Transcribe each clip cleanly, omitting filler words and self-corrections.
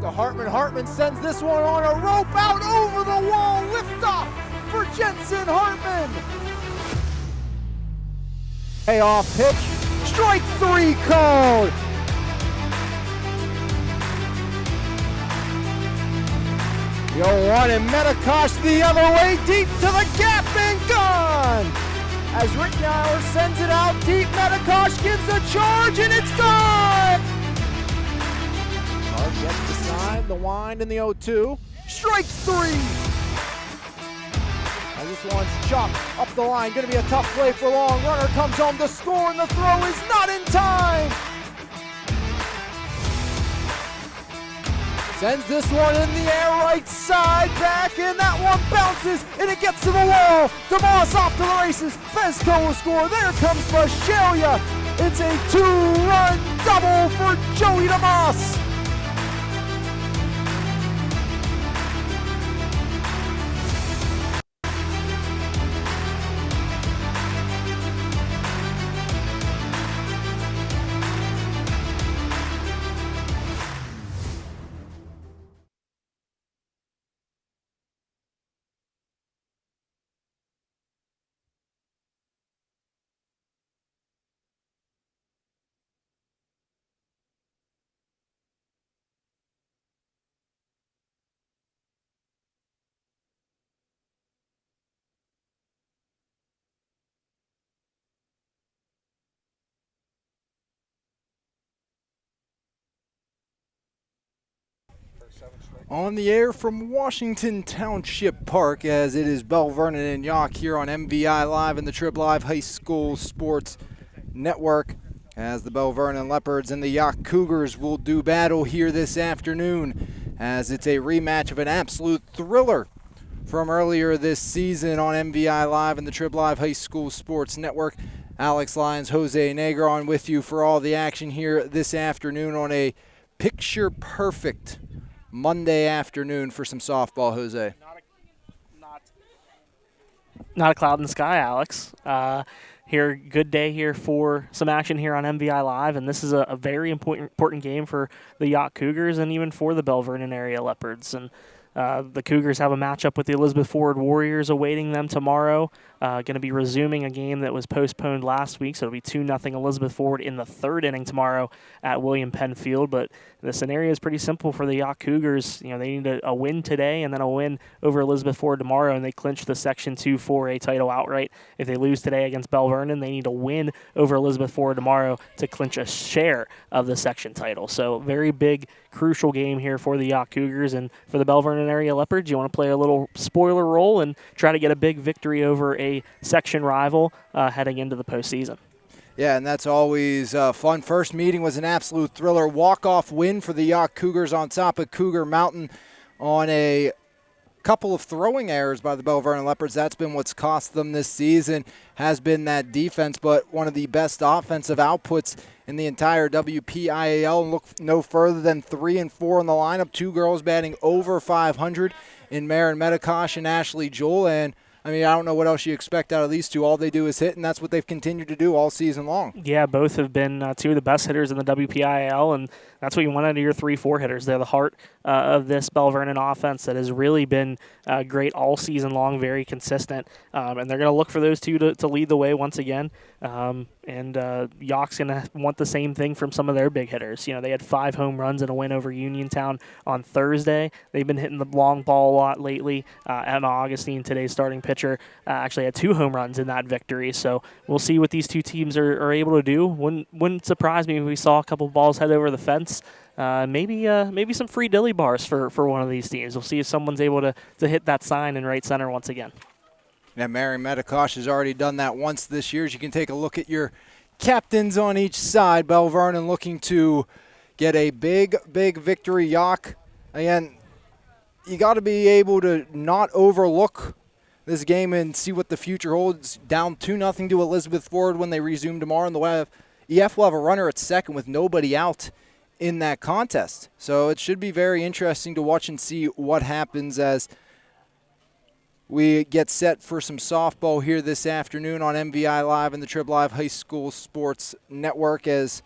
to Hartman. Hartman sends this one on a rope out over the wall. Lift off for Jensen Hartman. Payoff pitch. Strike 3 called. Yough one and Metakosh the other way, deep to the gap and gone. As Rittenauer sends it out deep, Metakosh gives a charge and it's gone. Charge gets the sign, the wind, and the 0-2. Strike 3. As this one's chopped up the line, going to be a tough play for Long. Runner comes home to score, and the throw is not in time. Sends this one in the air, right side, back, and that one bounces, and it gets to the wall. DeMoss off to the races. Fezco will score. There comes Vashelia. It's a 2-run double for Joey DeMoss. On the air from Washington Township Park, as it is Bell Vernon and Yough here on MVI Live and the Trib Live High School Sports Network, as the Bell Vernon Leopards and the Yough Cougars will do battle here this afternoon, as it's a rematch of an absolute thriller from earlier this season on MVI Live and the Trib Live High School Sports Network. Alex Lyons, Jose Negron with you for all the action here this afternoon on a picture-perfect Monday afternoon for some softball, Jose. Not a cloud in the sky, Alex. Here, good day here for some action here on MVI Live, and this is a very important game for the Yough Cougars and even for the Bell Vernon area Leopards. And the Cougars have a matchup with the Elizabeth Forward Warriors awaiting them tomorrow. Going to be resuming a game that was postponed last week, so it'll be 2-0 Elizabeth Forward in the third inning tomorrow at William Penn Field. But the scenario is pretty simple for the Yough Cougars. You know, they need a win today and then a win over Elizabeth Forward tomorrow, and they clinch the Section 2 4A title outright. If they lose today against Bell Vernon, they need a win over Elizabeth Forward tomorrow to clinch a share of the section title. So very big, crucial game here for the Yough Cougars. And for the Bell Vernon area Leopards, you want to play a little spoiler role and try to get a big victory over a section rival heading into the postseason. Yeah, and that's always fun. First meeting was an absolute thriller. Walk-off win for the Yough Cougars on top of Cougar Mountain on a couple of throwing errors by the Bell Vernon Leopards. That's been what's cost them this season, has been that defense, but one of the best offensive outputs in the entire WPIAL. And look no further than 3 and 4 in the lineup. Two girls batting over 500 in Maren Metakosh and Ashley Jewell. And I mean, I don't know what else you expect out of these two. All they do is hit, and that's what they've continued to do all season long. Yeah, both have been two of the best hitters in the WPIAL, and that's what you want out of your 3-4 hitters. They're the heart of this Bell Vernon offense that has really been great all season long, very consistent. And they're going to look for those two to lead the way once again. And Yough's going to want the same thing from some of their big hitters. You know, they had 5 home runs and a win over Uniontown on Thursday. They've been hitting the long ball a lot lately. Emma Augustine, today's starting pitcher, actually had 2 home runs in that victory. So we'll see what these two teams are able to do. Wouldn't surprise me if we saw a couple balls head over the fence. Maybe some free dilly bars for one of these teams. We'll see if someone's able to hit that sign in right center once again. Now, Maren Metakosh has already done that once this year. As you can take a look at your captains on each side. Bell Vernon looking to get a big victory. Yough, again, you got to be able to not overlook this game and see what the future holds. Down 2-0 to Elizabeth Forward when they resume tomorrow. And the EF will have a runner at second with nobody out in that contest. So it should be very interesting to watch and see what happens as we get set for some softball here this afternoon on MVI Live and the Trib Live High School Sports Network, as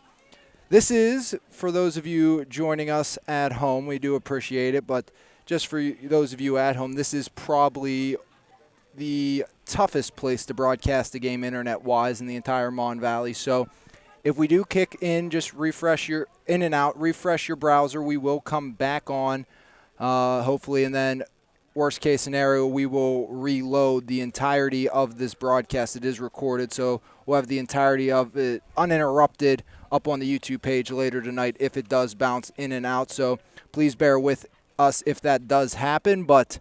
This is, for those of you joining us at home, we do appreciate it, but just for those of you at home, this is probably the toughest place to broadcast a game internet-wise in the entire Mon Valley. So if we do kick in, just refresh your in and out, refresh your browser. We will come back on, hopefully, and then worst case scenario, we will reload the entirety of this broadcast. It is recorded, so we'll have the entirety of it uninterrupted up on the YouTube page later tonight if it does bounce in and out. So please bear with us if that does happen, but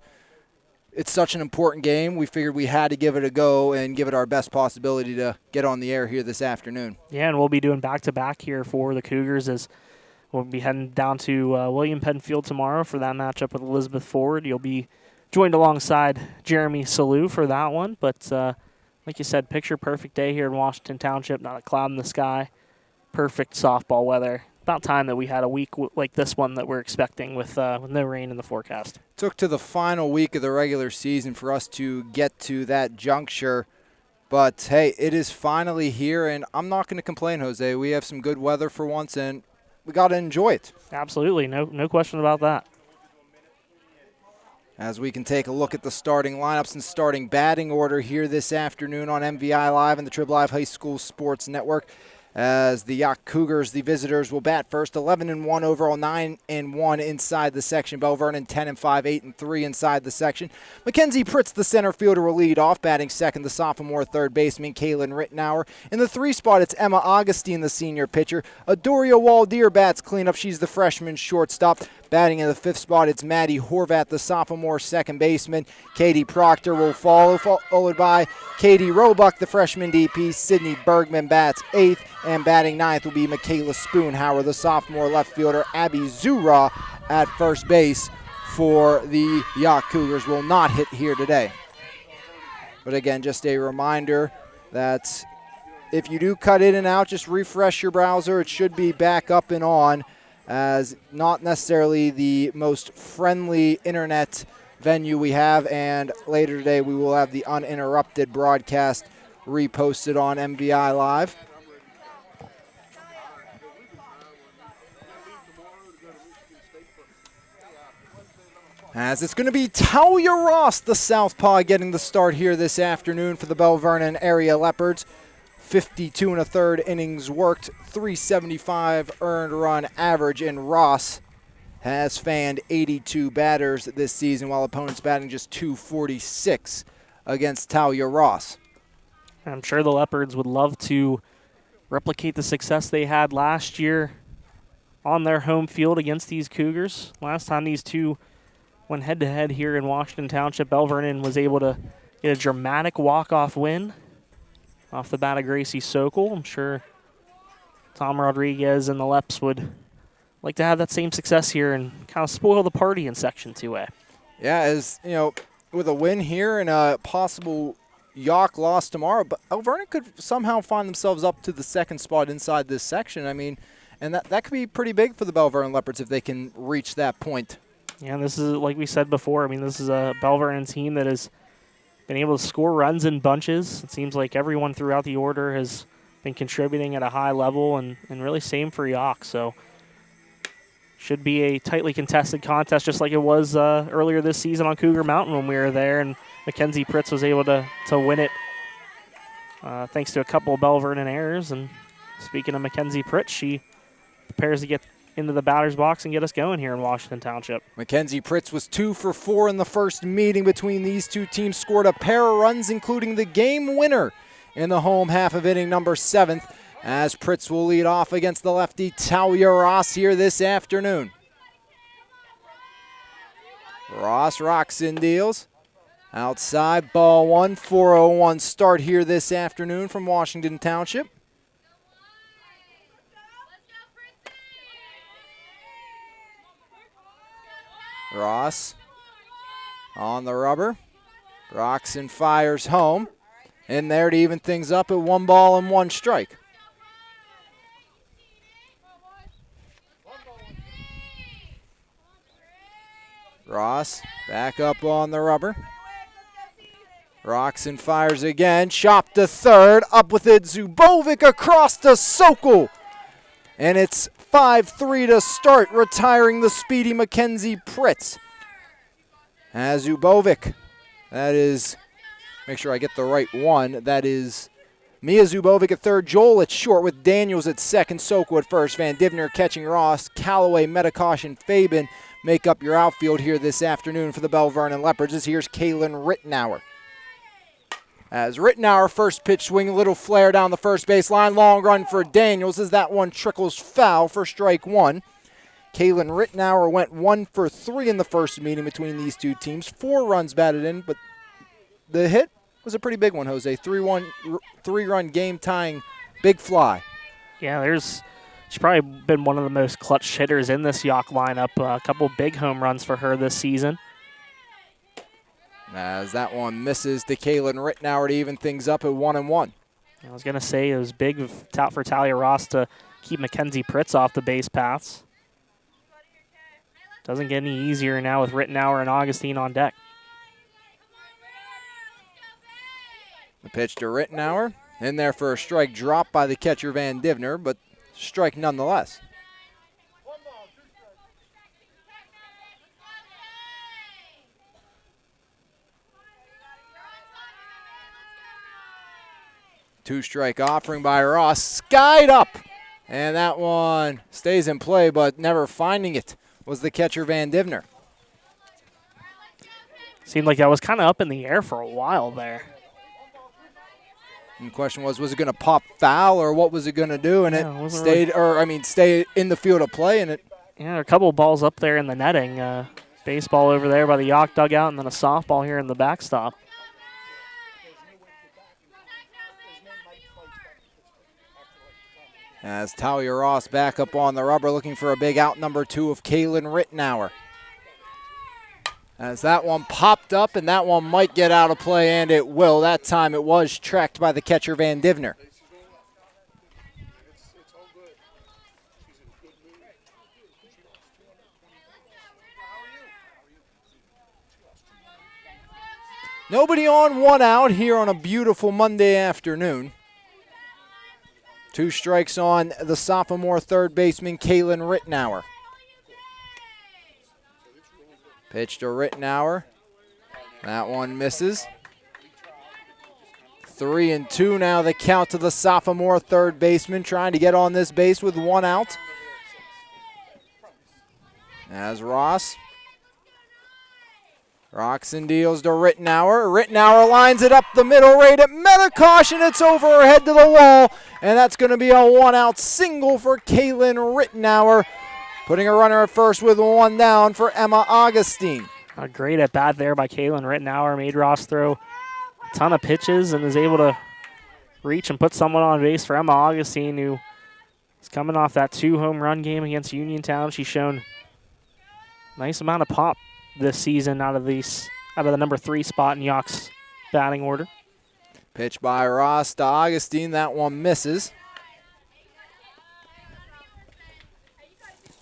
it's such an important game. We figured we had to give it a go and give it our best possibility to get on the air here this afternoon. Yeah, and we'll be doing back-to-back here for the Cougars as we'll be heading down to William Penn Field tomorrow for that matchup with Elizabeth Forward. You'll be joined alongside Jeremy Salou for that one. But like you said, picture-perfect day here in Washington Township, not a cloud in the sky. Perfect softball weather. About time that we had a week like this one that we're expecting with no rain in the forecast. Took to the final week of the regular season for us to get to that juncture. But, hey, it is finally here, and I'm not going to complain, Jose. We have some good weather for once, and we got to enjoy it. Absolutely. No question about that. As we can take a look at the starting lineups and starting batting order here this afternoon on MVI Live and the Trib Live High School Sports Network. As the Yough Cougars, the visitors, will bat first. 11-1 overall, 9-1 inside the section. Belle Vernon 10-5, 8-3 inside the section. Mackenzie Pritz, the center fielder, will lead off. Batting second, the sophomore third baseman, Kaylin Rittenauer. In the 3 spot, it's Emma Augustine, the senior pitcher. Adoria Waldeer bats cleanup. She's the freshman shortstop. Batting in the 5th spot, it's Maddie Horvat, the sophomore second baseman. Katie Proctor will follow, followed by Katie Roebuck, the freshman DP. Sydney Bergman bats 8th, and batting 9th will be Michaela Spoonhauer, the sophomore left fielder. Abby Zura at first base for the Yough Cougars will not hit here today. But again, just a reminder that if you do cut in and out, just refresh your browser. It should be back up and on, as not necessarily the most friendly internet venue we have, and later today we will have the uninterrupted broadcast reposted on MVI Live. As it's going to be Talia Ross, the southpaw, getting the start here this afternoon for the Belle Vernon area Leopards. 52 1/3 innings worked, 375 earned run average, and Ross has fanned 82 batters this season, while opponents batting just 246 against Talia Ross. I'm sure the Leopards would love to replicate the success they had last year on their home field against these Cougars. Last time these two went head-to-head here in Washington Township, Belle Vernon was able to get a dramatic walk-off win off the bat of Gracie Sokol. I'm sure Tom Rodriguez and the Leps would like to have that same success here and kind of spoil the party in Section 2A. Yeah, as you know, with a win here and a possible Yough loss tomorrow, but Belle Vernon could somehow find themselves up to the 2nd spot inside this section. I mean, and that could be pretty big for the Belle Vernon Leopards if they can reach that point. Yeah, and this is, like we said before, I mean, this is a Belle Vernon team that has been able to score runs in bunches. It seems like everyone throughout the order has been contributing at a high level, and really same for Yough. So should be a tightly contested contest, just like it was earlier this season on Cougar Mountain when we were there, and Mackenzie Pritz was able to win it thanks to a couple of Belle Vernon errors. And speaking of Mackenzie Pritz, she prepares to get into the batter's box and get us going here in Washington Township. Mackenzie Pritz was 2 for 4 in the first meeting between these two teams, scored a pair of runs, including the game winner in the home half of inning number 7th, as Pritz will lead off against the lefty Talia Ross here this afternoon. Ross rocks and deals. Outside, ball 1, 4:01 start here this afternoon from Washington Township. Ross on the rubber, rocks and fires home, and there to even things up at 1 ball and 1 strike. Ross back up on the rubber, rocks and fires again, chopped to third, up with it Zubovic across to Sokol. And it's 5-3 to start, retiring the speedy Mackenzie Pritz. As Zubovic, that is, make sure I get the right one, that is Mia Zubovic at third, Joel at short with Daniels at second, Soko at first, Van Divner catching Ross, Callaway, Metacaution, and Fabin make up your outfield here this afternoon for the Bell Vernon Leopards. Here's Kaylin Rittenauer. As Rittenauer, first pitch swing, a little flare down the first base line, long run for Daniels as that one trickles foul for strike one. Kaylin Rittenauer went 1 for 3 in the first meeting between these two teams. 4 runs batted in, but the hit was a pretty big one, Jose. 3-run game tying big fly. Yeah, she's probably been one of the most clutch hitters in this Yough lineup. A couple big home runs for her this season. As that one misses to Kaylin Rittenauer to even things up at 1-1. I was going to say it was big for Talia Ross to keep Mackenzie Pritz off the base paths. Doesn't get any easier now with Rittenauer and Augustine on deck. The pitch to Rittenauer. In there for a strike drop by the catcher Van Divner, but strike nonetheless. Two-strike offering by Ross, skied up. And that one stays in play, but never finding it was the catcher Van Divner. Seemed like that was kind of up in the air for a while there. And the question was it going to pop foul or what was it going to do? And it stayed in the field of play. And it. Yeah, a couple of balls up there in the netting. Baseball over there by the Yough dugout, and then a softball here in the backstop. As Talia Ross back up on the rubber looking for a big out number 2 of Kaylin Rittenauer. As that one popped up, and that one might get out of play, and it will. That time it was tracked by the catcher Van Divner. Nobody on, 1 out here on a beautiful Monday afternoon. 2 strikes on the sophomore third baseman, Kaylin Rittenauer. Pitch to Rittenauer. That one misses. 3-2 now the count to the sophomore third baseman, trying to get on this base with 1 out. As Roxon deals to Rittenauer. Rittenauer lines it up the middle, right at Metacaution. It's over her head to the wall, and that's going to be a 1-out single for Kaylin Rittenauer, putting a runner at first with 1 down for Emma Augustine. A great at bat there by Kaylin Rittenauer. Made Ross throw a ton of pitches and is able to reach and put someone on base for Emma Augustine, who is coming off that 2 home run game against Uniontown. She's shown a nice amount of pop this season out of the number 3 spot in Yough's batting order. Pitch by Ross to Augustine. That one misses.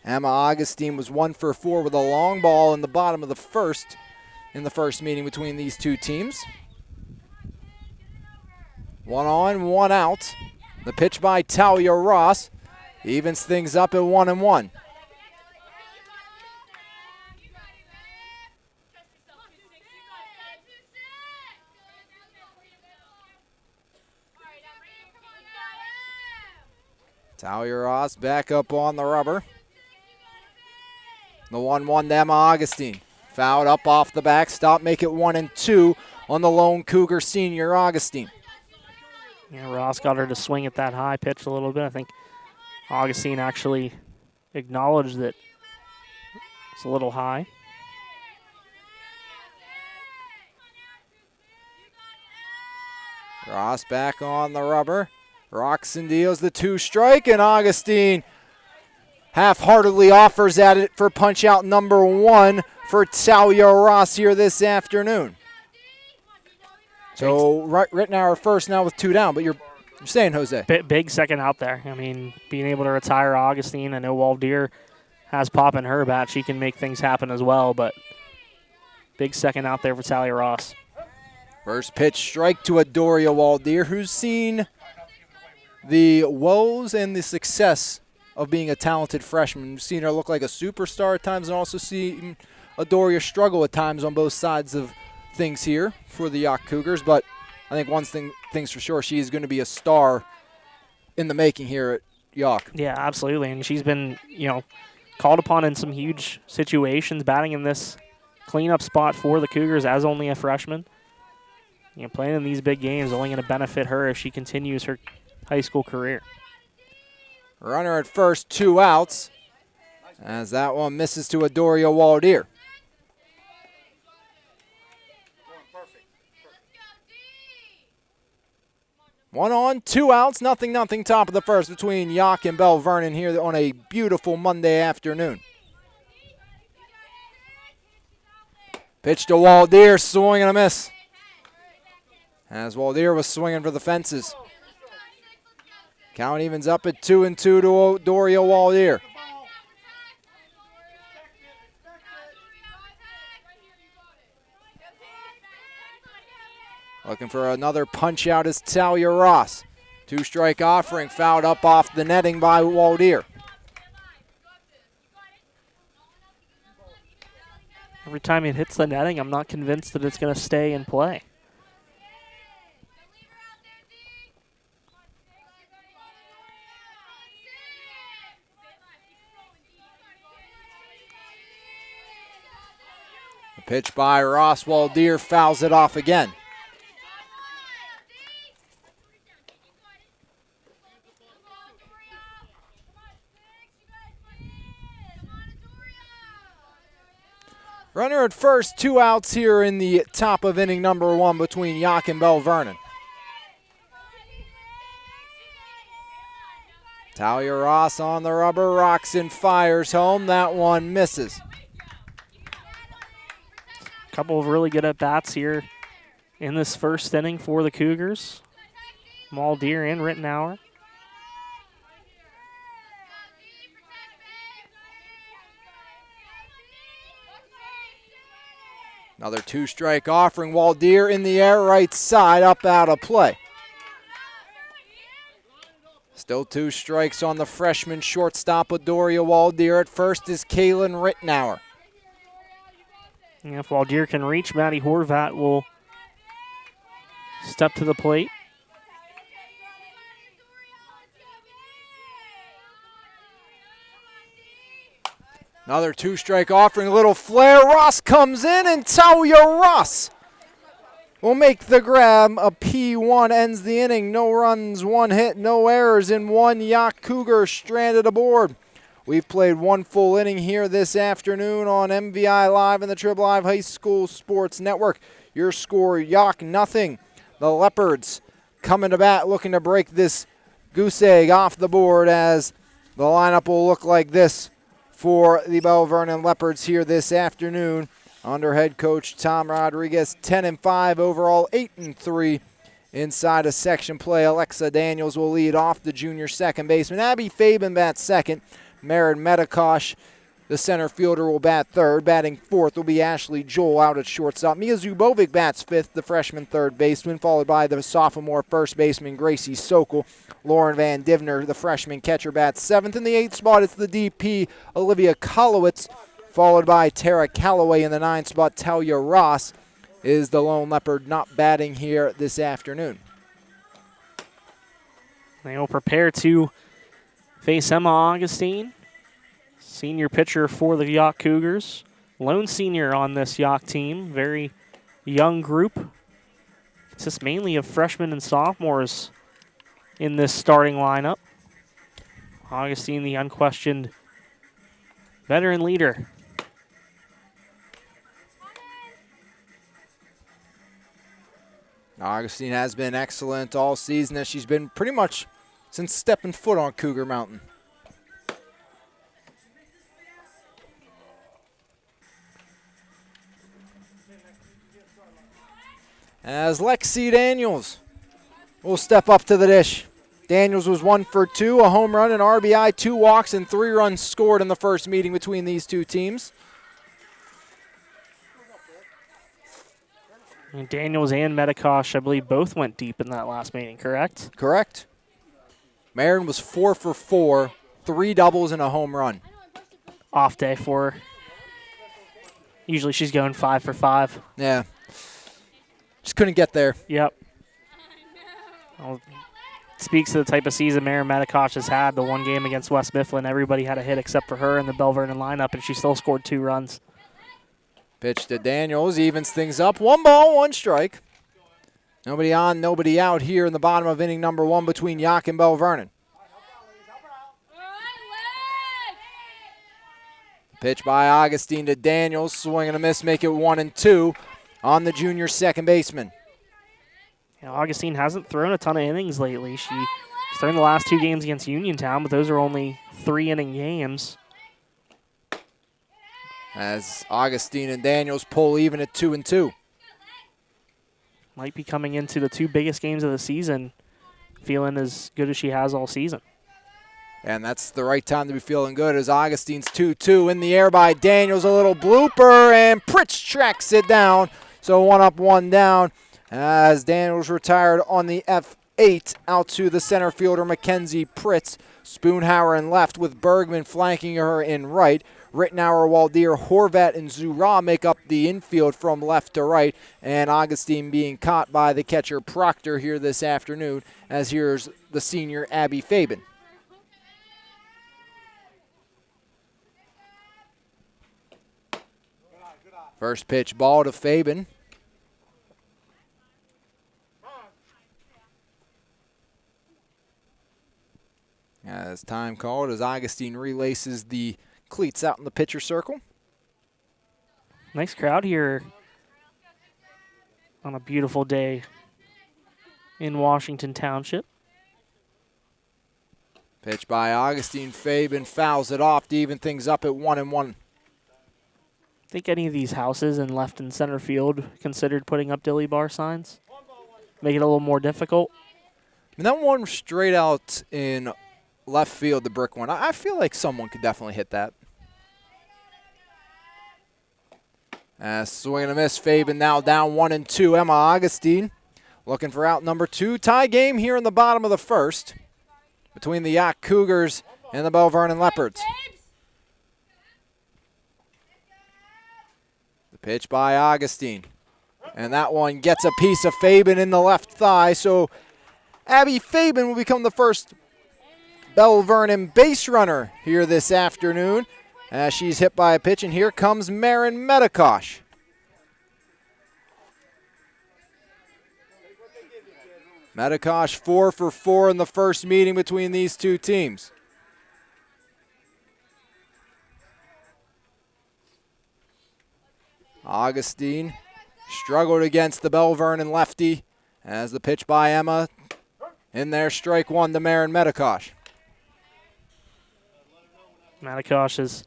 Emma Augustine was 1 for 4 with a long ball in the bottom of the first in the first meeting between these two teams. 1 on, 1 out. The pitch by Talia Ross evens things up at 1-1. Talia Ross back up on the rubber. The 1-1 to Emma Augustine. Fouled up off the backstop, make it 1-2 on the lone Cougar senior Augustine. Yeah, Ross got her to swing at that high pitch a little bit. I think Augustine actually acknowledged that it's a little high. Ross back on the rubber. Roxon deals the 2-strike, and Augustine half-heartedly offers at it for punch-out number 1 for Talia Ross here this afternoon. So Rittenauer first now with 2 down, but you're saying, Jose. Big second out there. I mean, being able to retire Augustine. I know Waldeer has pop in her bat. She can make things happen as well, but big second out there for Talia Ross. First pitch strike to Adoria Waldeer, who's seen the woes and the success of being a talented freshman. We've seen her look like a superstar at times and also seen Adoria struggle at times on both sides of things here for the Yough Cougars. But I think thing's for sure, she is going to be a star in the making here at Yough. Yeah, absolutely. And she's been, called upon in some huge situations, batting in this cleanup spot for the Cougars as only a freshman. Playing in these big games is only going to benefit her as she continues her high school career. Runner at first, 2 outs, as that one misses to Adoria Waldeer. One on, 2 outs, nothing, top of the first between Yough and Belle Vernon here on a beautiful Monday afternoon. Pitch to Waldeer, swing and a miss. As Waldeer was swinging for the fences. Count evens up at 2-2 to Adoria Waldeer. Looking for another punch out is Talia Ross. 2-strike offering, fouled up off the netting by Waldeer. Every time it hits the netting, I'm not convinced that it's going to stay in play. The pitch by Ross Waldeer fouls it off again. Runner at first, 2 outs here in the top of inning number 1 between Yough and Belle Vernon. Talia Ross on the rubber, rocks and fires home. That one misses. A couple of really good at-bats here in this first inning for the Cougars. Waldeer and Rittenauer. Another 2-strike offering. Waldeer in the air, right side, up out of play. Still 2 strikes on the freshman shortstop, Adoria Waldeer. At first is Kaylin Rittenauer. And if Waldeer can reach, Maddie Horvat will step to the plate. Another 2-strike offering, a little flare. Ross comes in, and Talia Ross will make the grab. A P1 ends the inning. No runs, 1 hit, no errors, and 1 Yough Cougar stranded aboard. We've played 1 full inning here this afternoon on MVI Live and the Trib Live High School Sports Network. Your score, Yough 0. The Leopards coming to bat, looking to break this goose egg off the board, as the lineup will look like this for the Belle Vernon Leopards here this afternoon under head coach Tom Rodriguez. 10-5 overall, 8-3 inside of section play. Alexa Daniels will lead off, the junior second baseman. Abby Fabian bats second. Marin Medikosh, the center fielder, will bat third. Batting fourth will be Ashley Joel out at shortstop. Mia Zubovic bats fifth, the freshman third baseman, followed by the sophomore first baseman Gracie Sokol. Lauren Van Divner, the freshman catcher, bats seventh. In the 8th spot, it's the DP, Olivia Kolowitz, followed by Tara Calloway. In the 9th spot, Talia Ross is the lone Leopard not batting here this afternoon. They will prepare to face Emma Augustine, senior pitcher for the Yough Cougars. Lone senior on this Yough team, very young group. It's just mainly of freshmen and sophomores in this starting lineup. Augustine, the unquestioned veteran leader. Augustine has been excellent all season, as she's been pretty much since stepping foot on Cougar Mountain. As Lexi Daniels will step up to the dish. Daniels was 1 for 2, a home run, an RBI, 2 walks, and 3 runs scored in the first meeting between these two teams. And Daniels and Medikosh, I believe, both went deep in that last meeting, correct? Correct. Marin was 4 for 4, 3 doubles and a home run. Off day for her. Usually she's going 5 for 5. Yeah. Just couldn't get there. Yep. Well, speaks to the type of season Maren Medikosh has had. The one game against West Mifflin, everybody had a hit except for her in the Bell Vernon lineup, and she still scored 2 runs. Pitch to Daniels, evens things up. 1 ball, 1 strike. Nobody on, nobody out here in the bottom of inning number 1 between Yough and Bell Vernon. Pitch by Augustine to Daniels, swing and a miss, make it 1-2 on the junior second baseman. Yeah, Augustine hasn't thrown a ton of innings lately. She's thrown the last 2 games against Uniontown, but those are only 3-inning games. As Augustine and Daniels pull even at 2-2. Might be coming into the 2 biggest games of the season feeling as good as she has all season. And that's the right time to be feeling good as Augustine's 2-2 in the air by Daniels. A little blooper, and Pritz tracks it down. So 1 up, 1 down as Daniels retired on the F8 out to the center fielder Mackenzie Pritz. Spoonhauer in left with Bergman flanking her in right. Rittenauer, Waldeer, Horvat, and Zura make up the infield from left to right, and Augustine being caught by the catcher Proctor here this afternoon, as here's the senior Abby Fabin. First pitch ball to Fabin. As time called, as Augustine relaces the cleats out in the pitcher circle. Nice crowd here on a beautiful day in Washington Township. Pitch by Augustine. Fabin fouls it off to even things up at 1-1. Think any of these houses in left and center field considered putting up dilly bar signs? Make it a little more difficult? And that one straight out in left field, the brick one. I feel like someone could definitely hit that. Swing and a miss. Fabin now down 1-2. Emma Augustine looking for out number 2. Tie game here in the bottom of the first between the Yough Cougars and the Bell Vernon Leopards. The pitch by Augustine. And that one gets a piece of Fabin in the left thigh. So Abby Fabin will become the first Bell Vernon base runner here this afternoon as she's hit by a pitch, and here comes Maren Medikosh. Medikosh 4 for 4 in the first meeting between these two teams. Augustine struggled against the Bell Vernon lefty as the pitch by Emma in there, strike 1 to Maren Medikosh. Medikosh has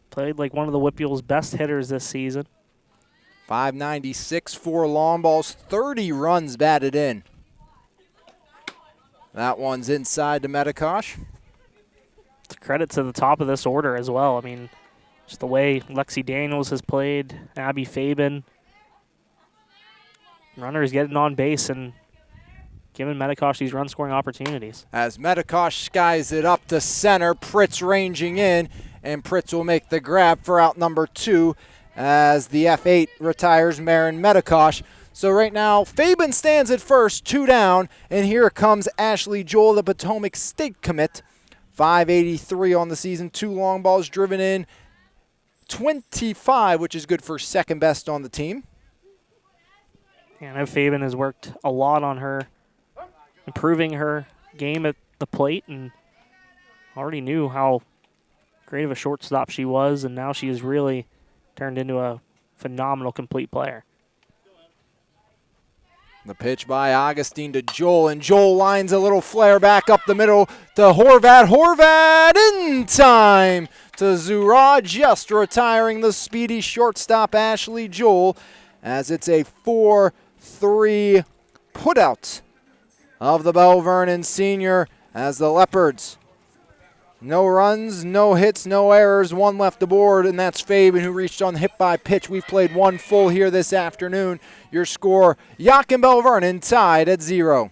played like one of the Whippule's best hitters this season. .596, 4 long balls, 30 runs batted in. That one's inside to Medikosh. It's a credit to the top of this order as well. I mean, just the way Lexi Daniels has played, Abby Fabin. Runners getting on base and giving Medikosh these run-scoring opportunities. As Medikosh skies it up to center, Pritz ranging in, and Pritz will make the grab for out number 2 as the F8 retires Maren Medikosh. So right now, Fabin stands at first, 2 down, and here comes Ashley Joel, the Potomac State commit. .583 on the season, 2 long balls driven in, 25, which is good for second best on the team. Yeah, I know Fabin has worked a lot on her, improving her game at the plate, and already knew how great of a shortstop she was, and now she has really turned into a phenomenal complete player. The pitch by Augustine to Joel, and Joel lines a little flare back up the middle to Horvat. Horvat in time to Zura, just retiring the speedy shortstop Ashley Joel, as it's a 4-3 putout of the Bell Vernon senior as the Leopards. No runs, no hits, no errors, 1 left aboard, and that's Fabin, who reached on the hit by pitch. We've played 1 full here this afternoon. Your score, Yough and Bell Vernon tied at 0.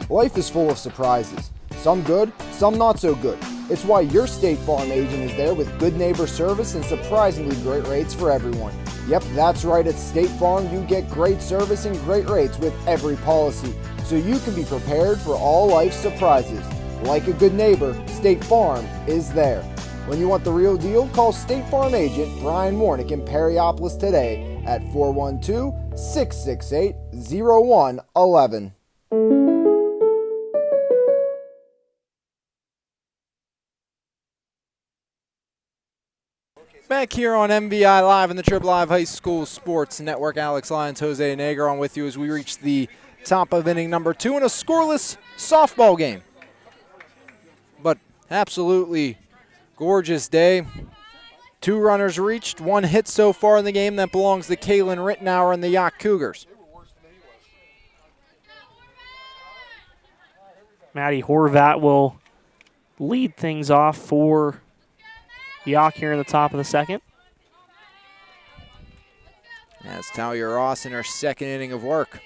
Life is full of surprises. Some good, some not so good. It's why your State Farm agent is there with good neighbor service and surprisingly great rates for everyone. Yep, that's right, at State Farm you get great service and great rates with every policy, so you can be prepared for all life's surprises. Like a good neighbor, State Farm is there. When you want the real deal, call State Farm agent Brian Warnick in Perryopolis today at 412-668-0111. Back here on MVI Live in the Trib Live High School Sports Network, Alex Lyons, Jose Negron with you as we reach the top of inning number 2 in a scoreless softball game. But absolutely gorgeous day. 2 runners reached, 1 hit so far in the game that belongs to Kaylin Rittenauer and the Yough Cougars. Maddie Horvat will lead things off for Yough here in the top of the second. As Talia Ross in her second inning of work.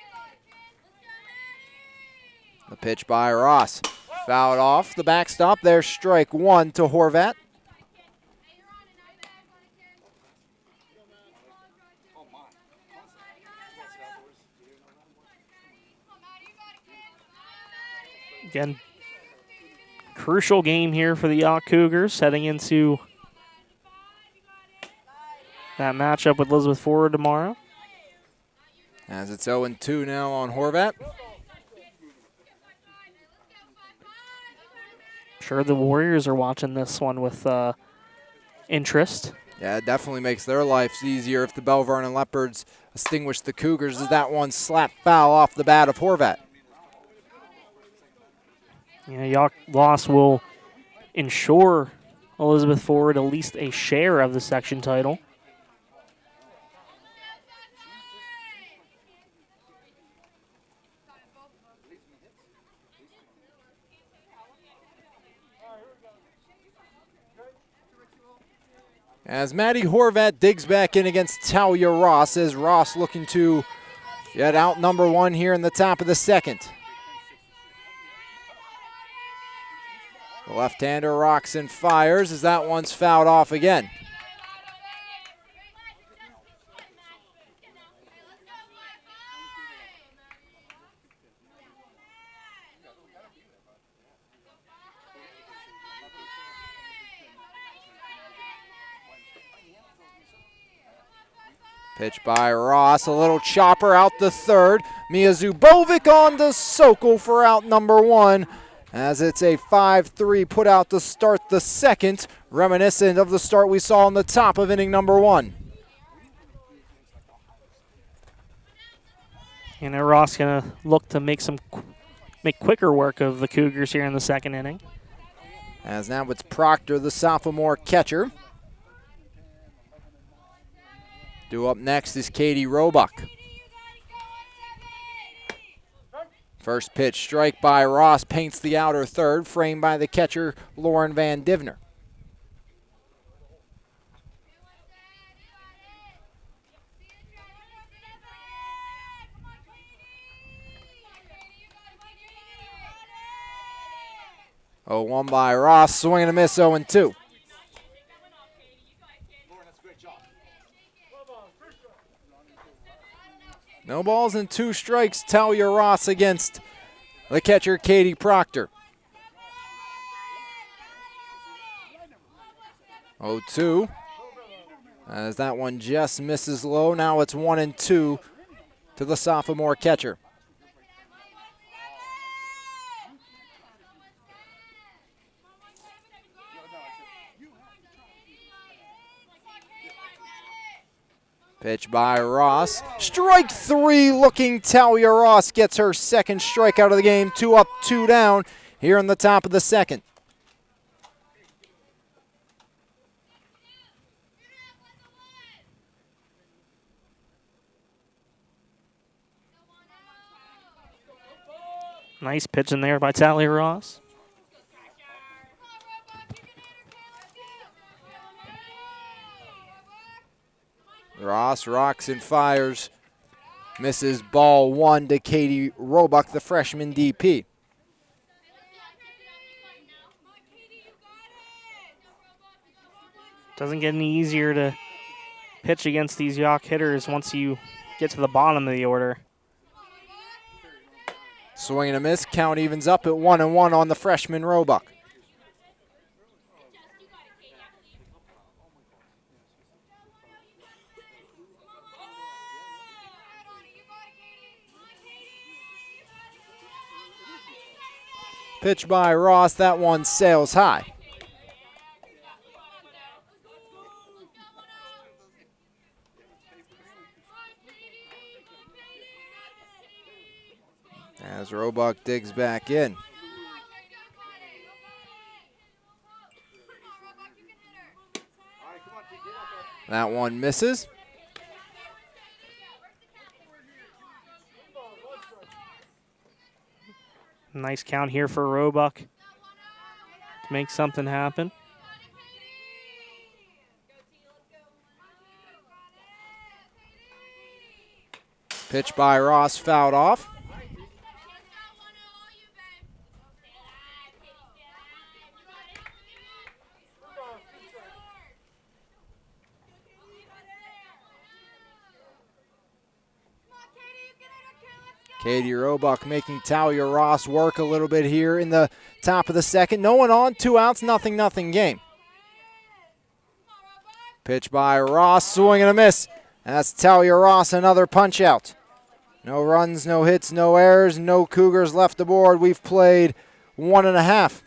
The pitch by Ross. Fouled off the backstop. There's strike 1 to Horvat. Again, crucial game here for the Yough Cougars heading into that matchup with Elizabeth Forward tomorrow. As it's 0-2 now on Horvat. Sure, the Warriors are watching this one with interest. Yeah, it definitely makes their lives easier if the Belle Vernon Leopards extinguish the Cougars, as that one slap foul off the bat of Horvat. Yeah, Yough loss will ensure Elizabeth Forward at least a share of the section title. As Maddie Horvat digs back in against Talia Ross, as Ross looking to get out number 1 here in the top of the second. The left-hander rocks and fires as that one's fouled off again. Pitch by Ross, a little chopper out the third. Mia Zubovic on to Sokol for out number 1. As it's a 5-3 put out to start the second, reminiscent of the start we saw on the top of inning number 1. And now Ross going to look to make quicker work of the Cougars here in the second inning. As now it's Proctor, the sophomore catcher. Due up next is Katie Roebuck. First pitch, strike by Ross, paints the outer third, framed by the catcher, Lauren Van Divner. Oh, 1 by Ross, swing and a miss, 0-2. No balls and 2 strikes, Talia Ross against the catcher, Katie Proctor. 0-2. As that one just misses low. Now it's 1-2 to the sophomore catcher. Pitch by Ross. Strike 3 looking Talia Ross gets her second strikeout of the game. 2 up, 2 down here in the top of the second. Nice pitch in there by Talia Ross. Ross rocks and fires. Misses ball 1 to Katie Roebuck, the freshman DP. Doesn't get any easier to pitch against these Yough hitters once you get to the bottom of the order. Swing and a miss. Count evens up at 1-1 on the freshman Roebuck. Pitch by Ross. That one sails high. As Roebuck digs back in. That one misses. Nice count here for Roebuck to make something happen. Pitch by Ross, fouled off. Katie Roebuck making Talia Ross work a little bit here in the top of the second. No one on, 2 outs, nothing game. Pitch by Ross, swing and a miss. That's Talia Ross, another punch out. No runs, no hits, no errors, no Cougars left aboard. We've played 1.5.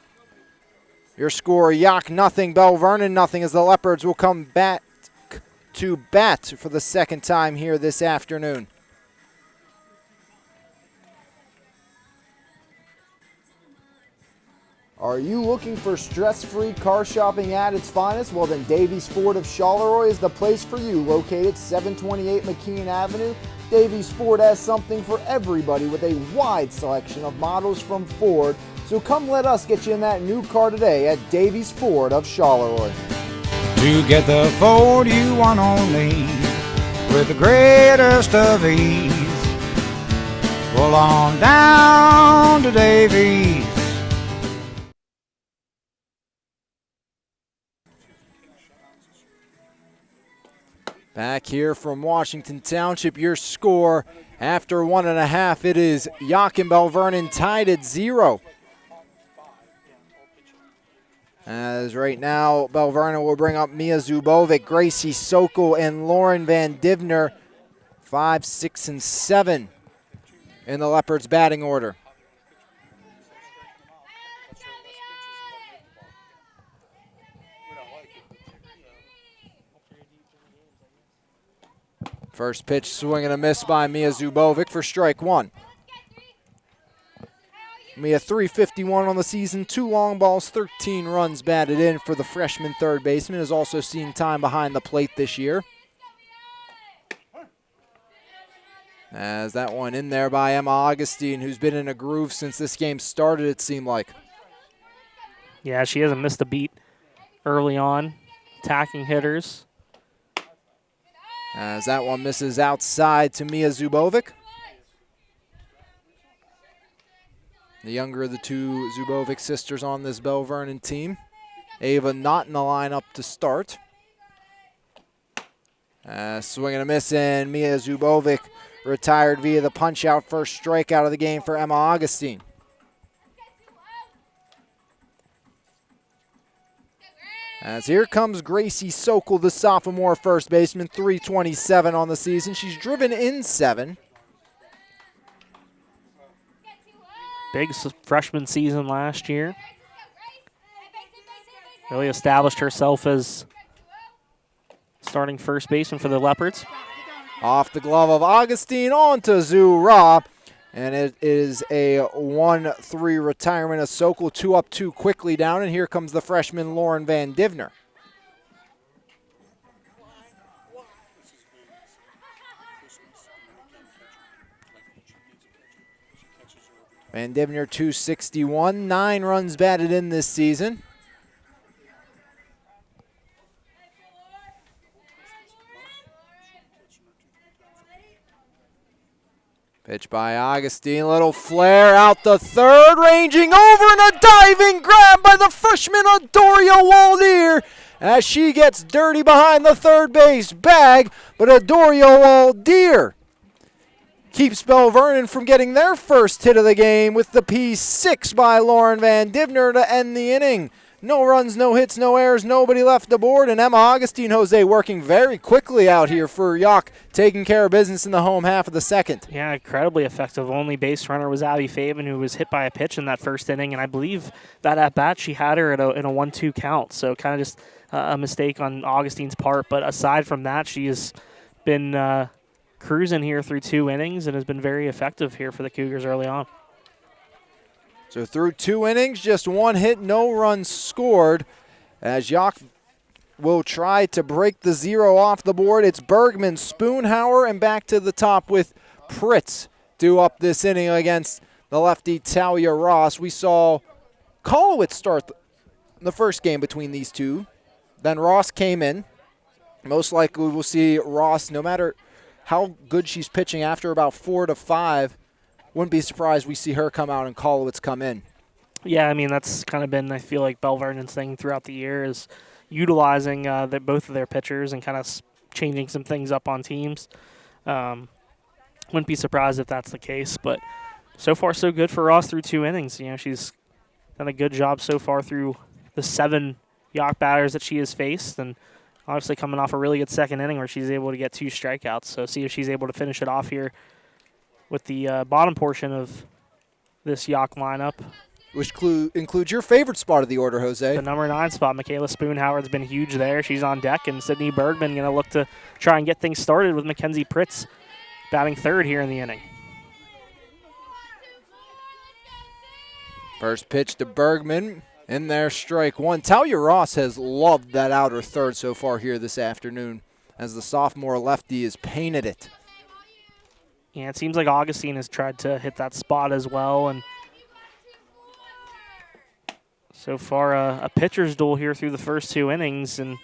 Your score, Yough nothing, Bell Vernon nothing, as the Leopards will come back to bat for the second time here this afternoon. Are you looking for stress-free car shopping at its finest? Well, then Davies Ford of Charleroi is the place for you. Located 728 McKean Avenue, Davies Ford has something for everybody with a wide selection of models from Ford. So come let us get you in that new car today at Davies Ford of Charleroi. To get the Ford you want only, with the greatest of ease, pull on down to Davies. Back here from Washington Township, your score after 1.5, it is Yough and Bell Vernon tied at 0. As right now, Bell Vernon will bring up Mia Zubovic, Gracie Sokol, and Lauren Van Divner, 5, 6, and 7 in the Leopards batting order. First pitch, swing and a miss by Mia Zubovic for strike one. Mia 351 on the season, 2 long balls, 13 runs batted in for the freshman third baseman. Has also seen time behind the plate this year. As that one in there by Emma Augustine, who's been in a groove since this game started, it seemed like. Yeah, she hasn't missed a beat early on, attacking hitters. As that one misses outside to Mia Zubovic. The younger of the two Zubovic sisters on this Bell Vernon team. Ava not in the lineup to start. Swing and a miss, and Mia Zubovic retired via the punch-out, first strikeout of the game for Emma Augustine. As here comes Gracie Sokol, the sophomore first baseman, 327 on the season. She's driven in 7. Big freshman season last year. Really established herself as starting first baseman for the Leopards. Off the glove of Augustine, on to Zhu Ra. And it is a 1-3 retirement of Sokol, 2 up, 2 quickly down. And here comes the freshman Lauren Van Divner. Van Divner 261, 9 runs batted in this season. Pitch by Augustine, little flare out the third, ranging over and a diving grab by the freshman Adoria Waldier. as she gets dirty behind the third base bag, but Adorio Aldeer keeps Bell Vernon from getting their first hit of the game with the P6 by Lauren Van Divner to end the inning. No runs, no hits, no errors, nobody left aboard, and Emma Augustine Jose working very quickly out here for Yough, taking care of business in the home half of the second. Yeah, incredibly effective. Only base runner was Abby Faven, who was hit by a pitch in that first inning, and I believe that at bat she had her in a 1-2 count, so kind of just a mistake on Augustine's part. But aside from that, she has been cruising here through 2 innings and has been very effective here for the Cougars early on. So through 2 innings, just 1 hit, no runs scored. As Yough will try to break the 0 off the board. It's Bergman, Spoonhauer, and back to the top with Pritz due up this inning against the lefty Talia Ross. We saw Kolowitz start the first game between these two. Then Ross came in. Most likely we'll see Ross, no matter how good she's pitching after about 4 to 5, wouldn't be surprised we see her come out and Kolowitz come in. Yeah, I mean, that's kind of been, I feel like, Bell Vernon's thing throughout the year is utilizing both of their pitchers and kind of changing some things up on teams. Wouldn't be surprised if that's the case, but so far so good for Ross through 2 innings. You know, she's done a good job so far through the 7 Yough batters that she has faced, and obviously coming off a really good second inning where she's able to get 2 strikeouts. So see if she's able to finish it off here with the bottom portion of this Yough lineup. Which includes your favorite spot of the order, Jose. The number 9 spot, Michaela Spoonhauer's been huge there. She's on deck, and Sydney Bergman going to look to try and get things started with Mackenzie Pritz batting third here in the inning. First pitch to Bergman. In there, strike 1. Talia Ross has loved that outer third so far here this afternoon as the sophomore lefty has painted it. Yeah, it seems like Augustine has tried to hit that spot as well, and so far a pitcher's duel here through the first 2 innings, and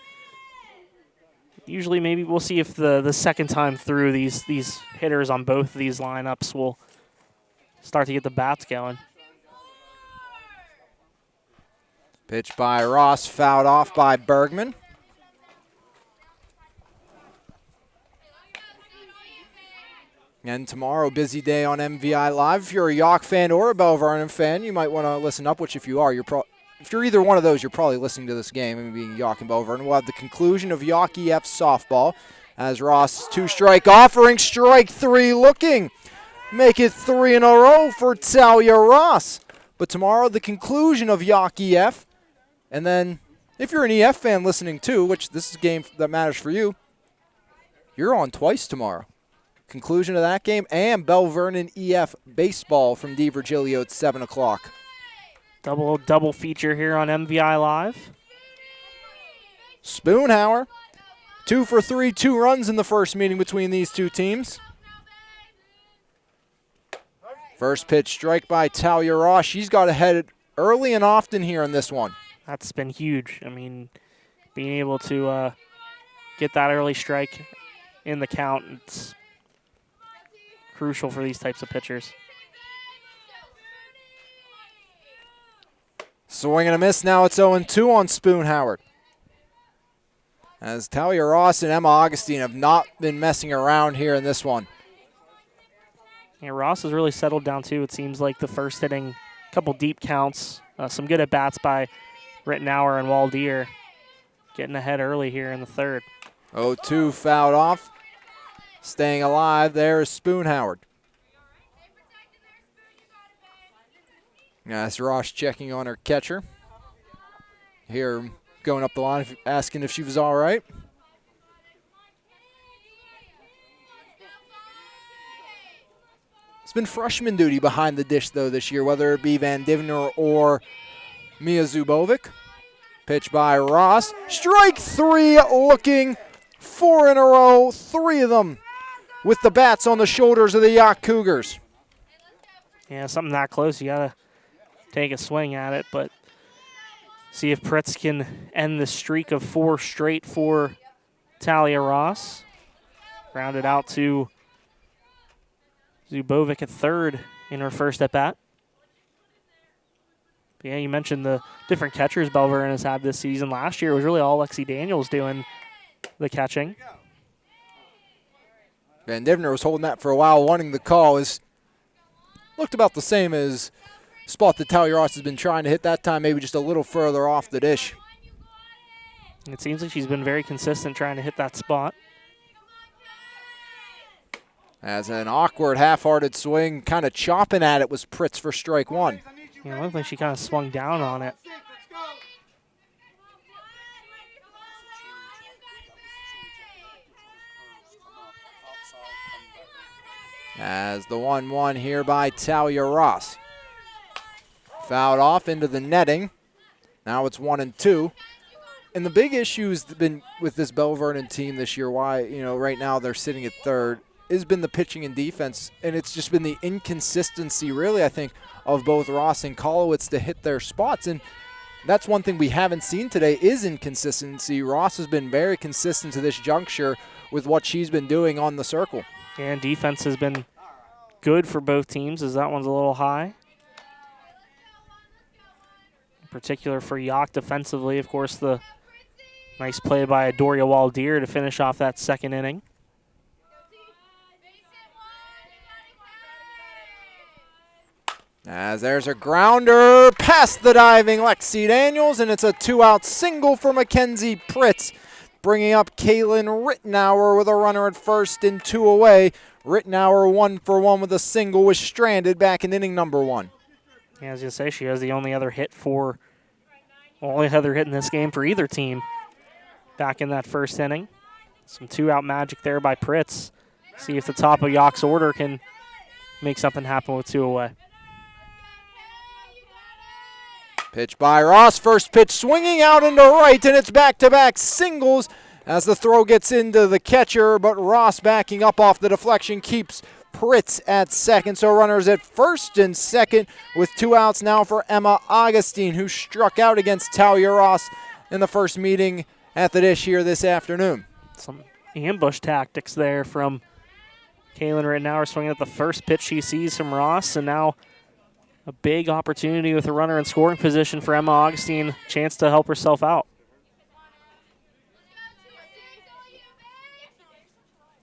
usually maybe we'll see if the second time through these hitters on both of these lineups will start to get the bats going. Pitch by Ross, fouled off by Bergman. And tomorrow, busy day on MVI Live. If you're a Yough fan or a Bell Vernon fan, you might want to listen up, which if you are, if you're either one of those, you're probably listening to this game, and being Yough and Bell Vernon. We'll have the conclusion of Yough EF softball as Ross 2-strike offering, strike 3 looking. Make it 3 in a row for Talia Ross. But tomorrow, the conclusion of Yough EF. And then, if you're an EF fan listening too, which this is a game that matters for you, you're on twice tomorrow. Conclusion of that game and Bell Vernon EF baseball from Di Virgilio at 7 o'clock. Double feature here on MVI Live. Spoonhauer, 2 for 3, 2 runs in the first meeting between these two teams. First pitch strike by Talia Ross. She's got ahead early and often here in this one. That's been huge. I mean, being able to get that early strike in the count, it's crucial for these types of pitchers. Swing and a miss. Now it's 0-2 on Spoonhauer. As Talia Ross and Emma Augustine have not been messing around here in this one. Yeah, Ross has really settled down too. It seems like the first inning, a couple deep counts, some good at bats by Rittenauer and Waldeer, getting ahead early here in the third. 0-2 fouled off. Staying alive there is Spoonhauer. That's Ross checking on her catcher. Here going up the line asking if she was all right. It's been freshman duty behind the dish though this year, whether it be Van Divner or Mia Zubovic. Pitch by Ross. Strike 3 looking. 4 in a row. 3 of them with the bats on the shoulders of the Yough Cougars. Yeah, something that close, you got to take a swing at it, but see if Pritz can end the streak of 4 straight for Talia Ross. Grounded out to Zubovic at third in her first at-bat. Yeah, you mentioned the different catchers Belle Vernon has had this season. Last year it was really all Lexi Daniels doing the catching. Van Divner was holding that for a while, wanting the call. Looked about the same as spot that Talia Ross has been trying to hit that time, maybe just a little further off the dish. It seems like she's been very consistent trying to hit that spot. As an awkward half-hearted swing, kind of chopping at it was Pritz for strike one. Yeah, it looked like she kind of swung down on it. As the 1-1 here by Talia Ross. Fouled off into the netting. Now it's 1-2. And the big issue has been with this Belle Vernon team this year, why, right now they're sitting at third, has been the pitching and defense. And it's just been the inconsistency, really, I think, of both Ross and Kolowitz to hit their spots. And that's one thing we haven't seen today is inconsistency. Ross has been very consistent to this juncture with what she's been doing on the circle. And defense has been good for both teams, as that one's a little high. In particular for Yough defensively, of course, the nice play by Doria Waldeer to finish off that second inning. As there's a grounder past the diving Lexi Daniels, and it's a 2-out single for Mackenzie Pritz, bringing up Kaylin Rittenauer with a runner at first and 2 away. Rittenauer 1 for 1 with a single, was stranded back in inning number 1. Yeah, I was going to say, she has the only other hit in this game for either team back in that first inning. Some 2-out magic there by Pritz. See if the top of Yough's order can make something happen with 2 away. Pitch by Ross, first pitch swinging out into right, and it's back-to-back singles as the throw gets into the catcher, but Ross backing up off the deflection keeps Pritz at second. So runners at first and second with 2 outs now for Emma Augustine, who struck out against Talia Ross in the first meeting at the dish here this afternoon. Some ambush tactics there from Kaylin Rittenauer, swinging at the first pitch she sees from Ross, and now a big opportunity with a runner in scoring position for Emma Augustine. Chance to help herself out.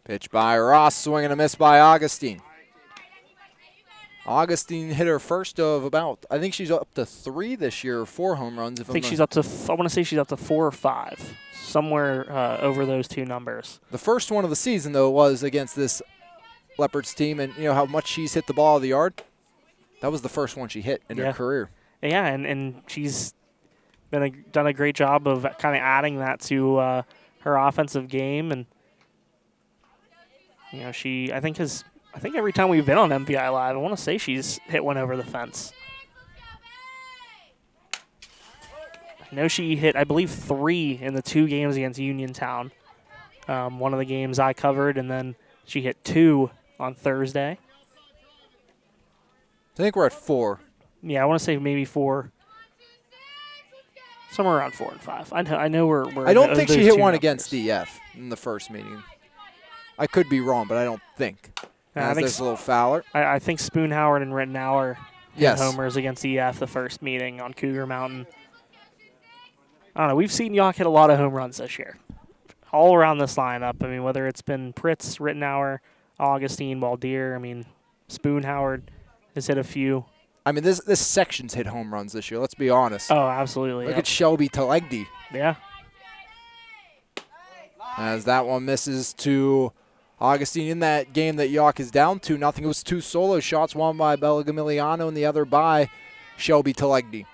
Pitch by Ross, swing and a miss by Augustine. Augustine hit her first of about, I think she's up to 3 this year, 4 home runs. I think she's up to, I want to say she's up to 4 or 5, somewhere over those 2 numbers. The first one of the season, though, was against this Leopards team, and how much she's hit the ball out of the yard. That was the first one she hit in her career. Yeah, and she's done a great job of kind of adding that to her offensive game. And she I think every time we've been on MVI Live, I want to say she's hit one over the fence. I know she hit, I believe, 3 in the 2 games against Uniontown. One of the games I covered, and then she hit 2 on Thursday. I think we're at 4. Yeah, I want to say maybe 4. Somewhere around 4 and 5. I know we're I don't think she hit one numbers against DF in the first meeting. I could be wrong, but I don't think. I think there's a little Fowler. I think Spoon Howard and Rittenauer hit homers against EF the first meeting on Cougar Mountain. I don't know. We've seen Yough hit a lot of home runs this year. All around this lineup. I mean, whether it's been Pritz, Rittenauer, Augustine, Waldeer, Spoon Howard has hit a few. This section's hit home runs this year, let's be honest. Oh, absolutely. Look at Shelby Talegdi. Yeah. As that one misses to Augustine in that game that Yough is down 2-0. It was 2 solo shots, one by Bella Gamiliano and the other by Shelby Talegdi.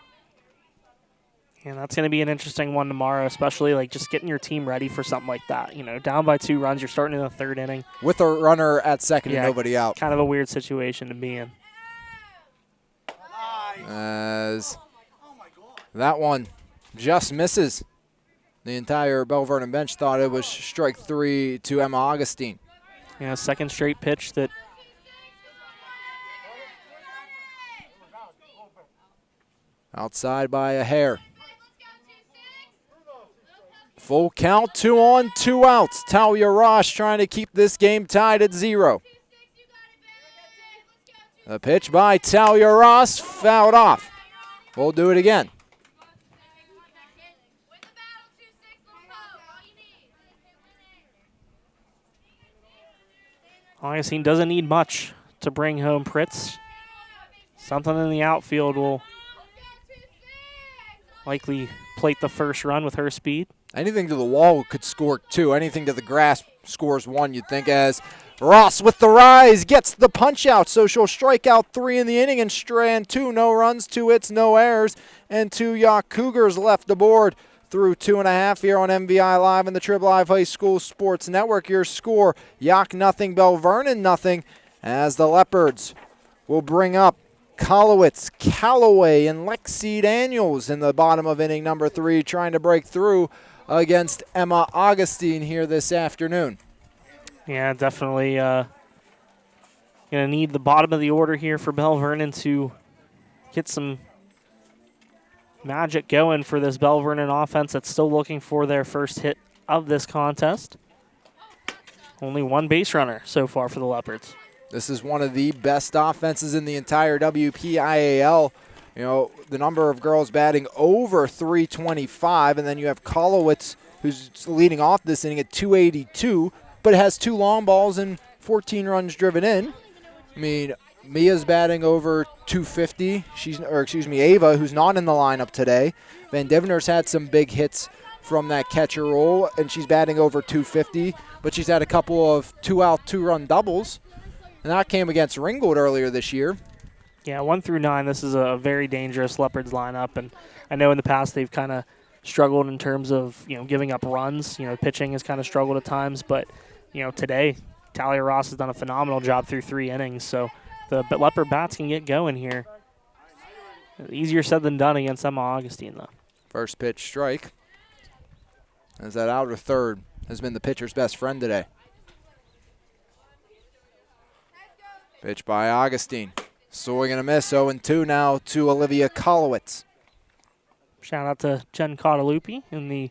And that's going to be an interesting one tomorrow, especially just getting your team ready for something like that. Down by 2 runs, you're starting in the 3rd inning. With a runner at second and nobody out. Kind of a weird situation to be in. As that one just misses. The entire Belle Vernon bench thought it was strike 3 to Emma Augustine. Yeah, second straight pitch that outside by a hair. Full count, 2 on, 2 outs. Talia Ross trying to keep this game tied at 0. The pitch by Talia Ross, fouled off. We'll do it again. Augustine doesn't need much to bring home Pritz. Something in the outfield will likely plate the first run with her speed. Anything to the wall could score 2. Anything to the grass scores 1, you'd think, as Ross with the rise gets the punch out. So she'll strike out 3 in the inning and strand 2. No runs, 2 hits, no errors, and 2 Yough Cougars left aboard through 2.5 here on MVI Live and the Trib Live High School Sports Network. Your score, Yough nothing, Bell Vernon nothing, as the Leopards will bring up Kolowitz, Callaway, and Lexi Daniels in the bottom of inning number 3, trying to break through against Emma Augustine here this afternoon. Yeah, definitely going to need the bottom of the order here for Bell Vernon to get some magic going for this Bell Vernon offense that's still looking for their first hit of this contest. Only 1 base runner so far for the Leopards. This is one of the best offenses in the entire WPIAL. You know, the number of girls batting over 325, and then you have Kolowitz, who's leading off this inning at 282, but has 2 long balls and 14 runs driven in. I mean, Mia's batting over 250. Ava, who's not in the lineup today. Van Divener's had some big hits from that catcher role, and she's batting over 250, but she's had a couple of 2-out, 2-run doubles, and that came against Ringgold earlier this year. Yeah, 1 through 9, this is a very dangerous Leopards lineup, and I know in the past they've kind of struggled in terms of, giving up runs. Pitching has kind of struggled at times, but, today Talia Ross has done a phenomenal job through 3 innings, so the Leopard bats can get going here. Easier said than done against Emma Augustine, though. First pitch strike, as that outer third has been the pitcher's best friend today. Pitch by Augustine. Swing and a miss, 0-2 now to Olivia Kolowitz. Shout out to Jen Caudalupi in the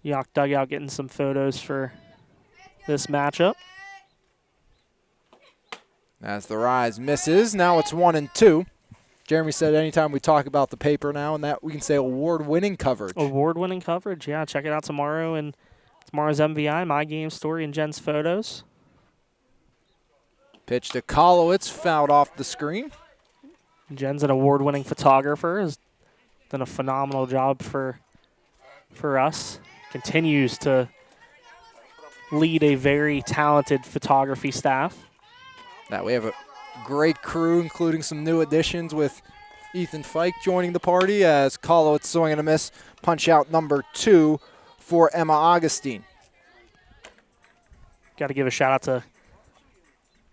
Yough dugout getting some photos for this matchup. As the rise misses, now it's 1-2. Jeremy said anytime we talk about the paper now and that we can say award-winning coverage. Award-winning coverage, yeah. Check it out tomorrow in tomorrow's MVI, My Game Story, and Jen's photos. Pitch to Kolowitz, fouled off the screen. Jen's an award-winning photographer, has done a phenomenal job for us. Continues to lead a very talented photography staff. Now we have a great crew, including some new additions with Ethan Fike joining the party as Kolowitz swing and a miss. Punch out number 2 for Emma Augustine. Got to give a shout out to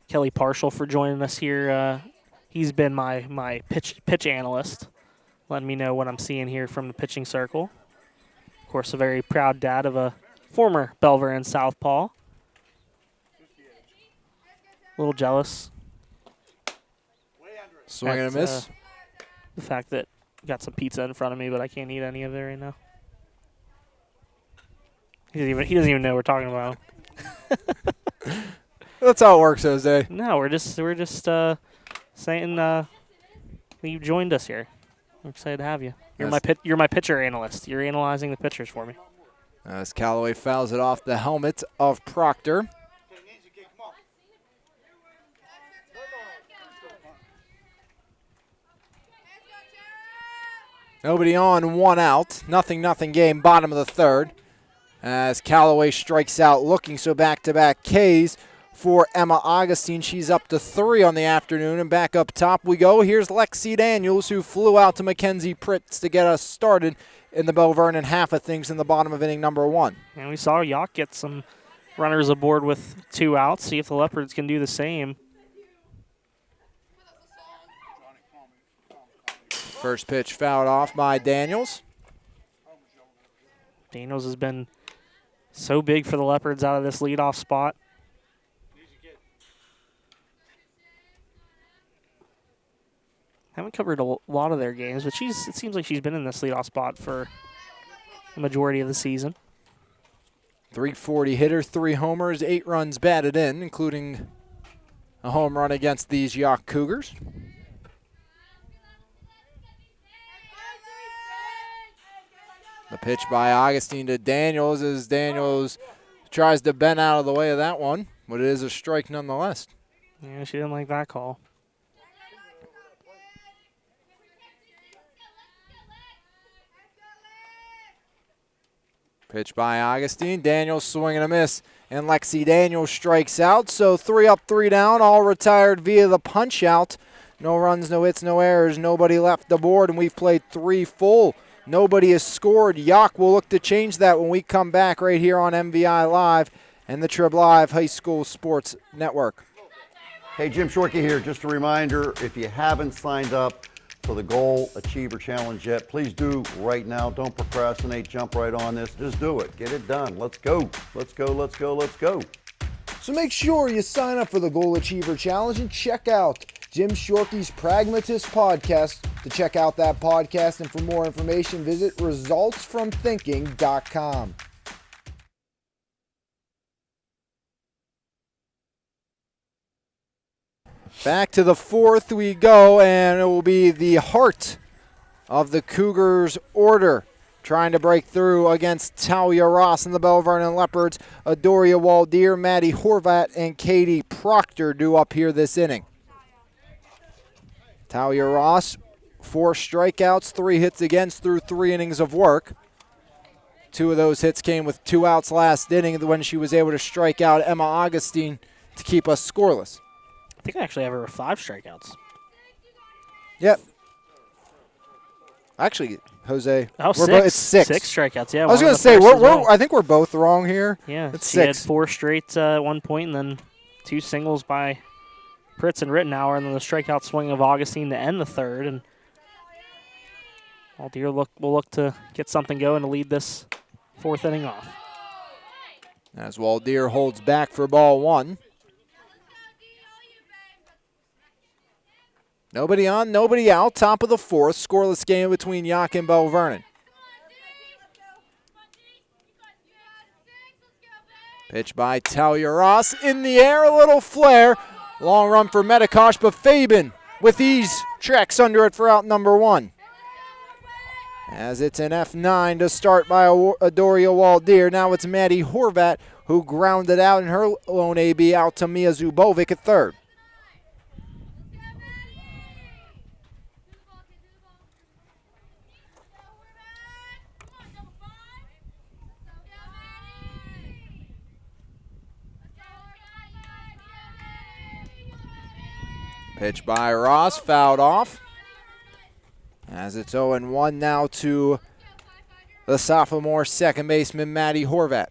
Kelly Partial for joining us here. He's been my pitch analyst, letting me know what I'm seeing here from the pitching circle. Of course, a very proud dad of a former Bell Vernon southpaw. A little jealous. Swing and a miss. The fact that got some pizza in front of me, but I can't eat any of it right now. He doesn't even know we're talking about him. That's how it works, Jose. No, we're just saying that you joined us here. I'm excited to have you. You're my pitcher analyst. You're analyzing the pitchers for me. As Callaway fouls it off the helmet of Proctor. Nobody on, 1 out. 0-0 game, bottom of the third. As Callaway strikes out looking, so back-to-back Ks for Emma Augustine. She's up to 3 on the afternoon, and back up top we go. Here's Lexi Daniels, who flew out to Mackenzie Pritz to get us started in the Bell Vernon half of things in the bottom of inning number 1. And we saw Yough get some runners aboard with 2 outs. See if the Leopards can do the same. First pitch fouled off by Daniels. Daniels has been so big for the Leopards out of this leadoff spot. Haven't covered a lot of their games, but it seems like she's been in this leadoff spot for the majority of the season. 340 hitter, 3 homers, 8 runs batted in, including a home run against these Yough Cougars. The pitch by Augustine to Daniels as Daniels tries to bend out of the way of that one, but it is a strike nonetheless. Yeah, she didn't like that call. Pitch by Augustine. Daniels swing and a miss, and Lexi Daniels strikes out. So 3 up, 3 down, all retired via the punch out. No runs, no hits, no errors, nobody left the board, and we've played 3 full. Nobody has scored. Yough will look to change that when we come back right here on MVI Live and the Trib Live High School Sports Network. Hey, Jim Shorkey here. Just a reminder, if you haven't signed up for the Goal Achiever Challenge yet, please do right now. Don't procrastinate. Jump right on this. Just do it. Get it done. Let's go. Let's go. Let's go. Let's go. So make sure you sign up for the Goal Achiever Challenge and check out Jim Shorkey's Pragmatist podcast. To check out that podcast and for more information, visit resultsfromthinking.com. Back to the 4th we go, and it will be the heart of the Cougars' order trying to break through against Talia Ross and the Bell Vernon Leopards. Adoria Waldeer, Maddie Horvat, and Katie Proctor due up here this inning. Talia Ross, 4 strikeouts, 3 hits against through 3 innings of work. 2 of those hits came with 2 outs last inning when she was able to strike out Emma Augustine to keep us scoreless. I think I actually have her with 5 strikeouts. Yep. Actually, Jose, Oh, it's 6. 6 strikeouts, yeah. I was going to say, I think we're both wrong here. Yeah, it's she 6. had 4 straight at one point, and then 2 singles by Pritz and Rittenauer, and then the strikeout swing of Augustine to end the 3rd. And Waldeer will look to get something going to lead this 4th inning off. As Waldeer holds back for ball 1. Nobody on, nobody out. Top of the 4th. Scoreless game between Yough and Bell Vernon. Pitch by Talia Ross. In the air, a little flare. Long run for Medikosh, but Fabian with ease tracks under it for out number 1. As it's an F9 to start by Adoria Waldeer. Now it's Maddie Horvat who grounded out in her lone AB out to Mia Zubovic at 3rd. Pitch by Ross, fouled off. As it's 0-1 now to the sophomore second baseman, Maddie Horvat.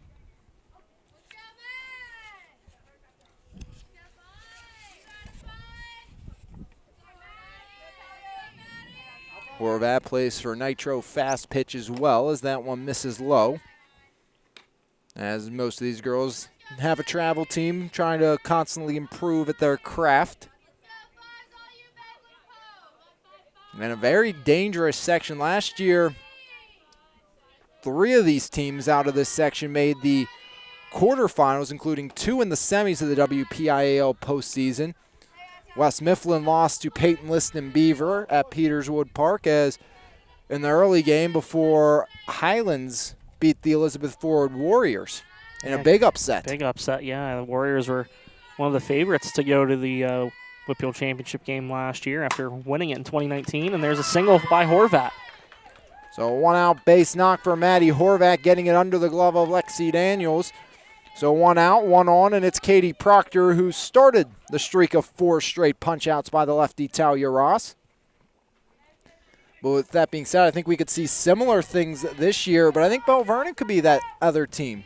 Horvat plays for Nitro fast pitch as well, as that one misses low. As most of these girls have a travel team trying to constantly improve at their craft. And a very dangerous section. Last year, 3 of these teams out of this section made the quarterfinals, including 2 in the semis of the WPIAL postseason. West Mifflin lost to Peyton Liston Beaver at Peterswood Park as in the early game before Highlands beat the Elizabeth Ford Warriors in a big upset. Big upset, yeah. The Warriors were one of the favorites to go to the Whitfield Championship game last year after winning it in 2019, and there's a single by Horvat. So a 1-out base knock for Maddie Horvat, getting it under the glove of Lexi Daniels. So 1 out, 1 on, and it's Katie Proctor who started the streak of 4 straight punch-outs by the lefty Talia Ross. But with that being said, I think we could see similar things this year, but I think Bell Vernon could be that other team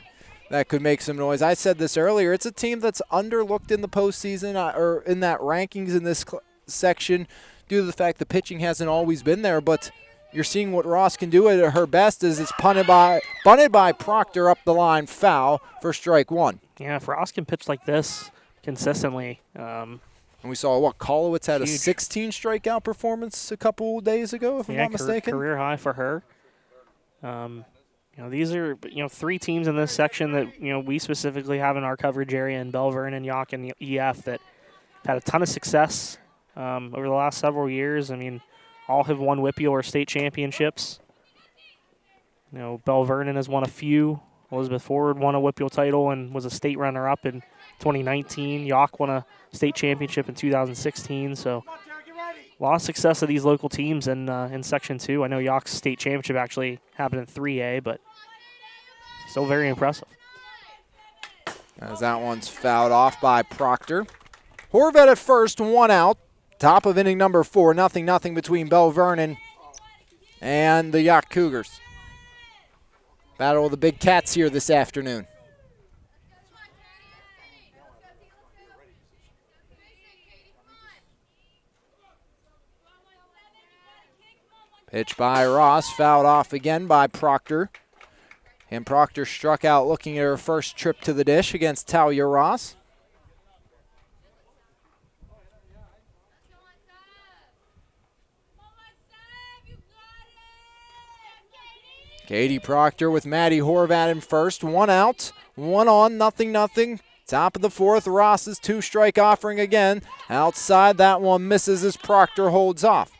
that could make some noise. I said this earlier. It's a team that's underlooked in the postseason or in that rankings in this section due to the fact the pitching hasn't always been there. But you're seeing what Ross can do at her best as it's bunted by Proctor up the line, foul for strike 1. Yeah, if Ross can pitch like this consistently. And we saw, Kolowitz had huge. a 16 strikeout performance a couple days ago, if I'm not mistaken. Career high for her. These are 3 teams in this section that we specifically have in our coverage area in Bell Vernon, Yough, and EF that had a ton of success over the last several years. I mean, all have won WIPIO or state championships. You know, Bell Vernon has won a few. Elizabeth Forward won a Whippeal title and was a state runner-up in 2019. Yough won a state championship in 2016. So a lot of success of these local teams in Section 2. I know Yough's state championship actually happened in 3A, but still very impressive. As that one's fouled off by Proctor. Horvat at first, 1 out. Top of inning number 4, 0-0 between Bell Vernon and the Yough Cougars. Battle of the Big Cats here this afternoon. Pitch by Ross, fouled off again by Proctor. And Proctor struck out looking at her first trip to the dish against Talia Ross. Katie Proctor with Maddie Horvat in first. 1 out, 1 on, 0-0. Top of the 4th, Ross's 2-strike offering again. Outside, that one misses as Proctor holds off.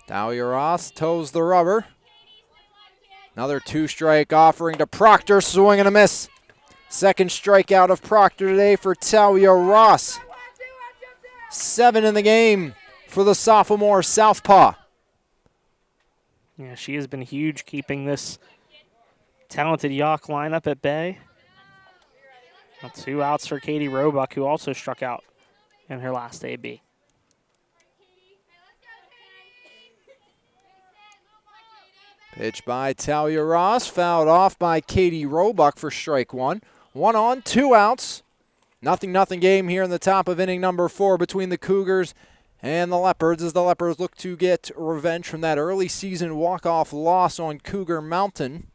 Talia Ross toes the rubber. Another 2-strike offering to Proctor, swing and a miss. Second strikeout of Proctor today for Talia Ross. 7 in the game for the sophomore southpaw. Yeah, she has been huge keeping this talented Yough lineup at bay. Now 2 outs for Katie Roebuck, who also struck out in her last AB. Pitch by Talia Ross, fouled off by Katie Roebuck for strike 1. 1 on, 2 outs. 0-0 game here in the top of inning number 4 between the Cougars and the Leopards as the Leopards look to get revenge from that early season walk-off loss on Cougar Mountain.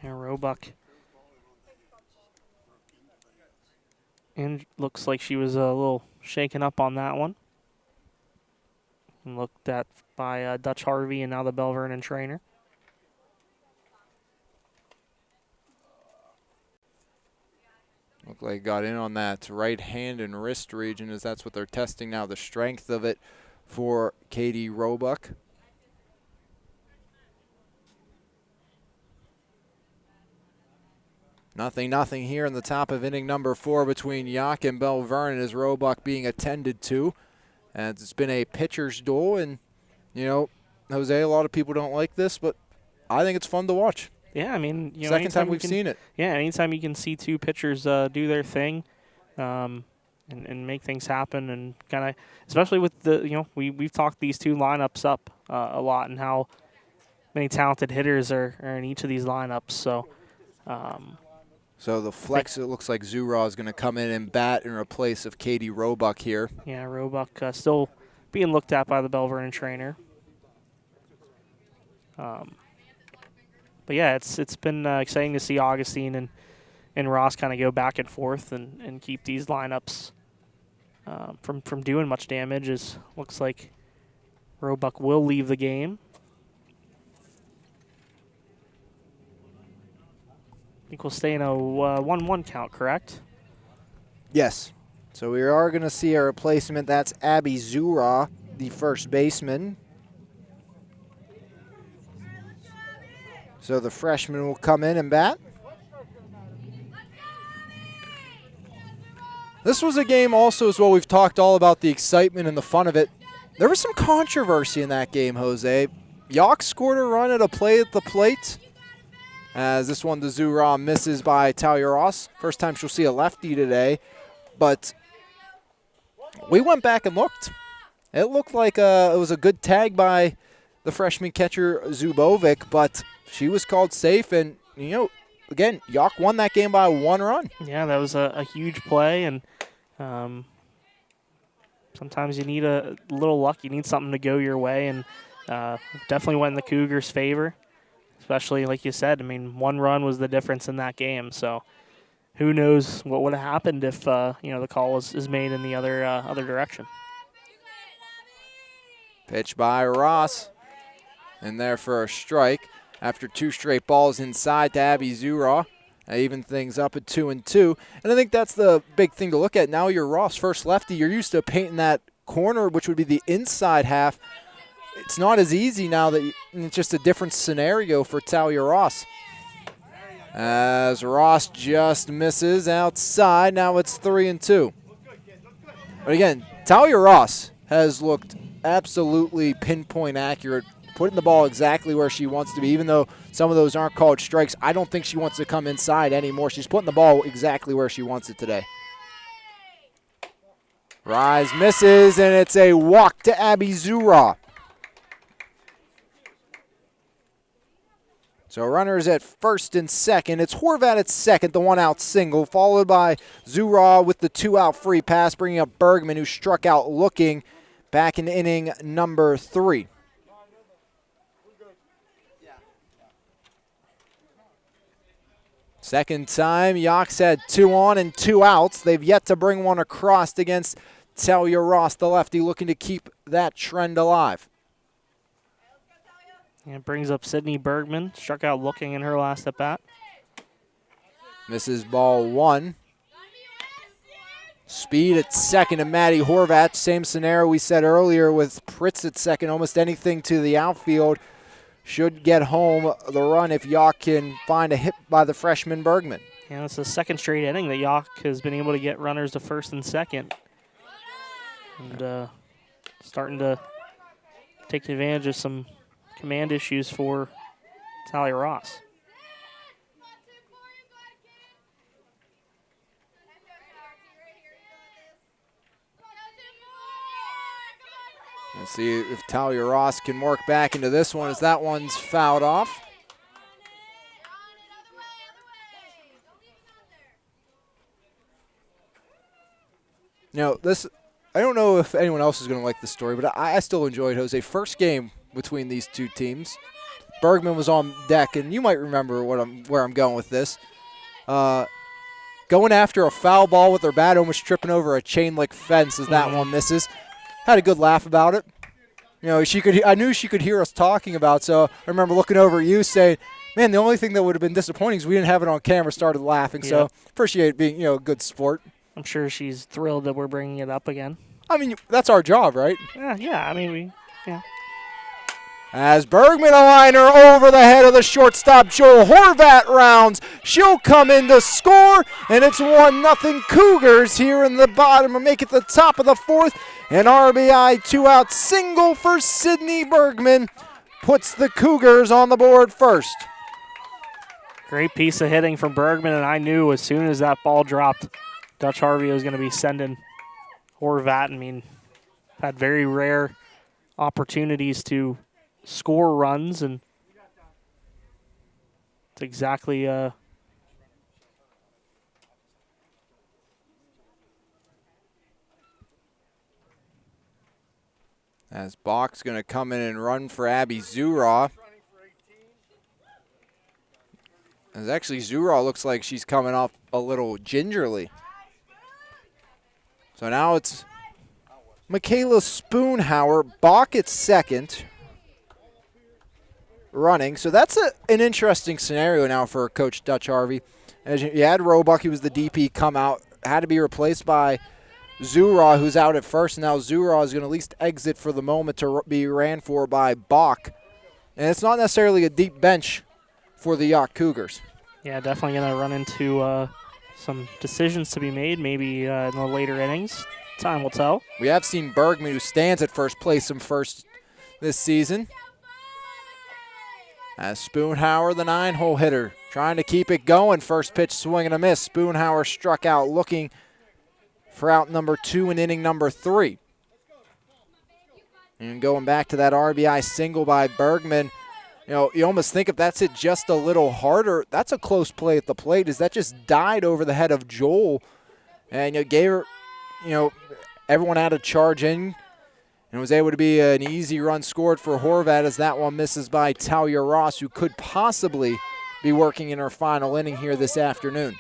Yeah, Roebuck. And looks like she was a little shaken up on that one. And looked at by Dutch Harvey and now the Bell Vernon trainer. Looked like got in on that right hand and wrist region as that's what they're testing now, the strength of it for Katie Roebuck. Nothing here in the top of inning number 4 between Yough and Bell Vernon as Roebuck being attended to. And it's been a pitcher's duel, and, you know, Jose, a lot of people don't like this, but I think it's fun to watch. Yeah, I mean, you know, Second time we've seen it. Yeah, anytime you can see 2 pitchers do their thing and make things happen, and kind of, especially with the, you know, we've talked these 2 lineups up a lot and how many talented hitters are in each of these lineups. So, so the flex, it looks like Zura is going to come in and bat in replace of Katie Roebuck here. Yeah, Roebuck still being looked at by the Bell Vernon trainer. But yeah, it's been exciting to see Augustine and Ross kind of go back and forth and keep these lineups from doing much damage. As looks like Roebuck will leave the game. I think we'll stay in a 1-1 count, correct? Yes. So we are going to see a replacement. That's Abby Zura, the first baseman. So the freshman will come in and bat. This was a game also as well. We've talked all about the excitement and the fun of it. There was some controversy in that game, Jose. Yough scored a run at a play at the plate. As this one, the Zura misses by Talia Ross. First time she'll see a lefty today. But we went back and looked. It looked like it was a good tag by the freshman catcher Zubovic, but she was called safe, and, you know, again, Yough won that game by 1 run. Yeah, that was a huge play, and sometimes you need a little luck. You need something to go your way, and definitely went in the Cougars' favor, especially, like you said, I mean, 1 run was the difference in that game, so who knows what would have happened if, you know, the call is made in the other direction. Pitch by Ross, and there for a strike. After 2 straight balls inside to Abby Zura. Even things up at 2-2. And I think that's the big thing to look at. Now you're Ross, first lefty. You're used to painting that corner, which would be the inside half. It's not as easy now that it's just a different scenario for Talia Ross. As Ross just misses outside, now it's 3-2. But again, Talia Ross has looked absolutely pinpoint accurate, putting the ball exactly where she wants to be. Even though some of those aren't called strikes, I don't think she wants to come inside anymore. She's putting the ball exactly where she wants it today. Rise misses, and it's a walk to Abby Zura. So runners at first and second. It's Horvat at second, the one-out single, followed by Zura with the two-out free pass, bringing up Bergman, who struck out looking back in inning number 3. Second time, Yough had 2 on and 2 outs. They've yet to bring one across against Talia Ross, the lefty, looking to keep that trend alive. And it brings up Sydney Bergman, struck out looking in her last at-bat. Misses ball 1. Speed at second and Maddie Horvat. Same scenario we said earlier with Pritz at second. Almost anything to the outfield should get home the run if Yough can find a hit by the freshman Bergman. Yeah, it's the second straight inning that Yough has been able to get runners to first and second. And starting to take advantage of some command issues for Talia Ross. Let's see if Talia Ross can work back into this one as that one's fouled off. You know, I don't know if anyone else is going to like this story, but I still enjoyed Jose. First game between these two teams. Bergman was on deck, and you might remember where I'm going with this. Going after a foul ball with her bat, almost tripping over a chain link fence as that one misses. Had a good laugh about it. You know, I knew she could hear us talking about, so I remember looking over at you saying, man, the only thing that would have been disappointing is we didn't have it on camera, started laughing. Yeah. So appreciate it being, a good sport. I'm sure she's thrilled that we're bringing it up again. I mean, that's our job, right? Yeah. I mean, As Bergman a liner over the head of the shortstop, Joel Horvat rounds. She'll come in to score, and it's 1-0 Cougars here in the bottom, or make it the top of the 4th. An RBI 2-out single for Sydney Bergman puts the Cougars on the board first. Great piece of hitting from Bergman, and I knew as soon as that ball dropped, Dutch Harvey was going to be sending Horvat. I mean, had very rare opportunities to score runs, and it's exactly as Bach's going to come in and run for Abby Zura. As actually Zura looks like she's coming off a little gingerly. So now it's Michaela Spoonhauer, Bach at second, running. So that's an interesting scenario now for Coach Dutch Harvey. As you had Roebuck, he was the DP, come out, had to be replaced by Zura, who's out at first. Now Zura is going to at least exit for the moment to be ran for by Bach. And it's not necessarily a deep bench for the Yough Cougars. Yeah, definitely going to run into some decisions to be made, maybe in the later innings. Time will tell. We have seen Bergman, who stands at first, play some first this season. As Spoonhauer, the 9-hole hitter, trying to keep it going. First pitch, swing and a miss. Spoonhauer struck out looking for out number 2 in inning number 3. And going back to that RBI single by Bergman, you almost think if that's hit just a little harder, that's a close play at the plate. Is that just died over the head of Joel, and gave her, everyone had to charge in, and was able to be an easy run scored for Horvat as that one misses by Talia Ross, who could possibly be working in her final inning here this afternoon.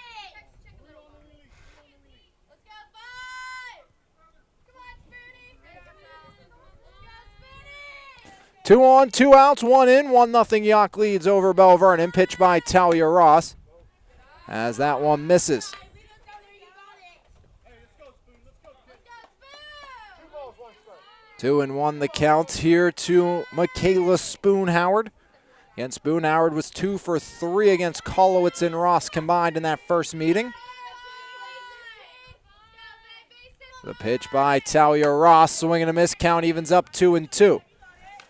Two on, 2 outs, 1 in, 1-0 Yough leads over Bell Vernon. Pitch by Talia Ross. as that one misses. Two and one the count here to Michaela Spoon-Howard. Again, Spoon-Howard was 2 for 3 against Kolowitz and Ross combined in that first meeting. The pitch by Talia Ross, swing and a miss, count evens up 2-2.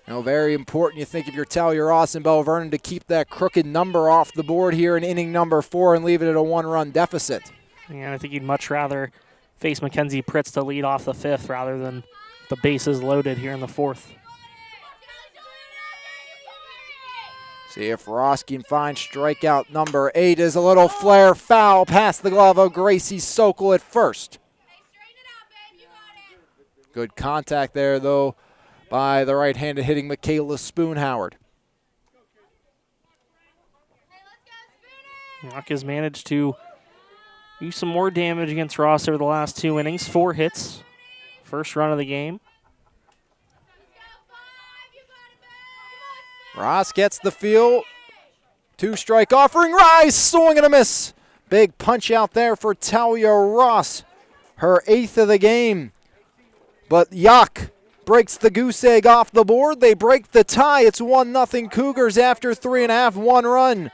Now, very important, you think, if you're Talia Ross and Bell Vernon, to keep that crooked number off the board here in inning number 4 and leave it at a 1-run deficit. Yeah, I think you'd much rather face Mackenzie Pritz to lead off the 5th rather than the bases loaded here in the 4th. See if Ross can find strikeout number 8 as a little flare foul past the glove of Gracie Sokol at first. Good contact there, though, by the right-handed hitting Michaela Spoon-Howard. Yough has managed to do some more damage against Ross over the last 2 innings. 4 hits, first run of the game. Ross gets the field. 2-strike offering, rise, swing and a miss. Big punch out there for Talia Ross, her 8th of the game. But Yough breaks the goose egg off the board. They break the tie. It's 1-0 Cougars after 3.5, 1 run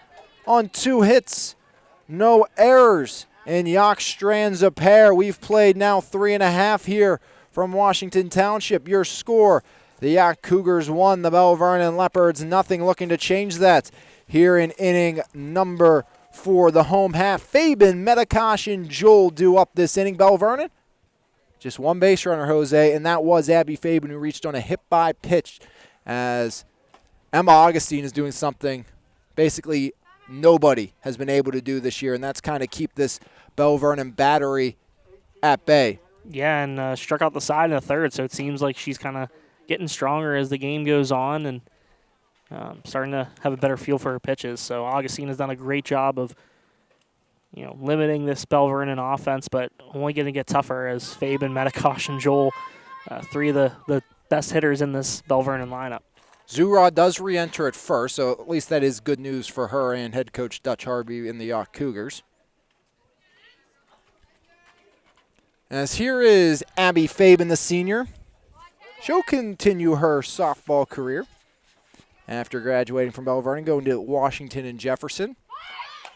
on 2 hits. No errors, and Yough strands a pair. We've played now 3.5 here from Washington Township. Your score: the Yough Cougars 1, the Bell Vernon Leopards nothing. Looking to change that here in inning number 4. The home half, Fabian, Medikosh, and Joel do up this inning. Bell Vernon, just 1 base runner, Jose, and that was Abby Fabian, who reached on a hit-by pitch as Emma Augustine is doing something basically nobody has been able to do this year, and that's kind of keep this Bell Vernon battery at bay. Yeah, and struck out the side in the 3rd, so it seems like she's kind of getting stronger as the game goes on and starting to have a better feel for her pitches. So Augustine has done a great job of limiting this Bell Vernon offense, but only going to get tougher as Fabian, Medikosh, and Joel, 3 of the best hitters in this Bell Vernon lineup. Zurod does re-enter at first, so at least that is good news for her and head coach Dutch Harvey in the Yough Cougars. As here is Abby Fabian, the senior. She'll continue her softball career after graduating from Bell Vernon, going to Washington and Jefferson.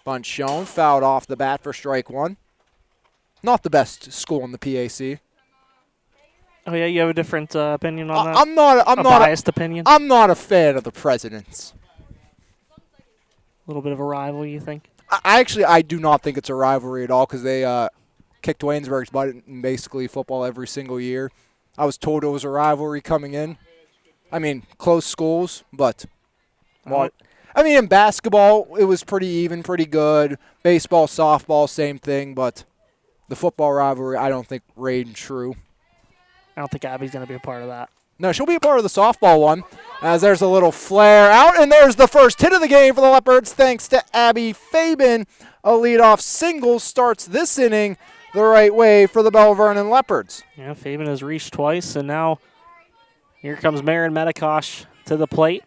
Bunt shown, fouled off the bat for strike 1. Not the best school in the PAC. Oh yeah, you have a different opinion on that? I'm not a biased opinion. I'm not a fan of the Presidents. A little bit of a rival, you think? I do not think it's a rivalry at all, because they kicked Waynesburg's butt in basically football every single year. I was told it was a rivalry coming in. I mean, close schools, but in basketball, it was pretty even, pretty good. Baseball, softball, same thing, but the football rivalry, I don't think reigned true. I don't think Abby's going to be a part of that. No, she'll be a part of the softball one, as there's a little flare out, and there's the first hit of the game for the Leopards, thanks to Abby Fabian. A leadoff single starts this inning the right way for the Bell Vernon Leopards. Yeah, Fabian has reached twice, and now here comes Marin Medikosh to the plate.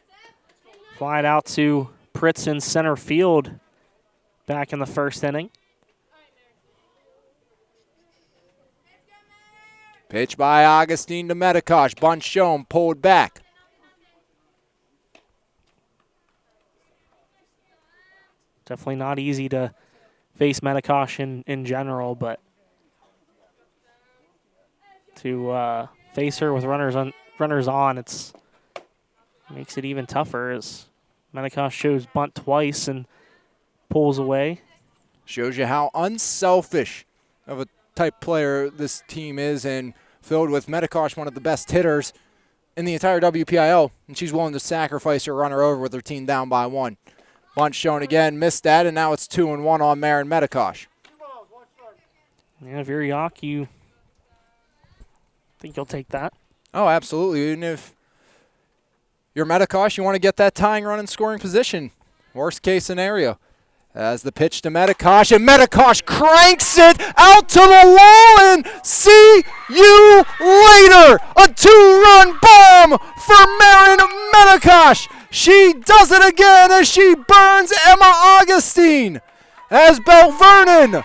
Fly it out to Pritz in center field back in the 1st inning. Pitch by Augustine to Medikosh. Bunt shown, pulled back. Definitely not easy to face Medikosh in general, but to face her with runners on, it makes it even tougher as Medikosh shows bunt twice and pulls away. Shows you how unselfish of a type player this team is, and filled with Medikosh, one of the best hitters in the entire WPIL, and she's willing to sacrifice her runner over with her team down by 1. Bunt shown again, missed that, and now it's 2-1 on Marin Medikosh. Yeah, if you're Yough, you think you'll take that. Oh, absolutely. Even if you're Medikosh, you want to get that tying run in scoring position. Worst case scenario. As the pitch to Medikosh, and Medikosh cranks it out to the wall, and see you later. A 2-run bomb for Marin Medikosh. She does it again as she burns Emma Augustine. as Bell Vernon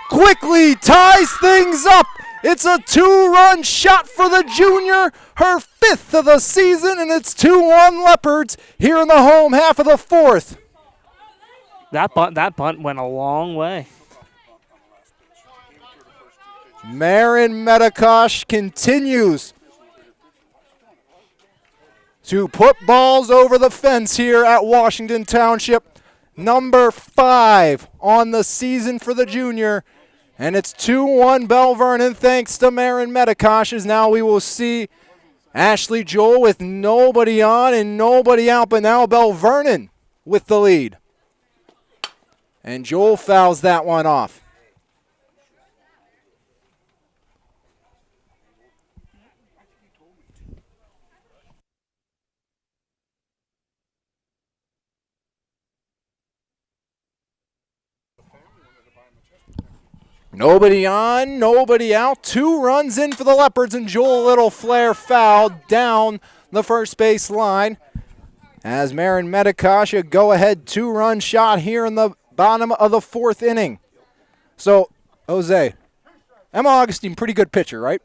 quickly ties things up. It's a 2-run shot for the junior, her 5th of the season, and it's 2-1 Leopards here in the home half of the 4th. That bunt went a long way. Marin Medikosh continues to put balls over the fence here at Washington Township. Number 5 on the season for the junior. And it's 2-1 Bell Vernon thanks to Marin Medikosh, as now we will see Ashley Joel with nobody on and nobody out, but now Bell Vernon with the lead. And Joel fouls that one off. Nobody on, nobody out. 2 runs in for the Leopards, and Joel Little flare foul down the first base line. As Marin Medikosh, a go-ahead 2-run shot here in the bottom of the 4th inning. So, Jose, Emma Augustine, pretty good pitcher, right?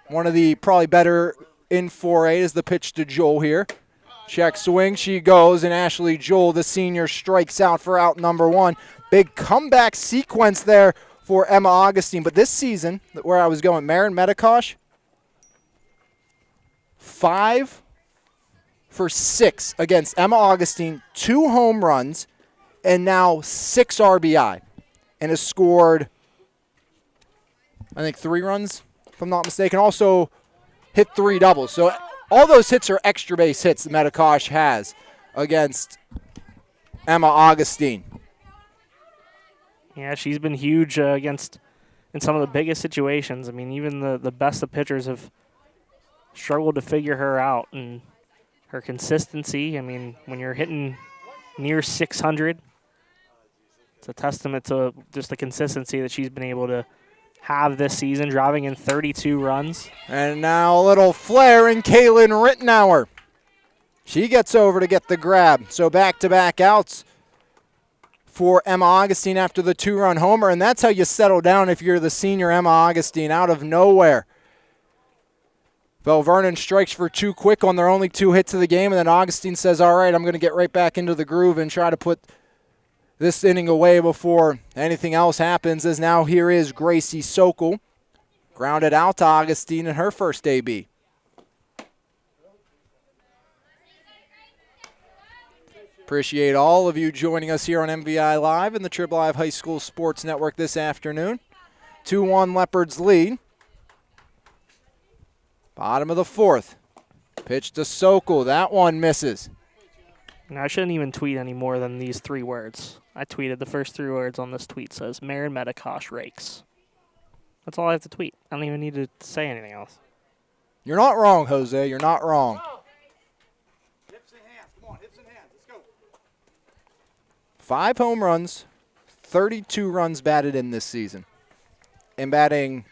One of the probably better in 4A is the pitch to Joel here. Check swing, she goes, and Ashley Joel, the senior, strikes out for out number 1. Big comeback sequence there for Emma Augustine. But this season, where I was going, Marin Medikosh, 5 for 6 against Emma Augustine, 2 home runs, and now 6 RBI. And has scored, I think, 3 runs, if I'm not mistaken. Also hit 3 doubles. So all those hits are extra base hits that Medikosh has against Emma Augustine. Yeah, she's been huge against in some of the biggest situations. I mean, even the best of pitchers have struggled to figure her out. And her consistency, I mean, when you're hitting near 600, it's a testament to just the consistency that she's been able to have this season, driving in 32 runs. And now a little flare in Kaylin Rittenauer. She gets over to get the grab. So back-to-back outs for Emma Augustine after the 2-run homer, and that's how you settle down if you're the senior Emma Augustine, out of nowhere. Bell Vernon strikes for 2 quick on their only 2 hits of the game, and then Augustine says, all right, I'm going to get right back into the groove and try to put this inning away before anything else happens, as now here is Gracie Sokol. Grounded out to Augustine in her first AB. Appreciate all of you joining us here on MVI Live and the Trib Live High School Sports Network this afternoon. 2-1 Leopards lead. Bottom of the 4th. Pitch to Sokol. That one misses. Now, I shouldn't even tweet any more than these 3 words. I tweeted the first 3 words on this tweet says, Marin Medikosh rakes. That's all I have to tweet. I don't even need to say anything else. You're not wrong, Jose. You're not wrong. Hips and hands. Come on, hips and hands. Let's go. 5 home runs, 32 runs batted in this season. And batting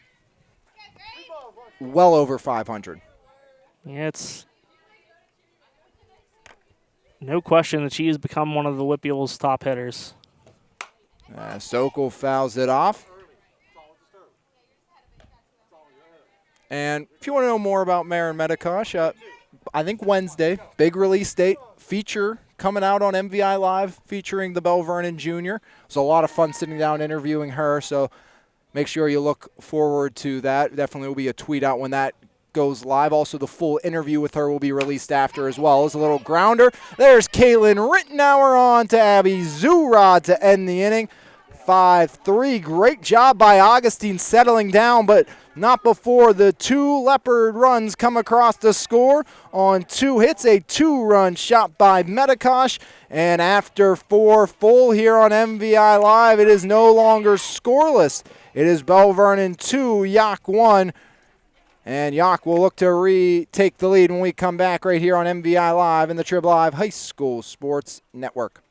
well over 500. Yeah, it's no question that she has become one of the Whippeal's top hitters. Sokol fouls it off. And if you want to know more about Marin Medikosh, I think Wednesday, big release date, feature coming out on MVI Live featuring the Bell Vernon Jr. It was a lot of fun sitting down interviewing her, so make sure you look forward to that. Definitely will be a tweet out when that goes live. Also, the full interview with her will be released after as well. As a little grounder. There's Kaylin Rittenauer on to Abby Zurad to end the inning. 5-3. Great job by Augustine settling down, but not before the 2 Leopard runs come across the score on 2 hits. A 2-run shot by Medikosh. And after 4 full here on MVI Live, it is no longer scoreless. It is Bell Vernon 2, Yough 1. And Yough will look to retake the lead when we come back right here on MVI Live and the Trib Live High School Sports Network.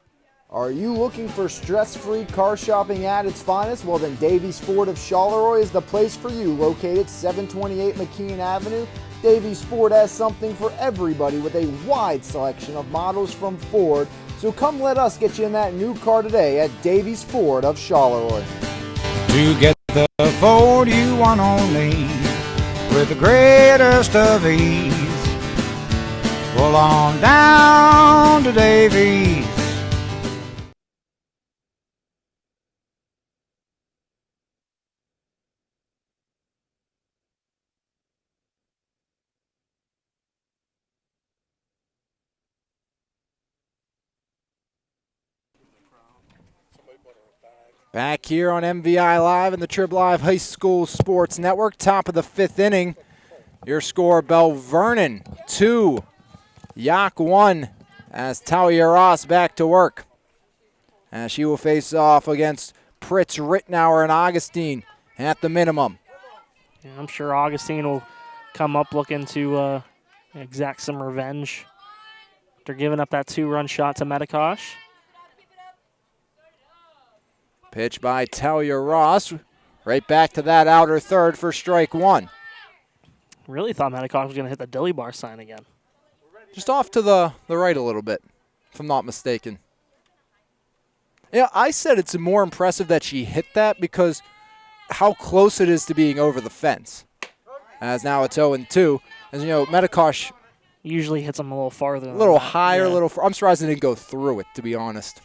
Are you looking for stress-free car shopping at its finest? Well, then Davies Ford of Charleroi is the place for you. Located 728 McKean Avenue, Davies Ford has something for everybody with a wide selection of models from Ford So come let us get you in that new car today at Davies Ford of Charleroi. To get the Ford you want only with the greatest of ease. Pull on down to Davies. Back here on MVI Live and the Trib Live High School Sports Network, top of the 5th inning. Your score, Bell Vernon 2, Yough 1, as Talia Ross back to work. As she will face off against Pritz, Rittenauer, and Augustine at the minimum. Yeah, I'm sure Augustine will come up looking to exact some revenge after giving up that 2-run shot to Metikosh. Pitch by Talia Ross. Right back to that outer third for strike 1. Really thought Metikosh was going to hit the dilly bar sign again. Just off to the right a little bit, if I'm not mistaken. Yeah, I said it's more impressive that she hit that because how close it is to being over the fence. As now it's 0-2. As you know, Metikosh Usually hits them a little farther. a little than that. higher, a Yeah. little. I'm surprised it didn't go through it, to be honest.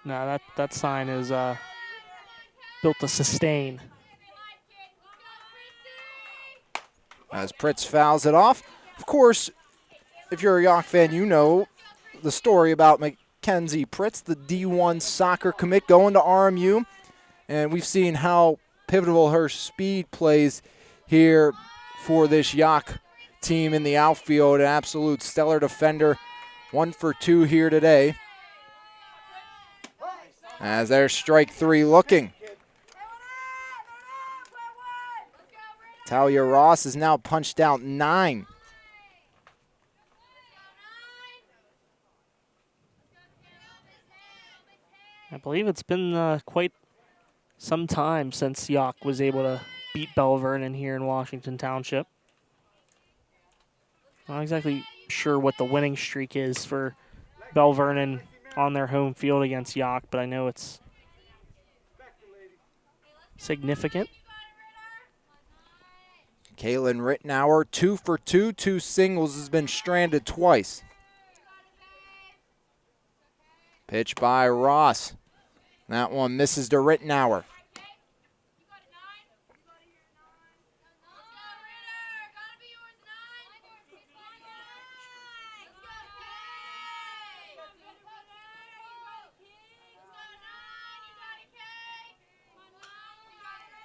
No, that sign is built to sustain. As Pritz fouls it off. Of course, if you're a Yough fan, you know the story about Mackenzie Pritz, the D1 soccer commit going to RMU. And we've seen how pivotal her speed plays here for this Yough team in the outfield. An absolute stellar defender. 1 for 2 here today. As there's strike 3 looking. Talia Ross has now punched out 9. I believe it's been quite some time since Yough was able to beat Bell Vernon here in Washington Township. Not exactly sure what the winning streak is for Bell Vernon on their home field against Yough, but I know it's significant. Caitlin Rittenauer, 2 for 2, 2 singles, has been stranded twice. Pitch by Ross. That one misses to Rittenauer.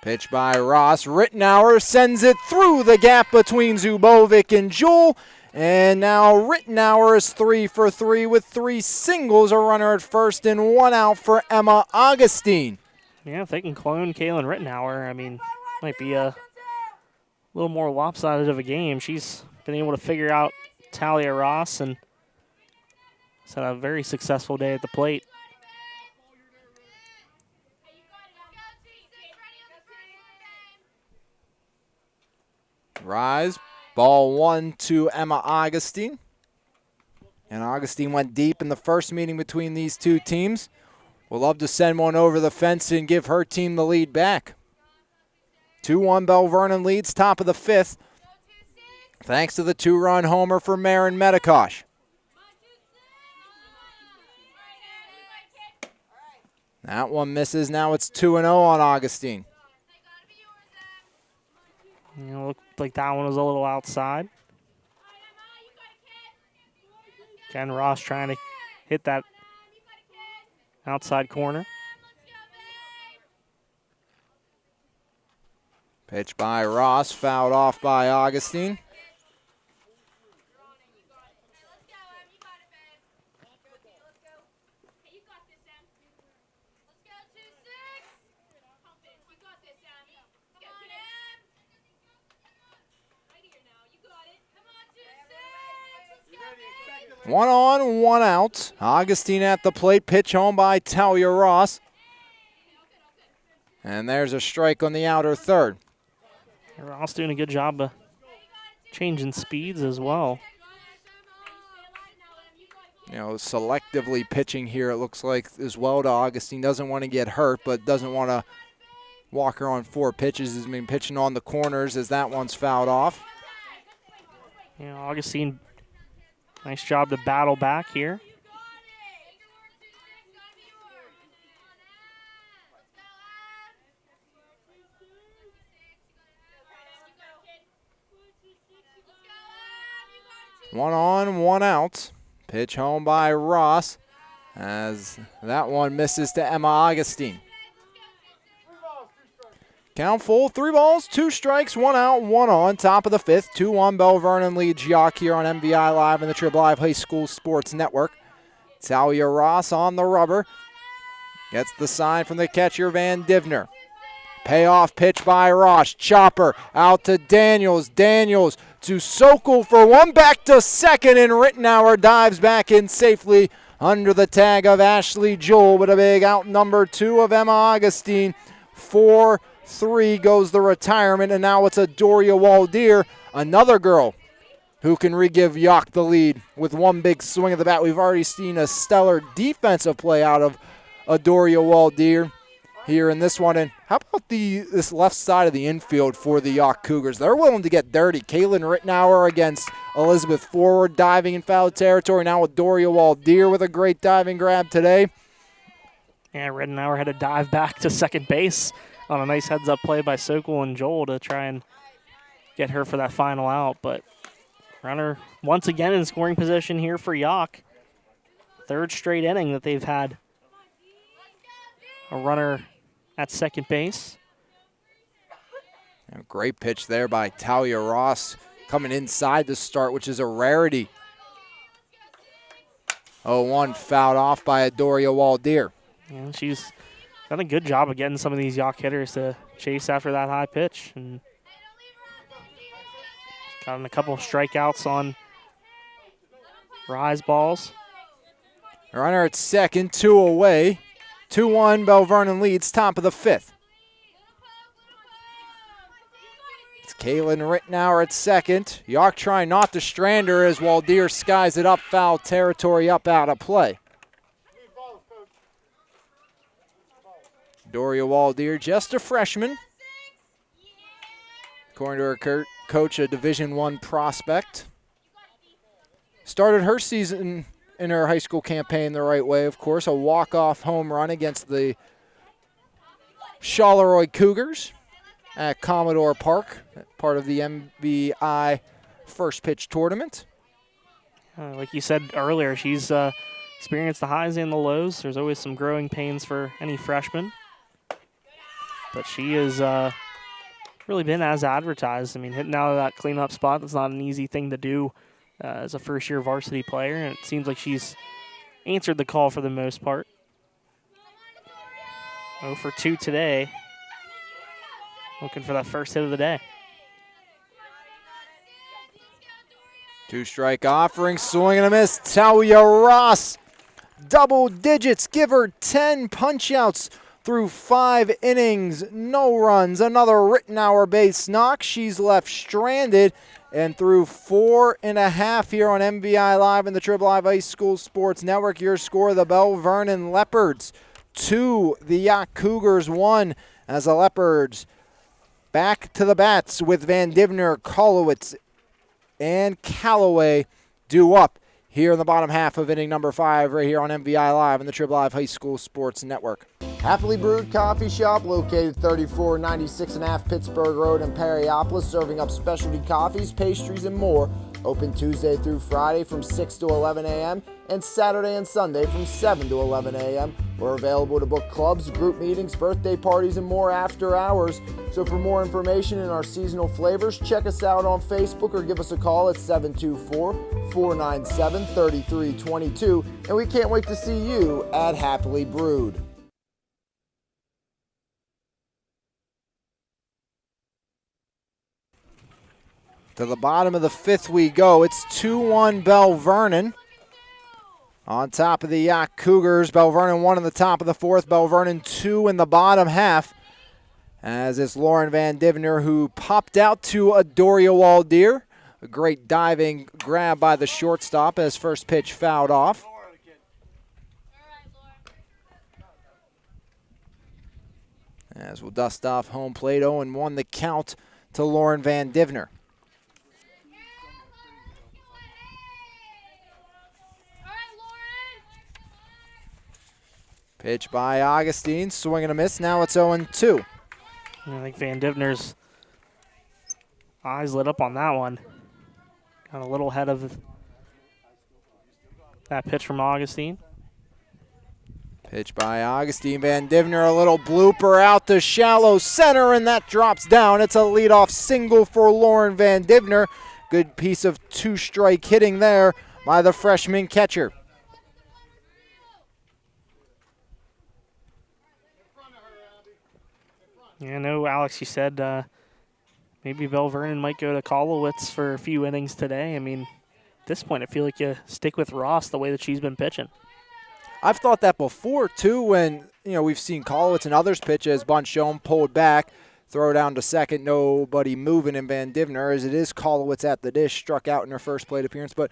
Pitch by Ross. Rittenauer sends it through the gap between Zubovic and Yough. And now Rittenauer is 3 for 3 with 3 singles, a runner at first and 1 out for Emma Augustine. Yeah, if they can clone Kaylin Rittenauer, I mean, might be a little more lopsided of a game. She's been able to figure out Talia Ross and has had a very successful day at the plate. Rise, ball 1 to Emma Augustine. And Augustine went deep in the first meeting between these two teams. We'll love to send one over the fence and give her team the lead back. 2-1 Bell Vernon leads, top of the 5th. Thanks to the 2-run homer for Marin Metikosh. That one misses. Now it's 2-0 on Augustine. You know, looked like that one was a little outside. Again, Ross trying to hit that outside corner. Pitch by Ross, fouled off by Augustine. One on, one out. Augustine at the plate. Pitch home by Talia Ross. And there's a strike on the outer third. Ross doing a good job of changing speeds as well. selectively pitching here, it looks like, as well to Augustine. Doesn't want to get hurt, but doesn't want to walk her on 4 pitches. Has been pitching on the corners as that one's fouled off. Augustine, nice job to battle back here. One on, one out. Pitch home by Ross as that one misses to Emma Augustine. Count full, 3 balls, 2 strikes, 1 out, 1 on. Top of the 5th, 2-1 Bell Vernon leads Yough here on MVI Live and the Trib Live High School Sports Network. Talia Ross on the rubber. Gets the sign from the catcher, Van Divner. Payoff pitch by Ross. Chopper out to Daniels. Daniels to Sokol for 1, back to second, and Rittenauer dives back in safely under the tag of Ashley Joel with a big out number 2 of Emma Augustine. 4-3 goes the retirement, and now it's a Doria Waldeer, another girl who can re-give Yough the lead with 1 big swing of the bat. We've already seen a stellar defensive play out of Doria Waldeer here in this one. And how about this left side of the infield for the Yough Cougars? They're willing to get dirty. Kaylin Rittenauer against Elizabeth Forward, diving in foul territory. Now with Doria Waldeer with a great diving grab today. Yeah, Rittenauer had to dive back to second base on a nice heads-up play by Sokol and Joel to try and get her for that final out. But runner once again in scoring position here for Yough. 3rd straight inning that they've had a runner at second base. A great pitch there by Talia Ross coming inside to start, which is a rarity. 0-1 fouled off by Doria Waldeer. Yeah, she's done a good job of getting some of these Yough hitters to chase after that high pitch, and gotten a couple of strikeouts on rise balls. Runner at second, 2 away. 2-1, Bell Vernon leads, top of the 5th. It's Kaylin Rittenauer at second. Yough trying not to strand her as Waldeer skies it up, foul territory, up out of play. Doria Waldeer, just a freshman. According to her coach, a Division I prospect. Started her season in her high school campaign the right way, of course. A walk-off home run against the Charleroi Cougars at Commodore Park, part of the MVI first pitch tournament. Like you said earlier, she's experienced the highs and the lows. There's always some growing pains for any freshman. But she has really been as advertised. I mean, hitting out of that cleanup spot, that's not an easy thing to do as a first-year varsity player, and it seems like she's answered the call for the most part. 0 for 2 today. Looking for that first hit of the day. 2-strike offering, swing and a miss. Talia Ross, double digits, give her 10 punch-outs through 5 innings, no runs. Another Rittenauer base knock. She's left stranded, and through 4.5 here on MVI Live and the Trib Live High School Sports Network. Your score, the Bell Vernon Leopards 2, the Yough Cougars 1, as the Leopards back to the bats with Van Divner, Kolowitz, and Callaway due up here in the bottom half of inning number 5 right here on MVI Live and the Trib Live High School Sports Network. Happily Brewed Coffee Shop, located 3496.5 Pittsburgh Road in Perryopolis, serving up specialty coffees, pastries, and more. Open Tuesday through Friday from 6 to 11 a.m. and Saturday and Sunday from 7 to 11 a.m. We're available to book clubs, group meetings, birthday parties, and more after hours. So for more information in our seasonal flavors, check us out on Facebook or give us a call at 724-497-3322. And we can't wait to see you at Happily Brewed. To the bottom of the 5th we go. It's 2-1 Bell Vernon. On top of the Yough Cougars, Bell Vernon 1 in the top of the 4th, Bell Vernon 2 in the bottom half. As it's Lauren Van Divner who popped out to Doria Waldeer. A great diving grab by the shortstop as first pitch fouled off. As we'll dust off home plate, 0-1 the count to Lauren Van Divner. Pitch by Augustine, swing and a miss. Now it's 0-2. I think Van Divner's eyes lit up on that one. Got a little ahead of that pitch from Augustine. Pitch by Augustine. Van Divner, a little blooper out to shallow center, and that drops down. It's a leadoff single for Lauren Van Divner. Good piece of two-strike hitting there by the freshman catcher. Yeah, I know, Alex, you said maybe Bell Vernon might go to Kolowitz for a few innings today. I mean, at this point, I feel like you stick with Ross the way that she's been pitching. I've thought that before, too, when we've seen Kolowitz and others pitch as Bunchome pulled back, throw down to second, nobody moving in Van Divner, as it is Kolowitz at the dish, struck out in her first plate appearance. But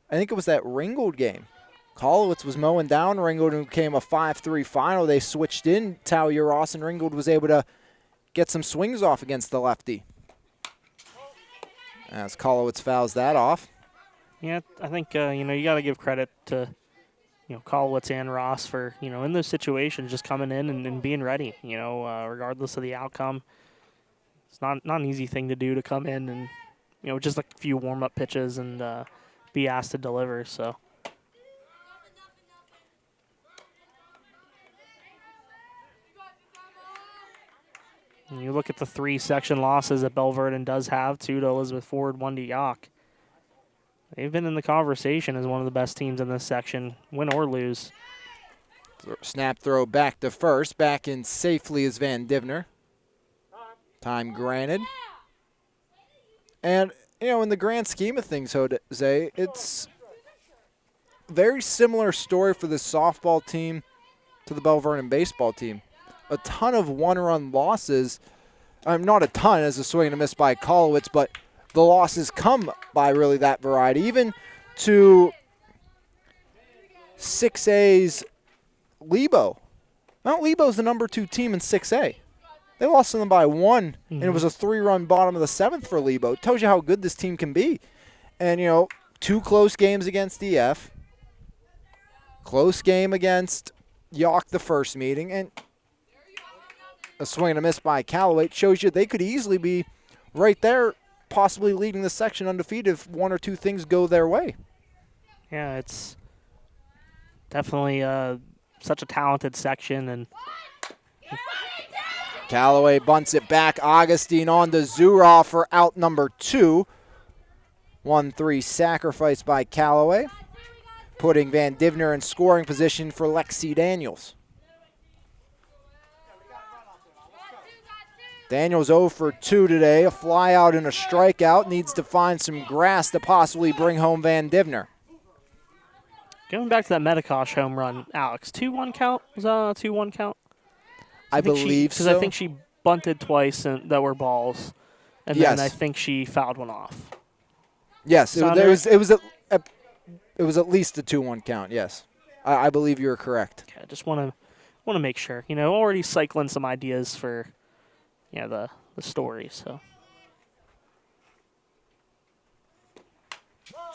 I think it was that Ringgold game. Kolowitz was mowing down Ringgold and became a 5-3 final. They switched in Talia Ross, and Ringgold was able to get some swings off against the lefty. As Kolowitz fouls that off. Yeah, I think, you got to give credit to, Kolowitz and Ross for, in those situations, just coming in and being ready, regardless of the outcome. It's not an easy thing to do, to come in and, just like a few warm-up pitches and be asked to deliver, so. And you look at the 3 section losses that Bell Vernon does have, 2 to Elizabeth Ford, 1 to Yough. They've been in the conversation as one of the best teams in this section, win or lose. Snap throw back to first. Back in safely is Van Divner. Time granted. And, in the grand scheme of things, Jose, it's a very similar story for the softball team to the Bell Vernon baseball team. A ton of one-run losses. Not a ton, as a swing and a miss by Kolowitz, but the losses come by really that variety. Even to 6A's Lebo. Mount Lebo's the number 2 team in 6A. They lost to them by 1, and it was a 3-run bottom of the 7th for Lebo. It tells you how good this team can be. And, 2 close games against EF. Close game against Yough the first meeting, and a swing and a miss by Callaway. Shows you they could easily be right there, possibly leading the section undefeated if 1 or 2 things go their way. Yeah, it's definitely such a talented section. And Callaway bunts it back. Augustine on to Zura for out number 2. 1-3 sacrifice by Callaway, putting Van Divner in scoring position for Lexi Daniels. Daniels 0 for 2 today, a fly out and a strikeout. Needs to find some grass to possibly bring home Van Divner. Going back to that Medikosh home run, Alex, 2-1 count? Was that a 2-1 count? I believe so. Because I think she bunted twice and that were balls, and then I think she fouled one off. Yes, it was at least a 2-1 count. Yes, I believe you're correct. Okay, I just want to make sure. Already cycling some ideas for the story.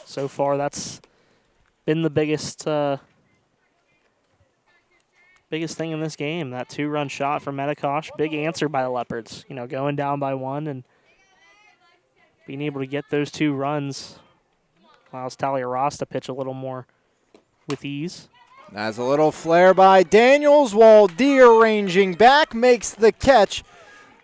So far, that's been the biggest thing in this game. That 2-run shot from Medikosh, big answer by the Leopards. Going down by 1 and being able to get those 2 runs allows Talia Ross to pitch a little more with ease. That's a little flare by Daniels, while arranging back makes the catch.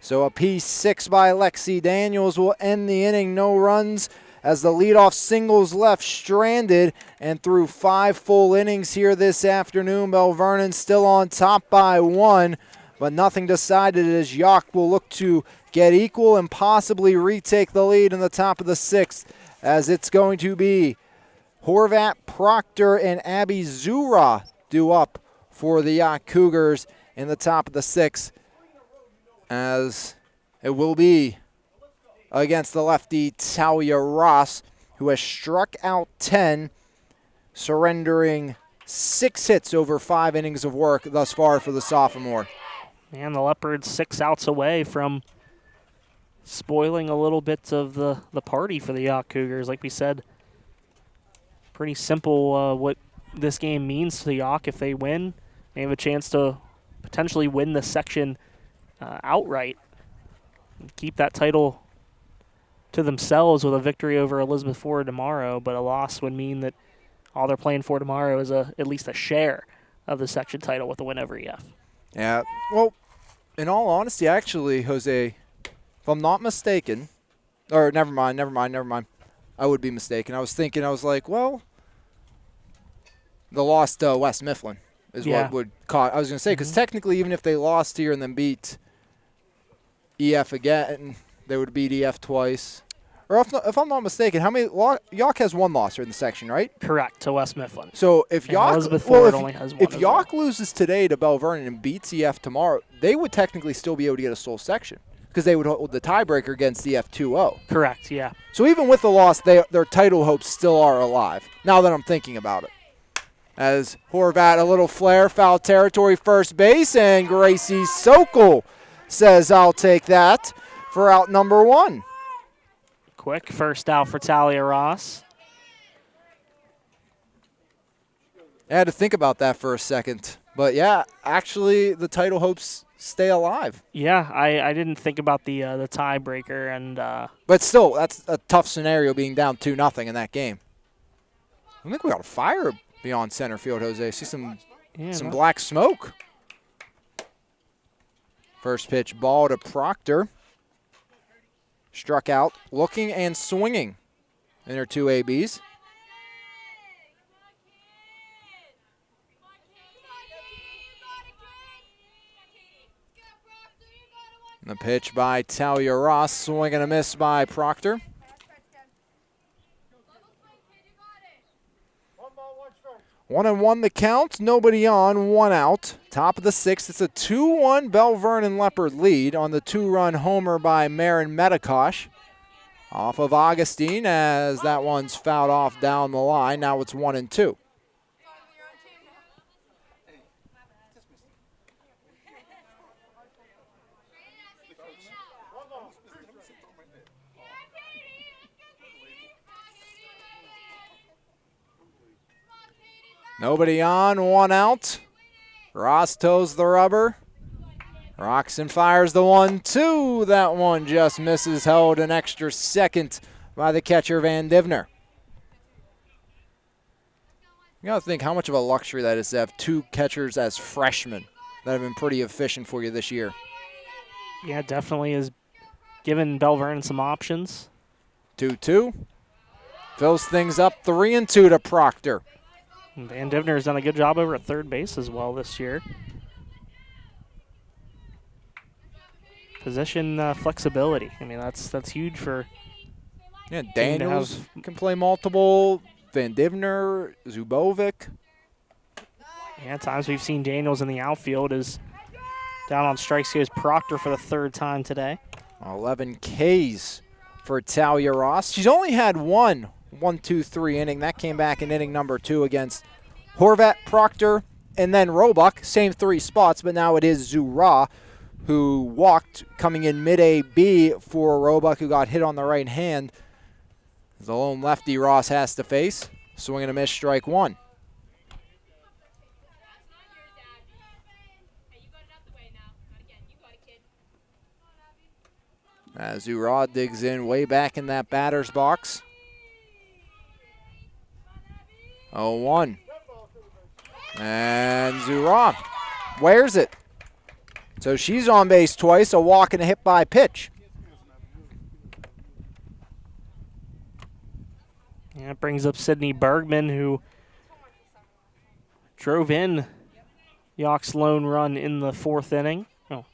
So a piece 6 by Lexi Daniels will end the inning. No runs as the leadoff singles left stranded, and through 5 full innings here this afternoon, Bell Vernon still on top by 1, but nothing decided as Yough will look to get equal and possibly retake the lead in the top of the 6th, as it's going to be Horvat, Proctor, and Abby Zura due up for the Yough Cougars in the top of the 6th, as it will be against the lefty Talia Ross, who has struck out 10, surrendering 6 hits over 5 innings of work thus far for the sophomore. And the Leopards 6 outs away from spoiling a little bit of the party for the Yough Cougars. Like we said, pretty simple what this game means to the Yough. If they win, they have a chance to potentially win the section outright and keep that title to themselves with a victory over Elizabeth Ford tomorrow, but a loss would mean that all they're playing for tomorrow is at least a share of the section title with a win over EF. Yeah, well, in all honesty, actually, Jose, if I'm not mistaken, or never mind. I would be mistaken. I was thinking, I was like, well, the loss to West Mifflin is what would cause. I was going to say, because technically, even if they lost here and then beat EF again, they would beat EF twice. Or if I'm not mistaken, how many Yough has one loss here in the section, right? Correct, to West Mifflin. So if And Yough, Elizabeth Ford only has one if as Yough well. loses today to Bell Vernon and beats EF tomorrow, they would technically still be able to get a sole section because they would hold the tiebreaker against EF 2-0. Correct, yeah. So even with the loss, their title hopes still are alive. Now that I'm thinking about it, as Horvat a little flare, foul territory, first base, and Gracie Sokol says, "I'll take that" for out number 1. Quick first out for Talia Ross. I had to think about that for a second. But, yeah, actually the title hopes stay alive. Yeah, I didn't think about the tiebreaker, and But still, that's a tough scenario being down 2-0 in that game. I think we got a fire beyond center field, Jose. I see some black smoke. First pitch ball to Proctor. Struck out, looking and swinging in her 2 ABs. And the pitch by Talia Ross, swing and a miss by Proctor. 1-1 the count, nobody on, 1 out. Top of the 6th, it's a 2-1 Bell Vernon Leopard lead on the 2-run homer by Marin Medikosh. Off of Augustine as that one's fouled off down the line. Now it's 1-2. Nobody on, 1 out. Ross toes the rubber. Rocks and fires the 1-2. That one just misses, held an extra second by the catcher Van Divner. You gotta think how much of a luxury that is to have 2 catchers as freshmen that have been pretty efficient for you this year. yeah, definitely is giving Bell Vernon some options. 2-2. Fills things up 3-2 to Proctor. And Van Divner has done a good job over at third base as well this year. Position flexibility. I mean, that's huge for. Yeah, Daniels can play multiple. Van Divner, Zubovic. Yeah, at times we've seen Daniels in the outfield is down on strikes. Goes Proctor for the 3rd time today. 11 Ks for Talia Ross. She's only had 1-2-3 inning. That came back in inning number 2 against Horvat, Proctor, and then Roebuck. Same 3 spots, but now it is Zura who walked coming in mid-AB for Roebuck, who got hit on the right hand. The lone lefty Ross has to face. Swing and a miss, strike 1. As Zura digs in way back in that batter's box. 0-1. And Zura wears it. So she's on base twice, a walk and a hit by pitch. Yeah, it brings up Sydney Bergman, who drove in Youg's lone run in the 4th inning. Oh.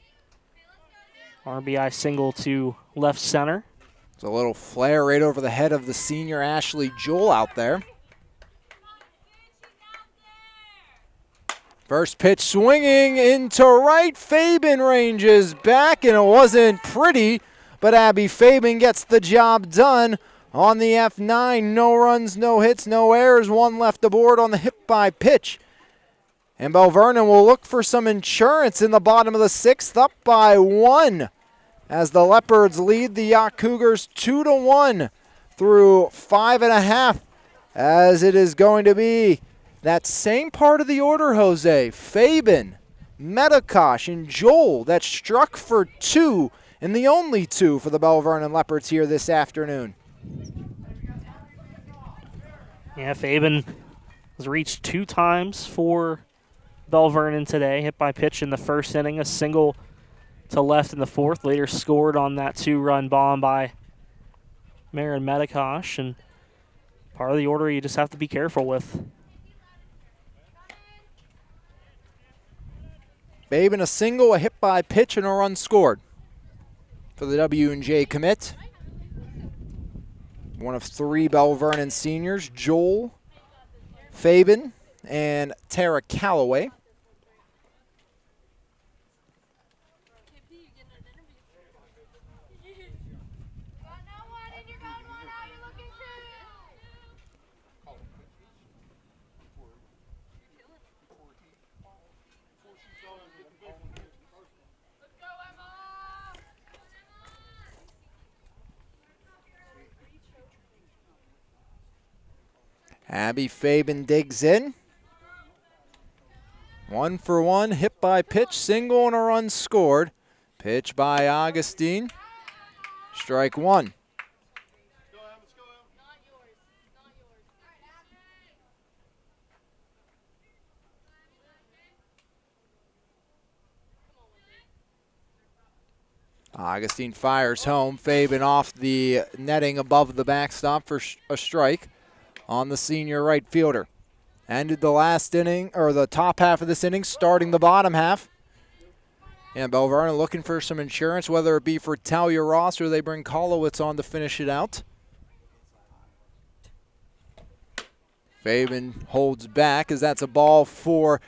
RBI single to left center. There's a little flare right over the head of the senior Ashley Jewell out there. First pitch swinging into right. Fabian ranges back, and it wasn't pretty, but Abby Fabian gets the job done on the F9. No runs, no hits, no errors. 1 left aboard on the hit by pitch. And Bell Vernon will look for some insurance in the bottom of the 6th, up by 1 as the Leopards lead the Yough Cougars 2-1 through 5.5, as it is going to be that same part of the order, Jose. Fabian, Medikosh, and Joel that struck for 2, and the only 2 for the Bell Vernon Leopards here this afternoon. Yeah, Fabian has reached 2 times for Bell Vernon today. Hit by pitch in the first inning, a single to left in the 4th. Later scored on that 2-run bomb by Marin Medikosh, and part of the order you just have to be careful with. Fabian a single, a hit by pitch, and a run scored for the W&J commit. One of 3 Bell Vernon seniors, Joel, Fabian, and Tara Calloway. Abby Fabian digs in. 1 for 1, hit by pitch, single, and a run scored. Pitch by Augustine. Strike 1. Augustine fires home. Fabian off the netting above the backstop for a strike on the senior right fielder. Ended the last inning, or the top half of this inning, starting the bottom half. And Bell Vernon looking for some insurance, whether it be for Talia Ross or they bring Kolowitz on to finish it out. Fabian holds back as that's a ball for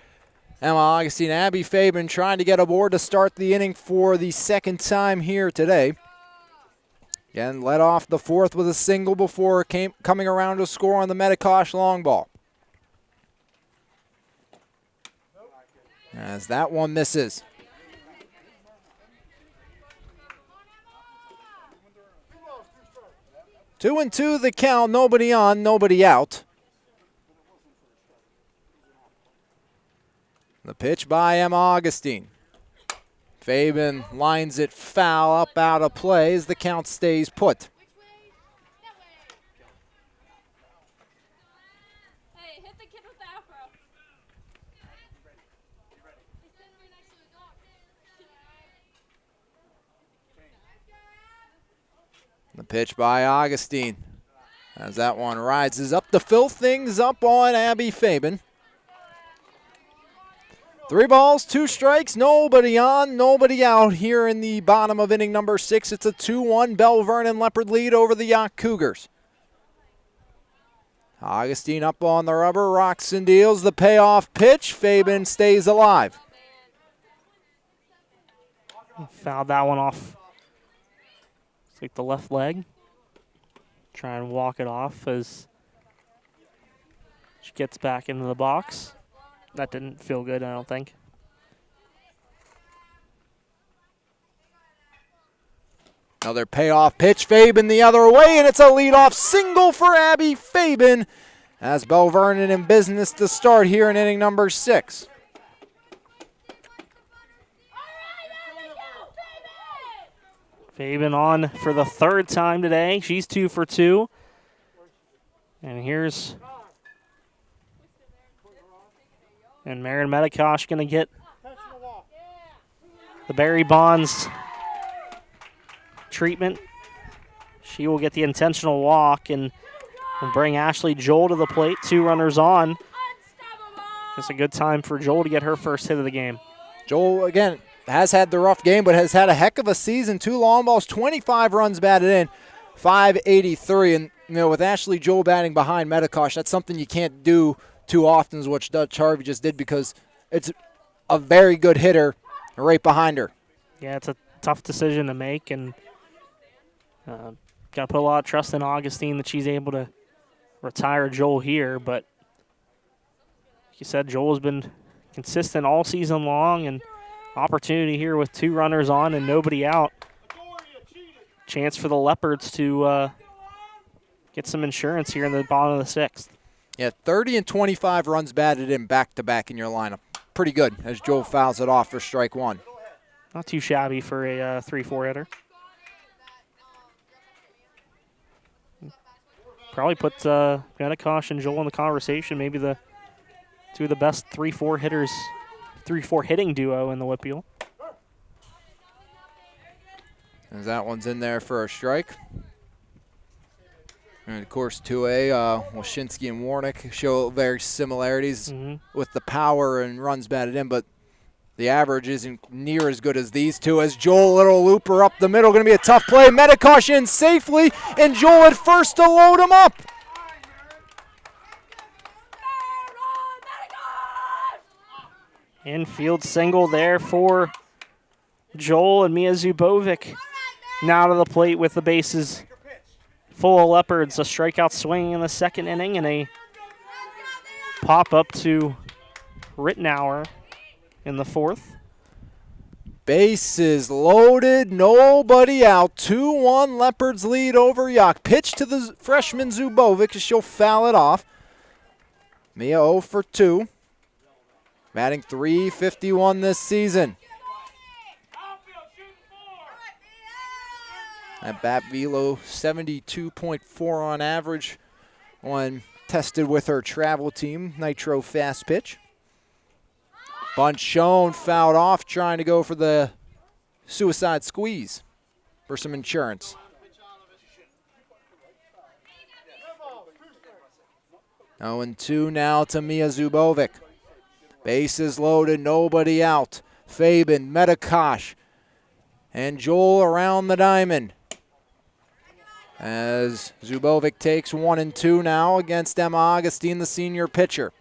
Emma Augustine. Abby Fabian trying to get aboard to start the inning for the 2nd time here today. Again, led off the 4th with a single before coming around to score on the Medikosh long ball. As that one misses. Two and two the count, nobody on, nobody out. The pitch by Emma Augustine. Fabian lines it foul up out of play as the count stays put. Hey, hit the kid with the afro. The pitch by Augustine. As that one rises up to fill things up on Abby Fabian. 3 balls, 2 strikes, nobody on, nobody out here in the bottom of inning number 6. It's a 2-1 Bell Vernon Leopard lead over the Yough Cougars. Augustine up on the rubber, rocks and deals the payoff pitch. Fabian stays alive. Fouled that one off. It's like the left leg. Try and walk it off as she gets back into the box. That didn't feel good, I don't think. Another payoff pitch, Fabian the other way, and it's a leadoff single for Abby Fabian as Bell Vernon in business to start here in inning number 6. Fabian on for the 3rd time today. She's 2 for 2. And here's... And Marin Medikosh going to get the Barry Bonds treatment. She will get the intentional walk and will bring Ashley Joel to the plate. 2 runners on. It's a good time for Joel to get her first hit of the game. Joel, again, has had the rough game, but has had a heck of a season. 2 long balls, 25 runs batted in, 583. And, with Ashley Joel batting behind Medikosh, that's something you can't do too often, is what Dutch Harvey just did, because it's a very good hitter right behind her. Yeah, it's a tough decision to make, and got to put a lot of trust in Augustine that she's able to retire Joel here. But like you said, Joel's been consistent all season long, and opportunity here with 2 runners on and nobody out. Chance for the Leopards to get some insurance here in the bottom of the 6th. Yeah, 30 and 25 runs batted in back-to-back in your lineup. Pretty good as Joel fouls it off for strike 1. Not too shabby for a 3-4 hitter. Probably put Medikosh and Joel in the conversation. Maybe the 2 of the best 3-4 hitters, 3-4 hitting duo in the Whitfield. As that one's in there for a strike. And of course, 2A, Washinsky and Warnick show very similarities with the power and runs batted in, but the average isn't near as good as these 2. As Joel, little looper up the middle, going to be a tough play. Medikosh in safely, and Joel at first to load him up. Infield single there for Joel, and Mia Zubovic now to the plate with the bases full of Leopards. A strikeout swing in the 2nd inning and a pop-up to Rittenauer in the 4th. Bases loaded, nobody out. 2-1 Leopards lead over Yough. Pitch to the freshman Zubovic as she'll foul it off. Mia 0 for 2. Batting .351 this season. That bat velo 72.4 on average when tested with her travel team, Nitro Fast Pitch. Bunt shown, fouled off, trying to go for the suicide squeeze for some insurance. Oh, and 2 now to Mia Zubovic. Bases loaded, nobody out. Fabian, Medikosh, and Joel around the diamond. As Zubovic takes 1 and 2 now against Emma Augustine, the senior pitcher.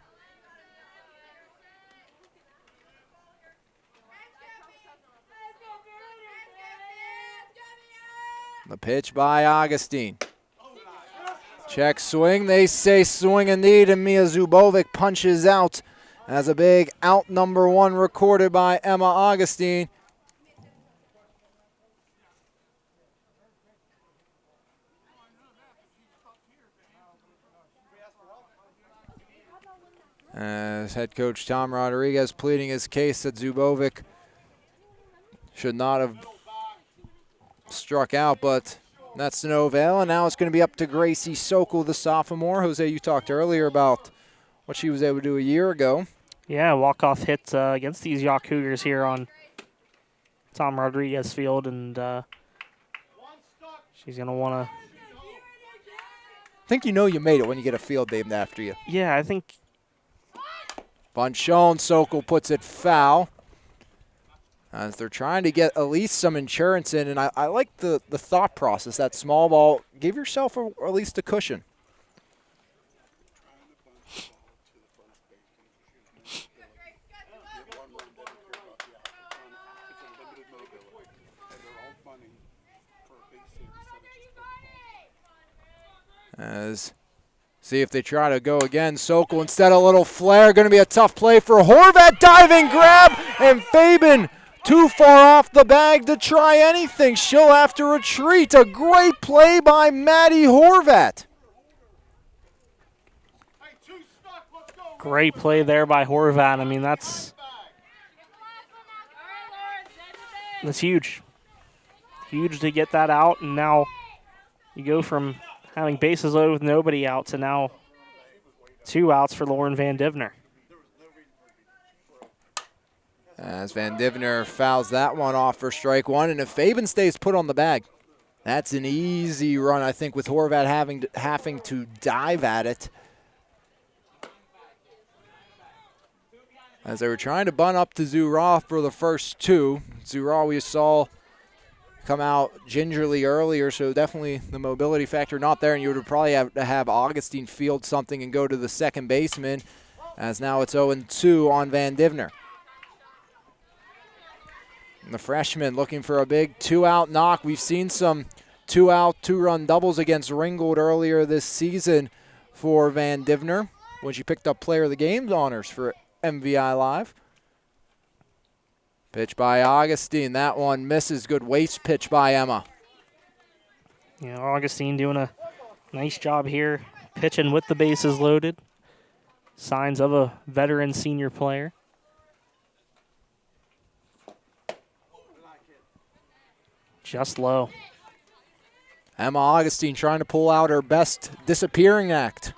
The pitch by Augustine. Check swing, they say swing indeed, and Mia Zubovic punches out as a big out number 1 recorded by Emma Augustine. As head coach Tom Rodriguez pleading his case that Zubovic should not have struck out, but that's to no avail. And now it's going to be up to Gracie Sokol, the sophomore. Jose, you talked earlier about what she was able to do a year ago. Yeah, walk-off hit against these Yough Cougars here on Tom Rodriguez Field, and she's going to want to... I think you know you made it when you get a field named after you. Yeah, I think... Bunt shown, Sokol puts it foul. As they're trying to get at least some insurance in, and I like the thought process, that small ball. Give yourself at least a cushion. As see if they try to go again. Sokol instead a little flare. Going to be a tough play for Horvat. Diving grab, and Fabian too far off the bag to try anything. She'll have to retreat. A great play by Maddie Horvat. Great play there by Horvat. I mean, that's huge. Huge to get that out, and now you go from having bases loaded with nobody out to now 2 outs for Lauren Van Divner. As Van Divner fouls that one off for strike 1, and if Fabian stays put on the bag, that's an easy run, I think, with Horvat having to dive at it. As they were trying to bunt up to Zuraw for the first 2. Zuraw we saw come out gingerly earlier, so definitely the mobility factor not there, and you would probably have to have Augustine field something and go to the second baseman, as now it's 0-2 on Van Divner. And the freshman looking for a big 2-out knock. We've seen some 2-out, 2-run doubles against Ringgold earlier this season for Van Divner when she picked up Player of the Game honors for MVI Live. Pitch by Augustine. That one misses. Good waste pitch by Emma. Yeah, Augustine doing a nice job here, pitching with the bases loaded. Signs of a veteran senior player. Just low. Emma Augustine trying to pull out her best disappearing act.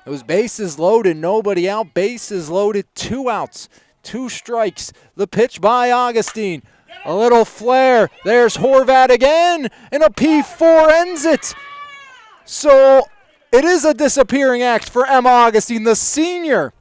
It was bases loaded, nobody out. Bases loaded, 2 outs, 2 strikes. The pitch by Augustine. A little flare. There's Horvat again, and a P4 ends it. So it is a disappearing act for Emma Augustine, the senior.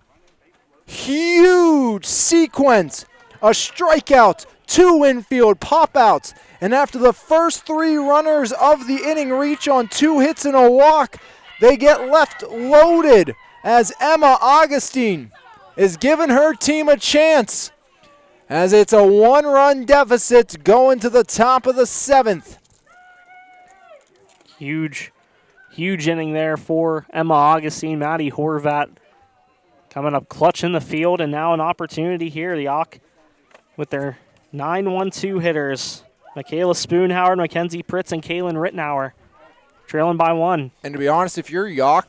Huge sequence. A strikeout, 2 infield pop-outs. And after the first 3 runners of the inning reach on 2 hits and a walk, they get left loaded as Emma Augustine is giving her team a chance, as it's a 1-run deficit going to the top of the 7th. Huge inning there for Emma Augustine. Maddie Horvat coming up clutch in the field, and now an opportunity here. The Yough with their 9-1-2 hitters, Michaela Spoonhauer, Mackenzie Pritz, and Kaylin Rittenauer, trailing by 1. And to be honest, if you're Yough,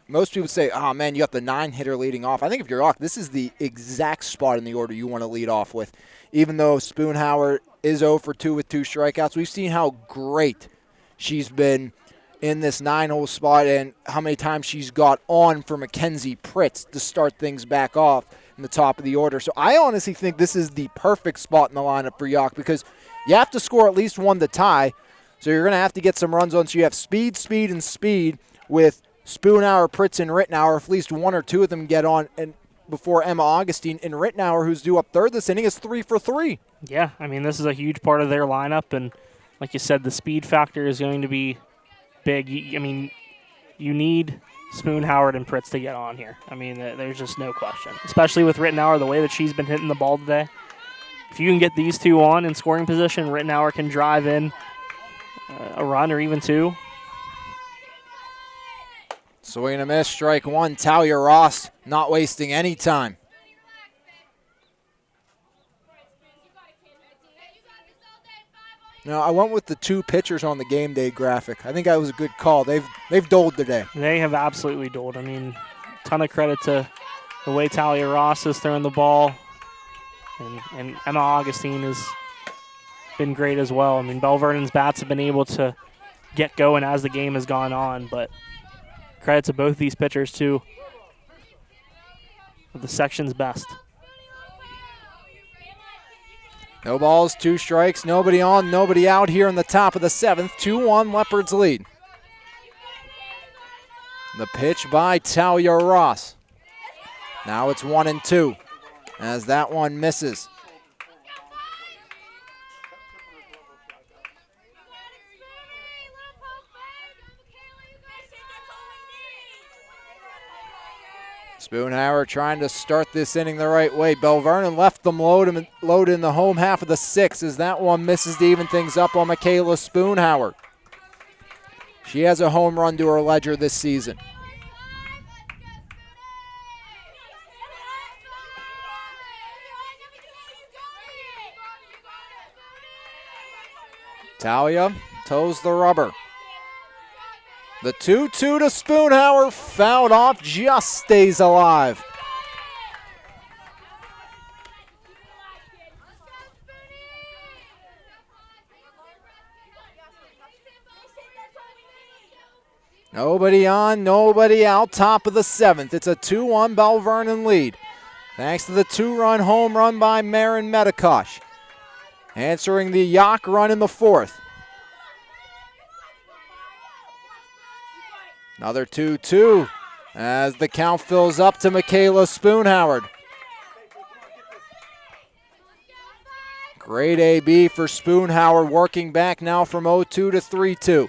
most people say, oh man, you got the 9-hitter leading off. I think if you're Yough, this is the exact spot in the order you want to lead off with. Even though Spoonhauer is 0 for 2 with 2 strikeouts, we've seen how great she's been in this 9-hole spot and how many times she's got on for Mackenzie Pritz to start things back off in the top of the order. So I honestly think this is the perfect spot in the lineup for Yough, because you have to score at least 1 to tie. So you're going to have to get some runs on. So you have speed, and speed with Spoonhauer, Pritz, and Rittenauer. If at least 1 or 2 of them get on, and before Emma Augustine. And Rittenauer, who's due up third this inning, is 3 for 3. Yeah, I mean, this is a huge part of their lineup. And like you said, the speed factor is going to be big. You need Spoonhauer and Pritz to get on here. I mean, there's just no question. Especially with Rittenauer, the way that she's been hitting the ball today. If you can get these 2 on in scoring position, Rittenauer can drive in a run or even 2. Swing and a miss, strike 1. Talia Ross not wasting any time. No, I went with the 2 pitchers on the game day graphic. I think that was a good call. They've doled today. They have absolutely doled. I mean, ton of credit to the way Talia Ross is throwing the ball. And Emma Augustine has been great as well. I mean, Bell Vernon's bats have been able to get going as the game has gone on, but credit to both these pitchers, too, of the section's best. No balls, 2 strikes, nobody on, nobody out here in the top of the 7th. 2-1, Leopards lead. The pitch by Talia Ross. Now it's 1-2 as that one misses. Spoonhauer trying to start this inning the right way. Bell Vernon left them loaded in the home half of the 6th as that one misses to even things up on Michaela Spoonhauer. She has a home run to her ledger this season. Talia toes the rubber. The 2-2 to Spoonhauer, fouled off, just stays alive. Nobody on, nobody out, top of the 7th. It's a 2-1 Bell Vernon lead. Thanks to the 2-run home run by Marin Medikosh. Answering the Yough run in the 4th. Another 2-2 as the count fills up to Michaela Spoonhauer. Great AB for Spoonhauer, working back now from 0-2 to 3-2.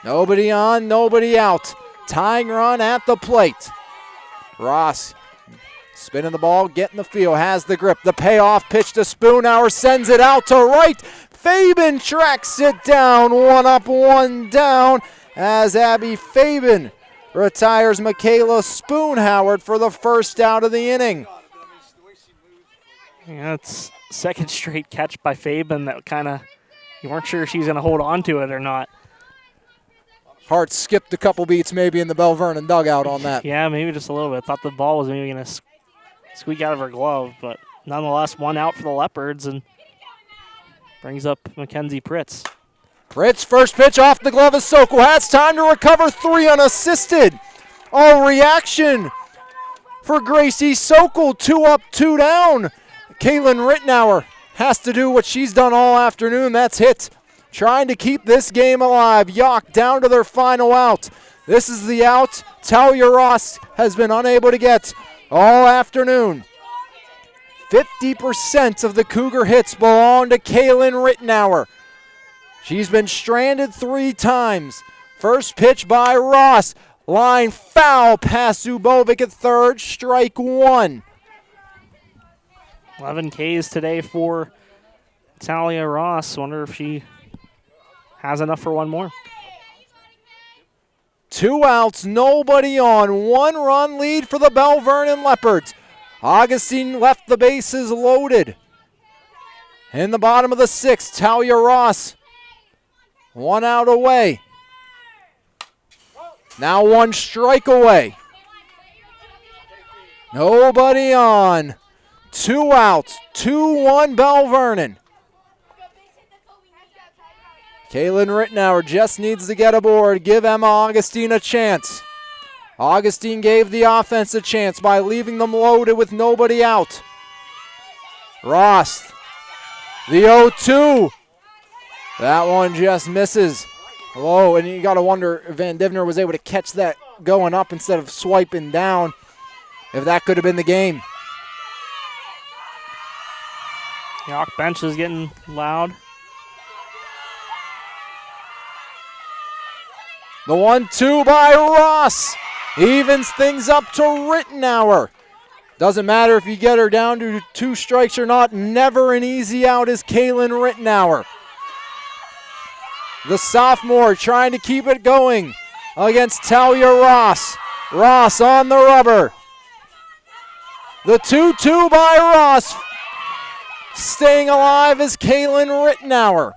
Nobody on, nobody out. Tying run at the plate. Ross spinning the ball, getting the field, has the grip. The payoff pitch to Spoonhauer, sends it out to right. Fabian tracks it down, 1 up, 1 down, as Abby Fabian retires Michaela Spoonhoward for the first out of the inning. Yeah, it's second straight catch by Fabian that kind of, you weren't sure if she was going to hold on to it or not. Heart skipped a couple beats maybe in the Bell Vernon dugout on that. Yeah, maybe just a little bit. Thought the ball was maybe going to squeak out of her glove, but nonetheless, one out for the Leopards and brings up Mackenzie Pritz. Pritz, first pitch off the glove of Sokol. Has time to recover, 3 unassisted. All reaction for Gracie Sokol. 2 up, 2 down. Kaylin Rittenauer has to do what she's done all afternoon. That's hit. Trying to keep this game alive. Yough down to their final out. This is the out Talia Ross has been unable to get all afternoon. 50% of the Cougar hits belong to Kaylin Rittenauer. She's been stranded 3 times. First pitch by Ross. Line foul past Zubovic at third. Strike 1. 11 Ks today for Talia Ross. Wonder if she has enough for one more. 2 outs, nobody on. 1-run lead for the Bell Vernon Leopards. Augustine left the bases loaded. In the bottom of the 6th, Talia Ross 1 out away. Now 1 strike away. Nobody on. 2 outs, 2-1 Bell Vernon. Kaylin Rittenauer just needs to get aboard, give Emma Augustine a chance. Augustine gave the offense a chance by leaving them loaded with nobody out. Ross, the 0-2. That one just misses. Low, and you got to wonder if Van Divner was able to catch that going up instead of swiping down, if that could have been the game. Yough bench is getting loud. The 1-2 by Ross evens things up to Rittenauer. Doesn't matter if you get her down to 2 strikes or not. Never an easy out is Kaylin Rittenauer. The sophomore trying to keep it going against Talia Ross. Ross on the rubber. The 2-2 by Ross. Staying alive is Kaylin Rittenauer.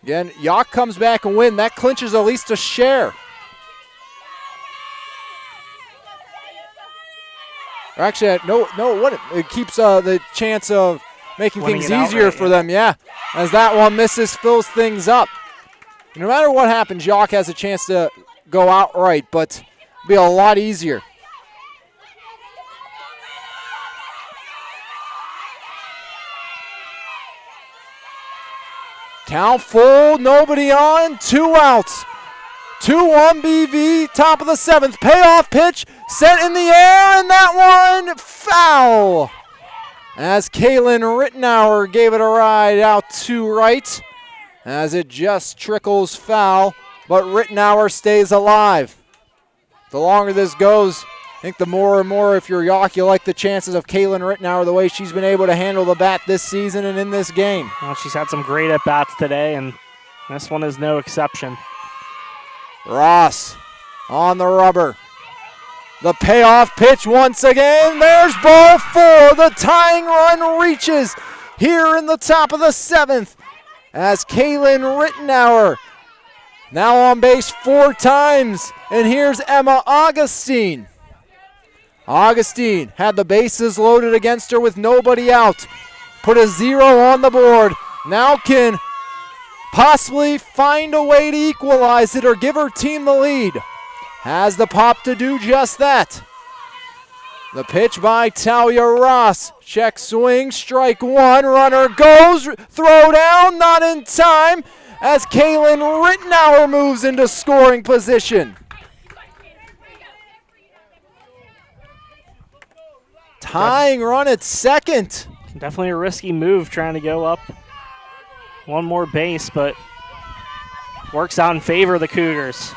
Again, Yough comes back and win. That clinches at least a share. Or actually, it keeps the chance of making Winning things it easier outright, for yeah. them, yeah. As that one misses, fills things up. No matter what happens, Yough has a chance to go outright, but it'll be a lot easier. Count full, nobody on, 2 outs. 2-1 BV, top of the 7th. Payoff pitch, sent in the air, and that one foul. As Kaylin Rittenauer gave it a ride out to right, as it just trickles foul, but Rittenauer stays alive. The longer this goes, I think the more and more, if you're Yough, you like the chances of Kaylin Rittenauer, the way she's been able to handle the bat this season and in this game. Well, she's had some great at-bats today, and this one is no exception. Ross on the rubber. The payoff pitch once again. There's ball 4. The tying run reaches here in the top of the 7th as Kaylin Rittenauer now on base 4 times. And here's Emma Augustine. Augustine had the bases loaded against her with nobody out. Put a 0 on the board. Now can possibly find a way to equalize it or give her team the lead. Has the pop to do just that. The pitch by Talia Ross. Check swing, strike 1. Runner goes, throw down, not in time as Kaylin Rittenauer moves into scoring position. Tying run at second. Definitely a risky move trying to go up one more base, but works out in favor of the Cougars.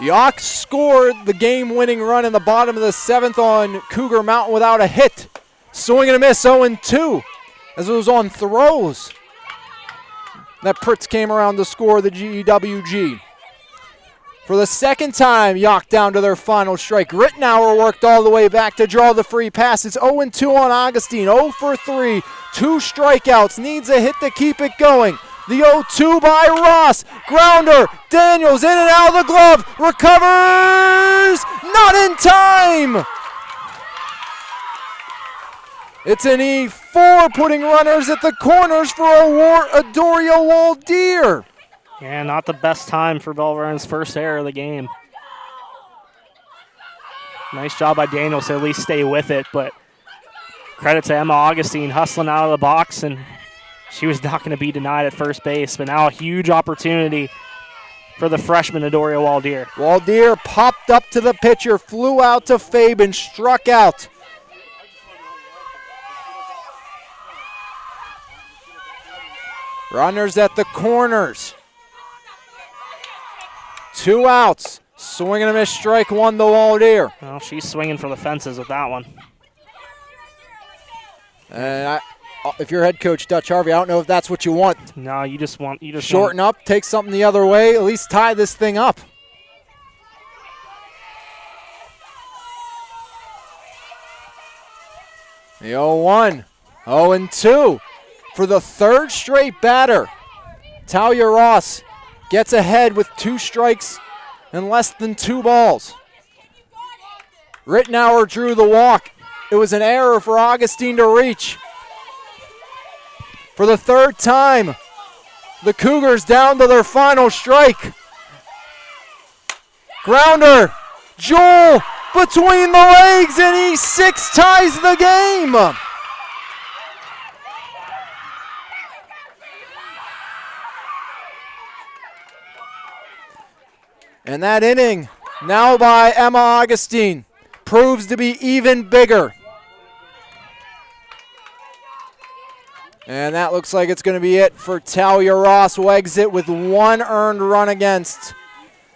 Yough scored the game-winning run in the bottom of the 7th on Cougar Mountain without a hit. Swing and a miss, 0-2, as it was on throws that Pritz came around to score the GEWG. For the second time, Yough down to their final strike. Rittenauer worked all the way back to draw the free pass. It's 0-2 on Augustine, 0 for 3, 2 strikeouts, needs a hit to keep it going. The 0-2 by Ross, grounder, Daniels in and out of the glove, recovers, not in time! It's an E4, putting runners at the corners for Adoria Waldeer. Yeah, not the best time for Bell Vernon's first error of the game. Nice job by Daniels to at least stay with it, but credit to Emma Augustine hustling out of the box, and she was not going to be denied at first base, but now a huge opportunity for the freshman Adoria Waldeer. Waldeer popped up to the pitcher, flew out to Fabian, struck out. Runners at the corners. 2 outs. Swing and a miss, strike one to Waldeer. Well, she's swinging for the fences with that one. And if you're head coach Dutch Harvey, I don't know if that's what you want. No, you just Shorten up, take something the other way, at least tie this thing up. The 0-1, 0-2 for the third straight batter. Talia Ross gets ahead with 2 strikes and less than 2 balls. Rittenauer drew the walk. It was an error for Augustine to reach. For the third time, the Cougars down to their final strike. Grounder, Joel between the legs, and E6 ties the game. And that inning, now by Emma Augustine, proves to be even bigger. And that looks like it's going to be it for Talia Ross, who exit with 1 earned run against.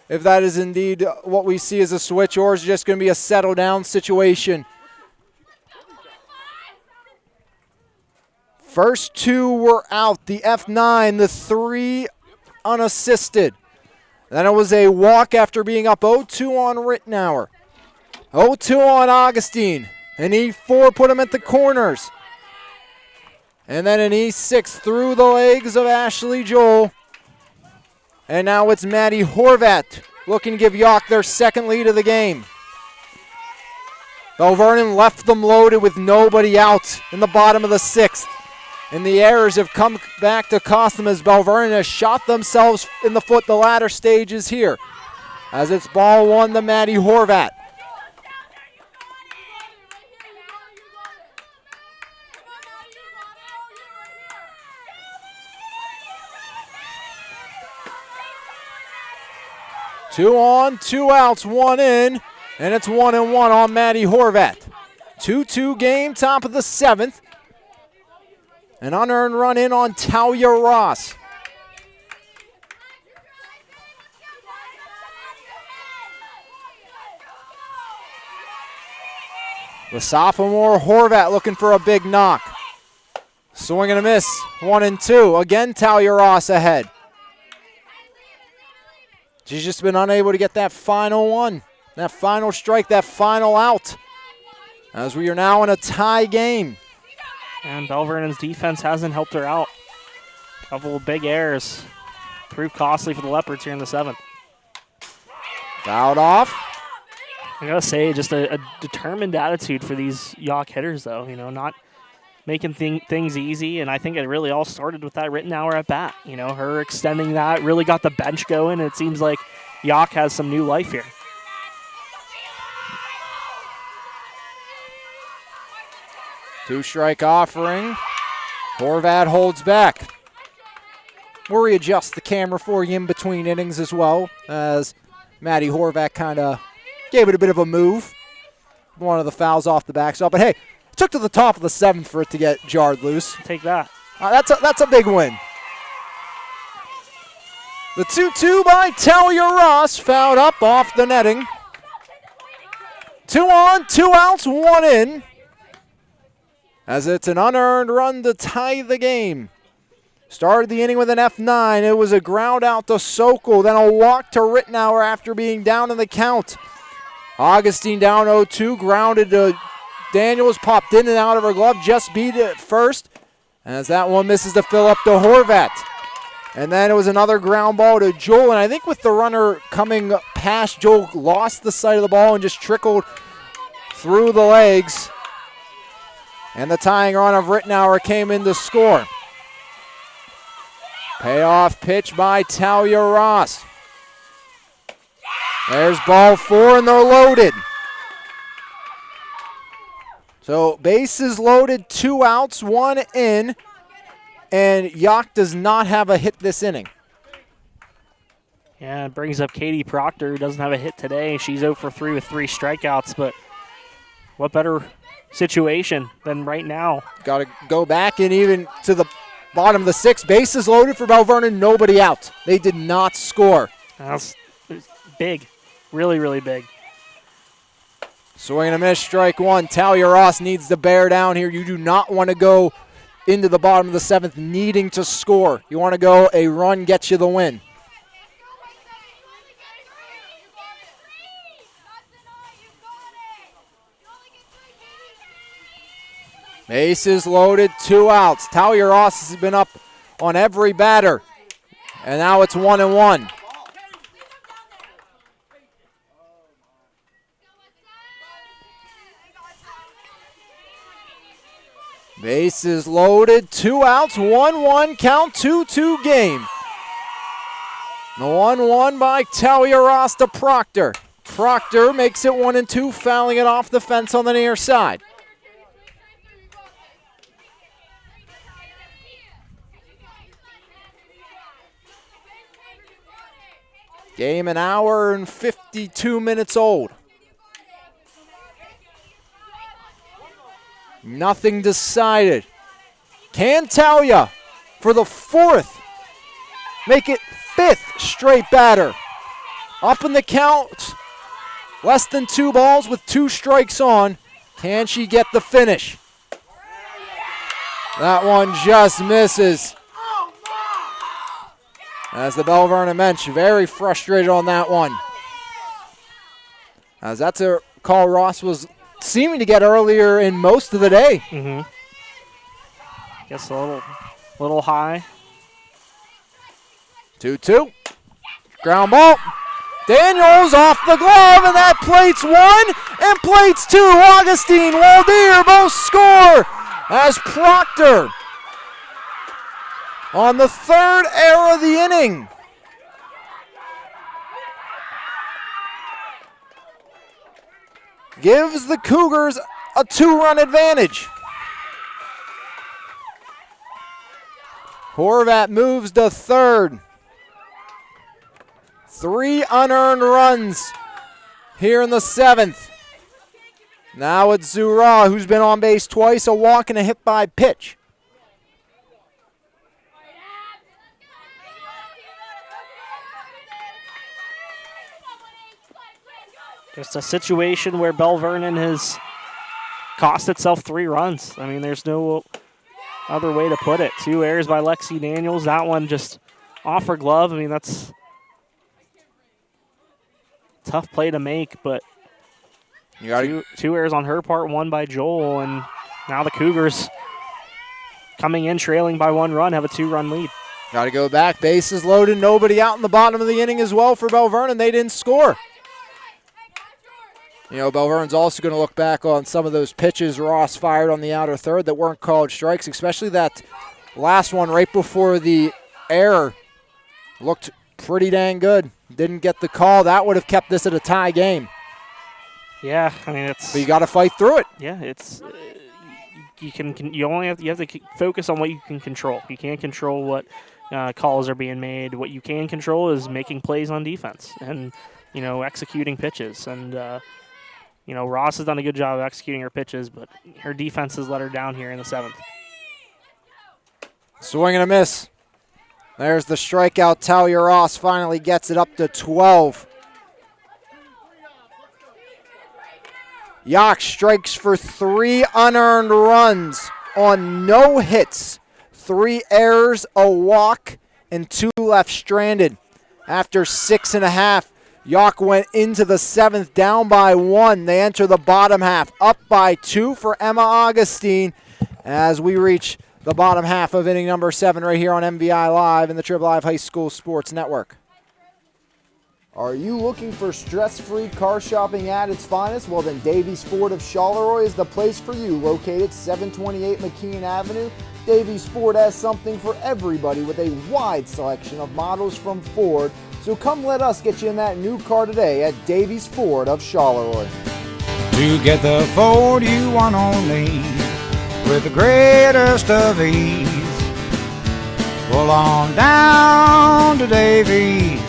If that is indeed what we see as a switch, or is it just going to be a settle down situation. First 2 were out, the F9, the 3 unassisted. Then it was a walk after being up 0-2 on Rittenauer. 0-2 on Augustine. An E4 put him at the corners. And then an E6 through the legs of Ashley Joel. And now it's Maddie Horvat looking to give Yough their second lead of the game. Bell Vernon left them loaded with nobody out in the bottom of the 6th. And the errors have come back to cost them as Bell Vernon has shot themselves in the foot the latter stages here. As it's ball 1 to Maddie Horvat. Two on, 2 outs, 1 in, and it's 1-1 on Maddie Horvat. 2-2 game, top of the 7th. An unearned run in on Talia Ross. The sophomore Horvat looking for a big knock. Swing and a miss, 1-2. Again, Talia Ross ahead. She's just been unable to get that final one, that final strike, that final out, as we are now in a tie game. And Bell Vernon's defense hasn't helped her out. A couple of big errors proved costly for the Leopards here in the 7th. Fouled off. I gotta say, just a determined attitude for these Yough hitters, though. You know, not making things easy, and I think it really all started with that Rittenauer at bat. You know, her extending that really got the bench going, and it seems like Yough has some new life here. Two-strike offering. Horvat holds back. We'll readjust the camera for you in between innings as well, as Maddie Horvat kind of gave it a bit of a move. One of the fouls off the backstop, but hey, it took to the top of the 7th for it to get jarred loose. Take that. That's a big win. The 2-2 by Talia Ross, fouled up off the netting. 2 on, 2 outs, 1 in. as it's an unearned run to tie the game. Started the inning with an F9. It was a ground out to Sokol, then a walk to Rittenauer after being down in the count. Augustine down 0-2, grounded to Daniels, popped in and out of her glove, just beat it at first, as that one misses to fill up to Horvat. And then it was another ground ball to Joel, and I think with the runner coming past, Joel lost the sight of the ball and just trickled through the legs. And the tying run of Rittenauer came in to score. Payoff pitch by Talia Ross. There's ball 4, and they're loaded. So bases loaded, 2 outs, 1 in, and Yough does not have a hit this inning. Yeah, it brings up Katie Proctor, who doesn't have a hit today. She's 0 for 3 with 3 strikeouts, but what better situation than right now? Got to go back and even to the bottom of the 6th. Bases loaded for Bell Vernon, nobody out. They did not score. That's big, really, really big. Swing and a miss, strike 1. Talia Ross needs to bear down here. You do not want to go into the bottom of the 7th needing to score. You want to go a run gets you the win. Bases loaded, 2 outs. Talia Ross has been up on every batter. And now it's 1-1. Bases loaded, 2 outs, 1-1 count, 2-2 game. The 1-1 by Talia Ross to Proctor. Proctor makes it 1-2, fouling it off the fence on the near side. Game an hour and 52 minutes old. Nothing decided. Can Talia, for the 4th, make it 5th straight batter? Up in the count, less than 2 balls with 2 strikes on. Can she get the finish? That one just misses. As the Bell Vernon bench very frustrated on that one. As that's a call Ross was seeming to get earlier in most of the day. Guess a little high. 2-2. Ground ball. Daniels off the glove, and that plates 1 and plates 2. Augustine, Waldeer both score as Proctor on the 3rd error of the inning. Gives the Cougars a 2-run advantage. Horvat moves to 3rd. 3 unearned runs here in the 7th. Now it's Zura, who's been on base twice, a walk and a hit by pitch. Just a situation where Bell Vernon has cost itself 3 runs. I mean, there's no other way to put it. 2 errors by Lexi Daniels. That one just off her glove. I mean, that's a tough play to make, but You got two errors on her part, 1 by Joel, and now the Cougars coming in trailing by 1 run have a 2-run lead. Got to go back. Bases loaded. Nobody out in the bottom of the inning as well for Bell Vernon. They didn't score. You know, Bell Vernon's also going to look back on some of those pitches Ross fired on the outer 3rd that weren't called strikes, especially that last one right before the error. Looked pretty dang good. Didn't get the call. That would have kept this at a tie game. Yeah, I mean, it's. But you got to fight through it. Yeah, it's. You have to focus on what you can control. You can't control what calls are being made. What you can control is making plays on defense and, executing pitches. And, Ross has done a good job of executing her pitches, but her defense has let her down here in the 7th. Swing and a miss. There's the strikeout. Talia Ross finally gets it up to 12. Yough strikes for 3 unearned runs. on no hits, 3 errors, a walk, and 2 left stranded. After 6.5, Yough went into the 7th down by 1. They enter the bottom half up by 2 for Emma Augustine as we reach the bottom half of inning number 7 right here on MVI Live in the Trib Live High School Sports Network. Are you looking for stress-free car shopping at its finest? Well, then Davies Ford of Charleroi is the place for you. Located 728 McKean Avenue, Davies Ford has something for everybody with a wide selection of models from Ford. So come let us get you in that new car today at Davies Ford of Charleroi. To get the Ford you want only with the greatest of ease. Pull on down to Davies.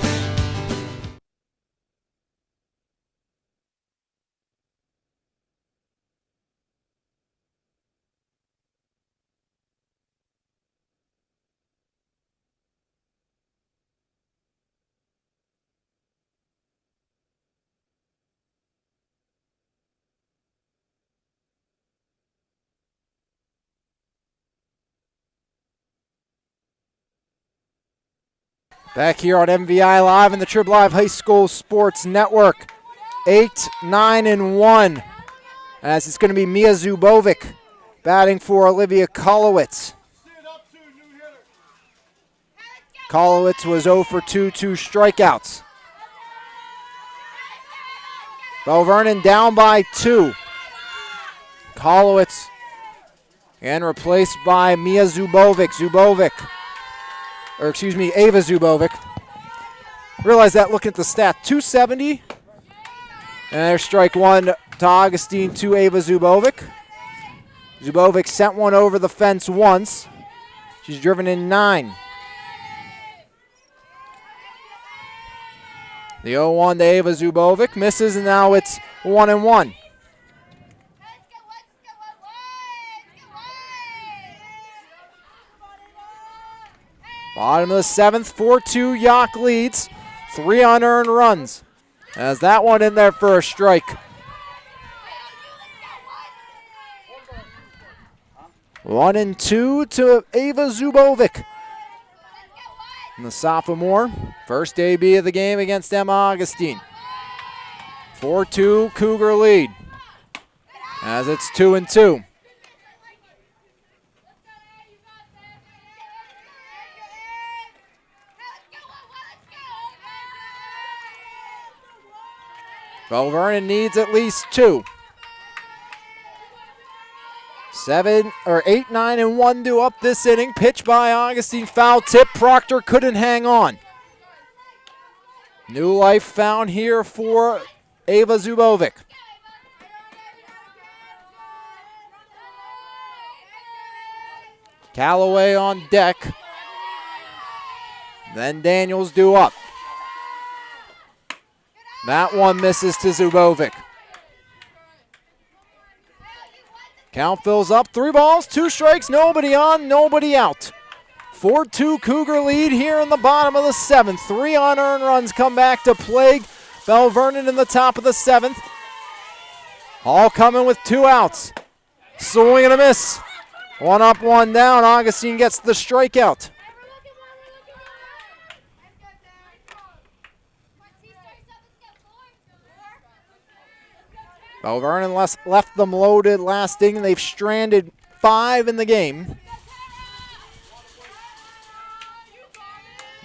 Back here on MVI Live in the Trib Live High School Sports Network. 8-9-1. As it's going to be Mia Zubovic batting for Olivia Kolowitz. Kolowitz was 0 for 2 strikeouts. Bell Vernon down by 2. Kolowitz and replaced by Mia Zubovic. Ava Zubovic. Realize that looking at the stat, 270. And there's strike 1 to Augustine to Ava Zubovic. Zubovic sent one over the fence once. She's driven in 9. The 0-1 to Ava Zubovic misses, and now it's 1-1. Bottom of the 7th, 4-2, Yough leads. 3 unearned runs. As that one in there for a strike. 1-2 to Ava Zubovic. And the sophomore, first debut of the game against Emma Augustine. 4-2 Cougar lead. As it's 2-2. Bell Vernon needs at least 2. 8-9-1 to up this inning. Pitch by Augustine, foul tip. Proctor couldn't hang on. New life found here for Ava Zubovic. Callaway on deck. Then Daniels due up. That one misses to Zubovic. Count fills up, 3 balls, 2 strikes, nobody on, nobody out. 4-2 Cougar lead here in the bottom of the 7th. 3 unearned runs come back to plague Bell Vernon in the top of the 7th. Hall coming with 2 outs. Swing and a miss. 1 up, 1 down. Augustine gets the strikeout. Bell Vernon left them loaded last inning. They've stranded 5 in the game.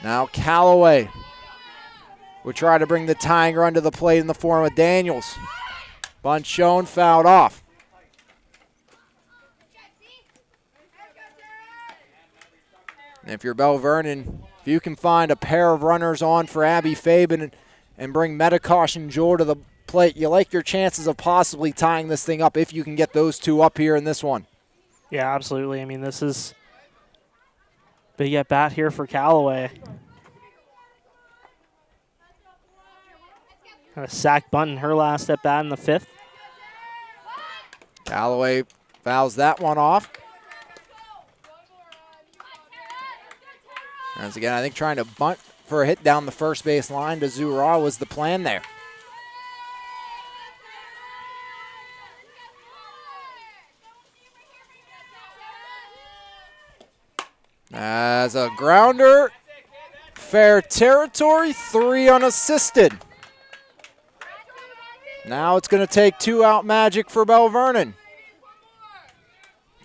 Now Callaway will try to bring the tying run to the plate in the form of Daniels. Bunt shown, fouled off. And if you're Bell Vernon, if you can find a pair of runners on for Abby Fabian and bring Metakosh and Jewell to the plate, you like your chances of possibly tying this thing up if you can get those 2 up here in this one. Yeah, absolutely. I mean, this is big at bat here for Callaway. Had a sack bunt in her last at bat in the 5th. Callaway fouls that one off. Once again, I think trying to bunt for a hit down the first base line to Zura was the plan there. As a grounder, fair territory, 3 unassisted. Now it's going to take 2 out magic for Bell Vernon.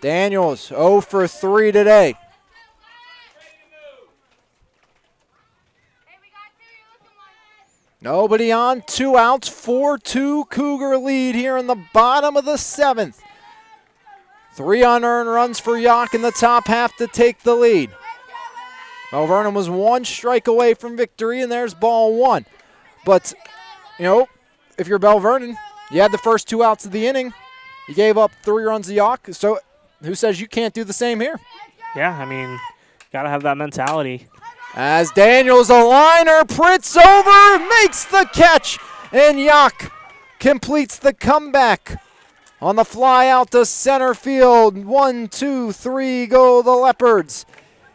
Daniels 0 for 3 today. Nobody on, 2 outs, 4-2 Cougar lead here in the bottom of the 7th. 3 unearned runs for Yough in the top half to take the lead. Bell Vernon was 1 strike away from victory, and there's ball 1. But, you know, if you're Bell Vernon, you had the first 2 outs of the inning. You gave up 3 runs to Yough, so who says you can't do the same here? Yeah, I mean, got to have that mentality. As Daniels, a liner, Pritz over, makes the catch, and Yough completes the comeback on the fly out to center field. 1, 2, 3 go the Leopards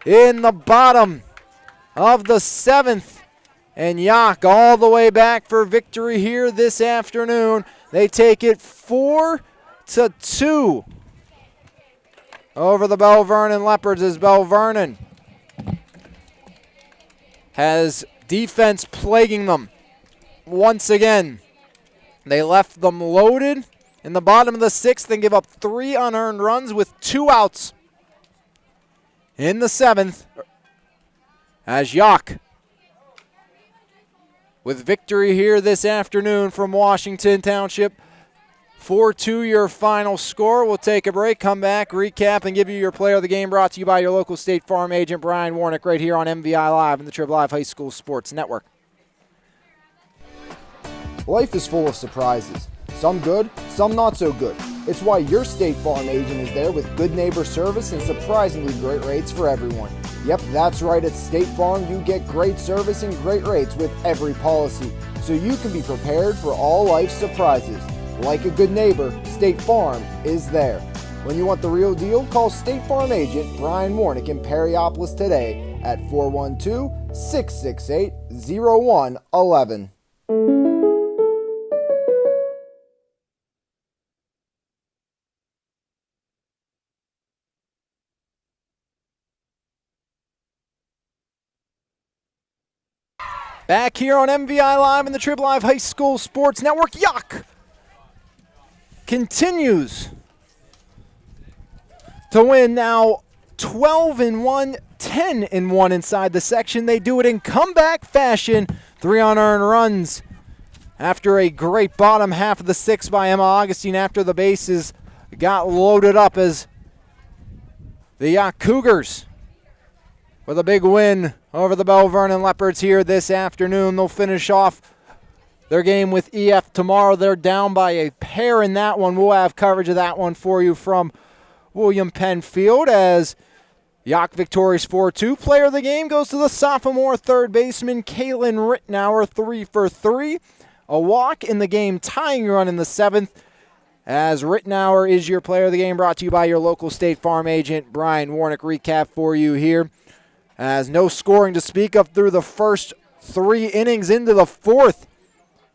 in the bottom of the 7th. And Yough all the way back for victory here this afternoon. They take it 4-2 over the Bell Vernon Leopards as Bell Vernon has defense plaguing them once again. They left them loaded in the bottom of the 6th and give up 3 unearned runs with 2 outs in the 7th. As Yough with victory here this afternoon from Washington Township. 4-2 your final score. We'll take a break, come back, recap, and give you your player of the game, brought to you by your local State Farm agent, Brian Warnick, right here on MVI Live and the Trib Live High School Sports Network. Life is full of surprises. Some good, some not so good. It's why your State Farm agent is there with good neighbor service and surprisingly great rates for everyone. Yep, that's right. At State Farm, you get great service and great rates with every policy, so you can be prepared for all life's surprises. Like a good neighbor, State Farm is there. When you want the real deal, call State Farm agent Brian Warnick in Perryopolis today at 412-668-0111. Back here on MVI Live and the Trib Live High School Sports Network, Yough continues to win now 12-1, 10-1 inside the section. They do it in comeback fashion. 3 unearned runs after a great bottom half of the 6th by Emma Augustine after the bases got loaded up as the Yough Cougars with a big win over the Bell Vernon Leopards here this afternoon. They'll finish off their game with EF tomorrow. They're down by a pair in that one. We'll have coverage of that one for you from William Penn Field as Yough victorious 4-2. Player of the game goes to the sophomore third baseman Kaylin Rittenauer, 3 for 3. A walk in the game tying run in the 7th as Rittenauer is your player of the game, brought to you by your local State Farm agent Brian Warnick. Recap for you here as no scoring to speak of through the first 3 innings into the 4th.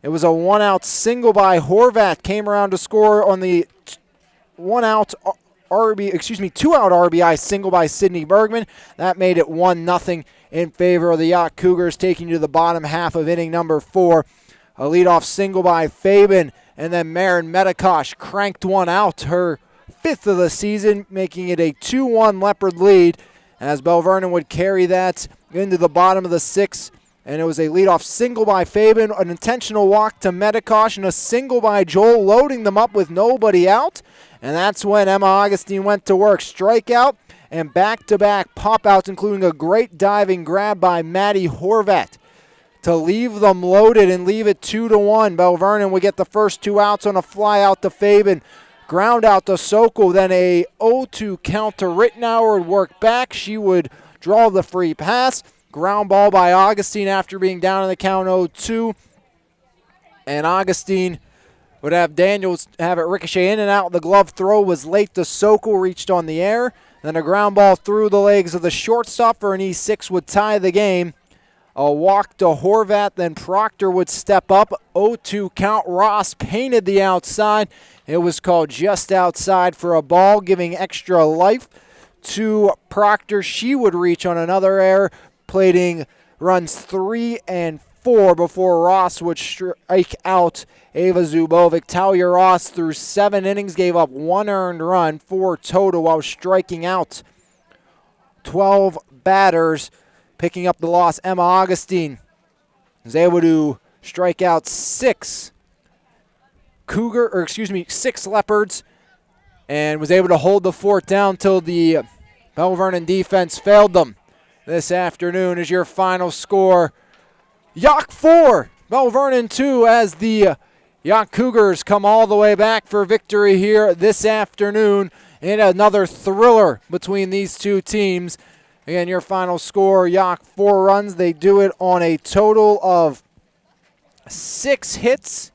It was a 1-out single by Horvat, came around to score on the 2-out RBI single by Sydney Bergman. That made it 1-0 in favor of the Yough Cougars, taking you to the bottom half of inning number 4. A leadoff single by Fabian, and then Marin Medikosh cranked one out, her 5th of the season, making it a 2-1 Leopard lead as Bell Vernon would carry that into the bottom of the 6th. And it was a leadoff single by Fabian, an intentional walk to Medikosh, and a single by Joel, loading them up with nobody out. And that's when Emma Augustine went to work. Strikeout and back-to-back pop-outs, including a great diving grab by Maddie Horvat to leave them loaded and leave it 2-1. Bell Vernon would get the first 2 outs on a fly out to Fabian. Ground out to Sokol, then a 0-2 count to Rittenauer would work back. She would draw the free pass. Ground ball by Augustine after being down in the count 0-2. And Augustine would have Daniels have it ricochet in and out. The glove throw was late to Sokol, reached on the air. Then a ground ball through the legs of the shortstop for an E6 would tie the game. A walk to Horvat, then Proctor would step up. 0-2 count. Ross painted the outside. It was called just outside for a ball, giving extra life to Proctor. She would reach on another error, plating runs 3 and 4 before Ross would strike out Ava Zubovic. Talia Ross through 7 innings gave up 1 earned run, 4 total, while striking out 12 batters. Picking up the loss, Emma Augustine was able to strike out 6 Leopards and was able to hold the fort down till the Belle Vernon defense failed them. This afternoon is your final score. Yough 4, Belle Vernon 2, as the Yough Cougars come all the way back for victory here this afternoon in another thriller between these two teams. Again, your final score, Yough 4 runs. They do it on a total of 6 hits,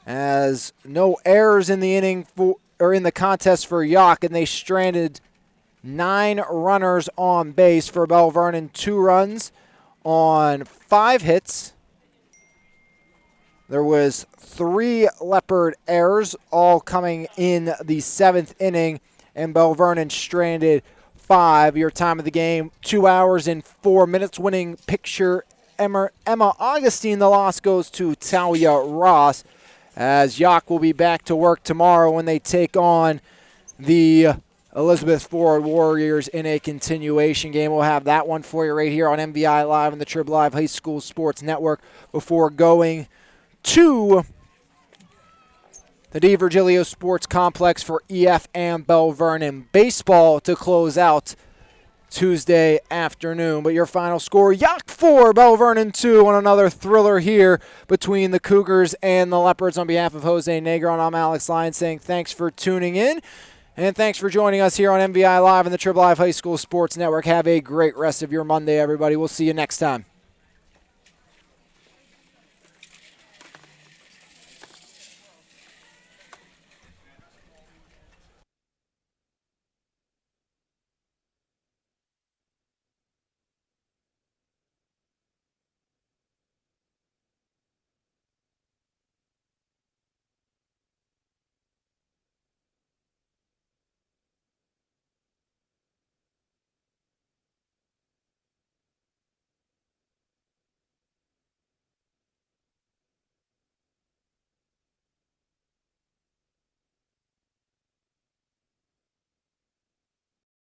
as no errors in the inning in the contest for Yough, and they stranded 9 runners on base. For Belle Vernon, 2 runs on 5 hits. There was 3 Leopard errors, all coming in the 7th inning, and Belle Vernon stranded 5. Your time of the game, 2 hours and 4 minutes. Winning picture, Emma Augustine. The loss goes to Talia Ross, as Yough will be back to work tomorrow when they take on the Elizabeth Ford Warriors in a continuation game. We'll have that one for you right here on MVI Live and the Trib Live High School Sports Network before going to the D. Virgilio Sports Complex for EF and Belle Vernon baseball to close out Tuesday afternoon. But your final score, Yough 4, Belle Vernon 2, on another thriller here between the Cougars and the Leopards. On behalf of Jose Negron, I'm Alex Lyons saying thanks for tuning in, and thanks for joining us here on MVI Live and the Trib Live High School Sports Network. Have a great rest of your Monday, everybody. We'll see you next time.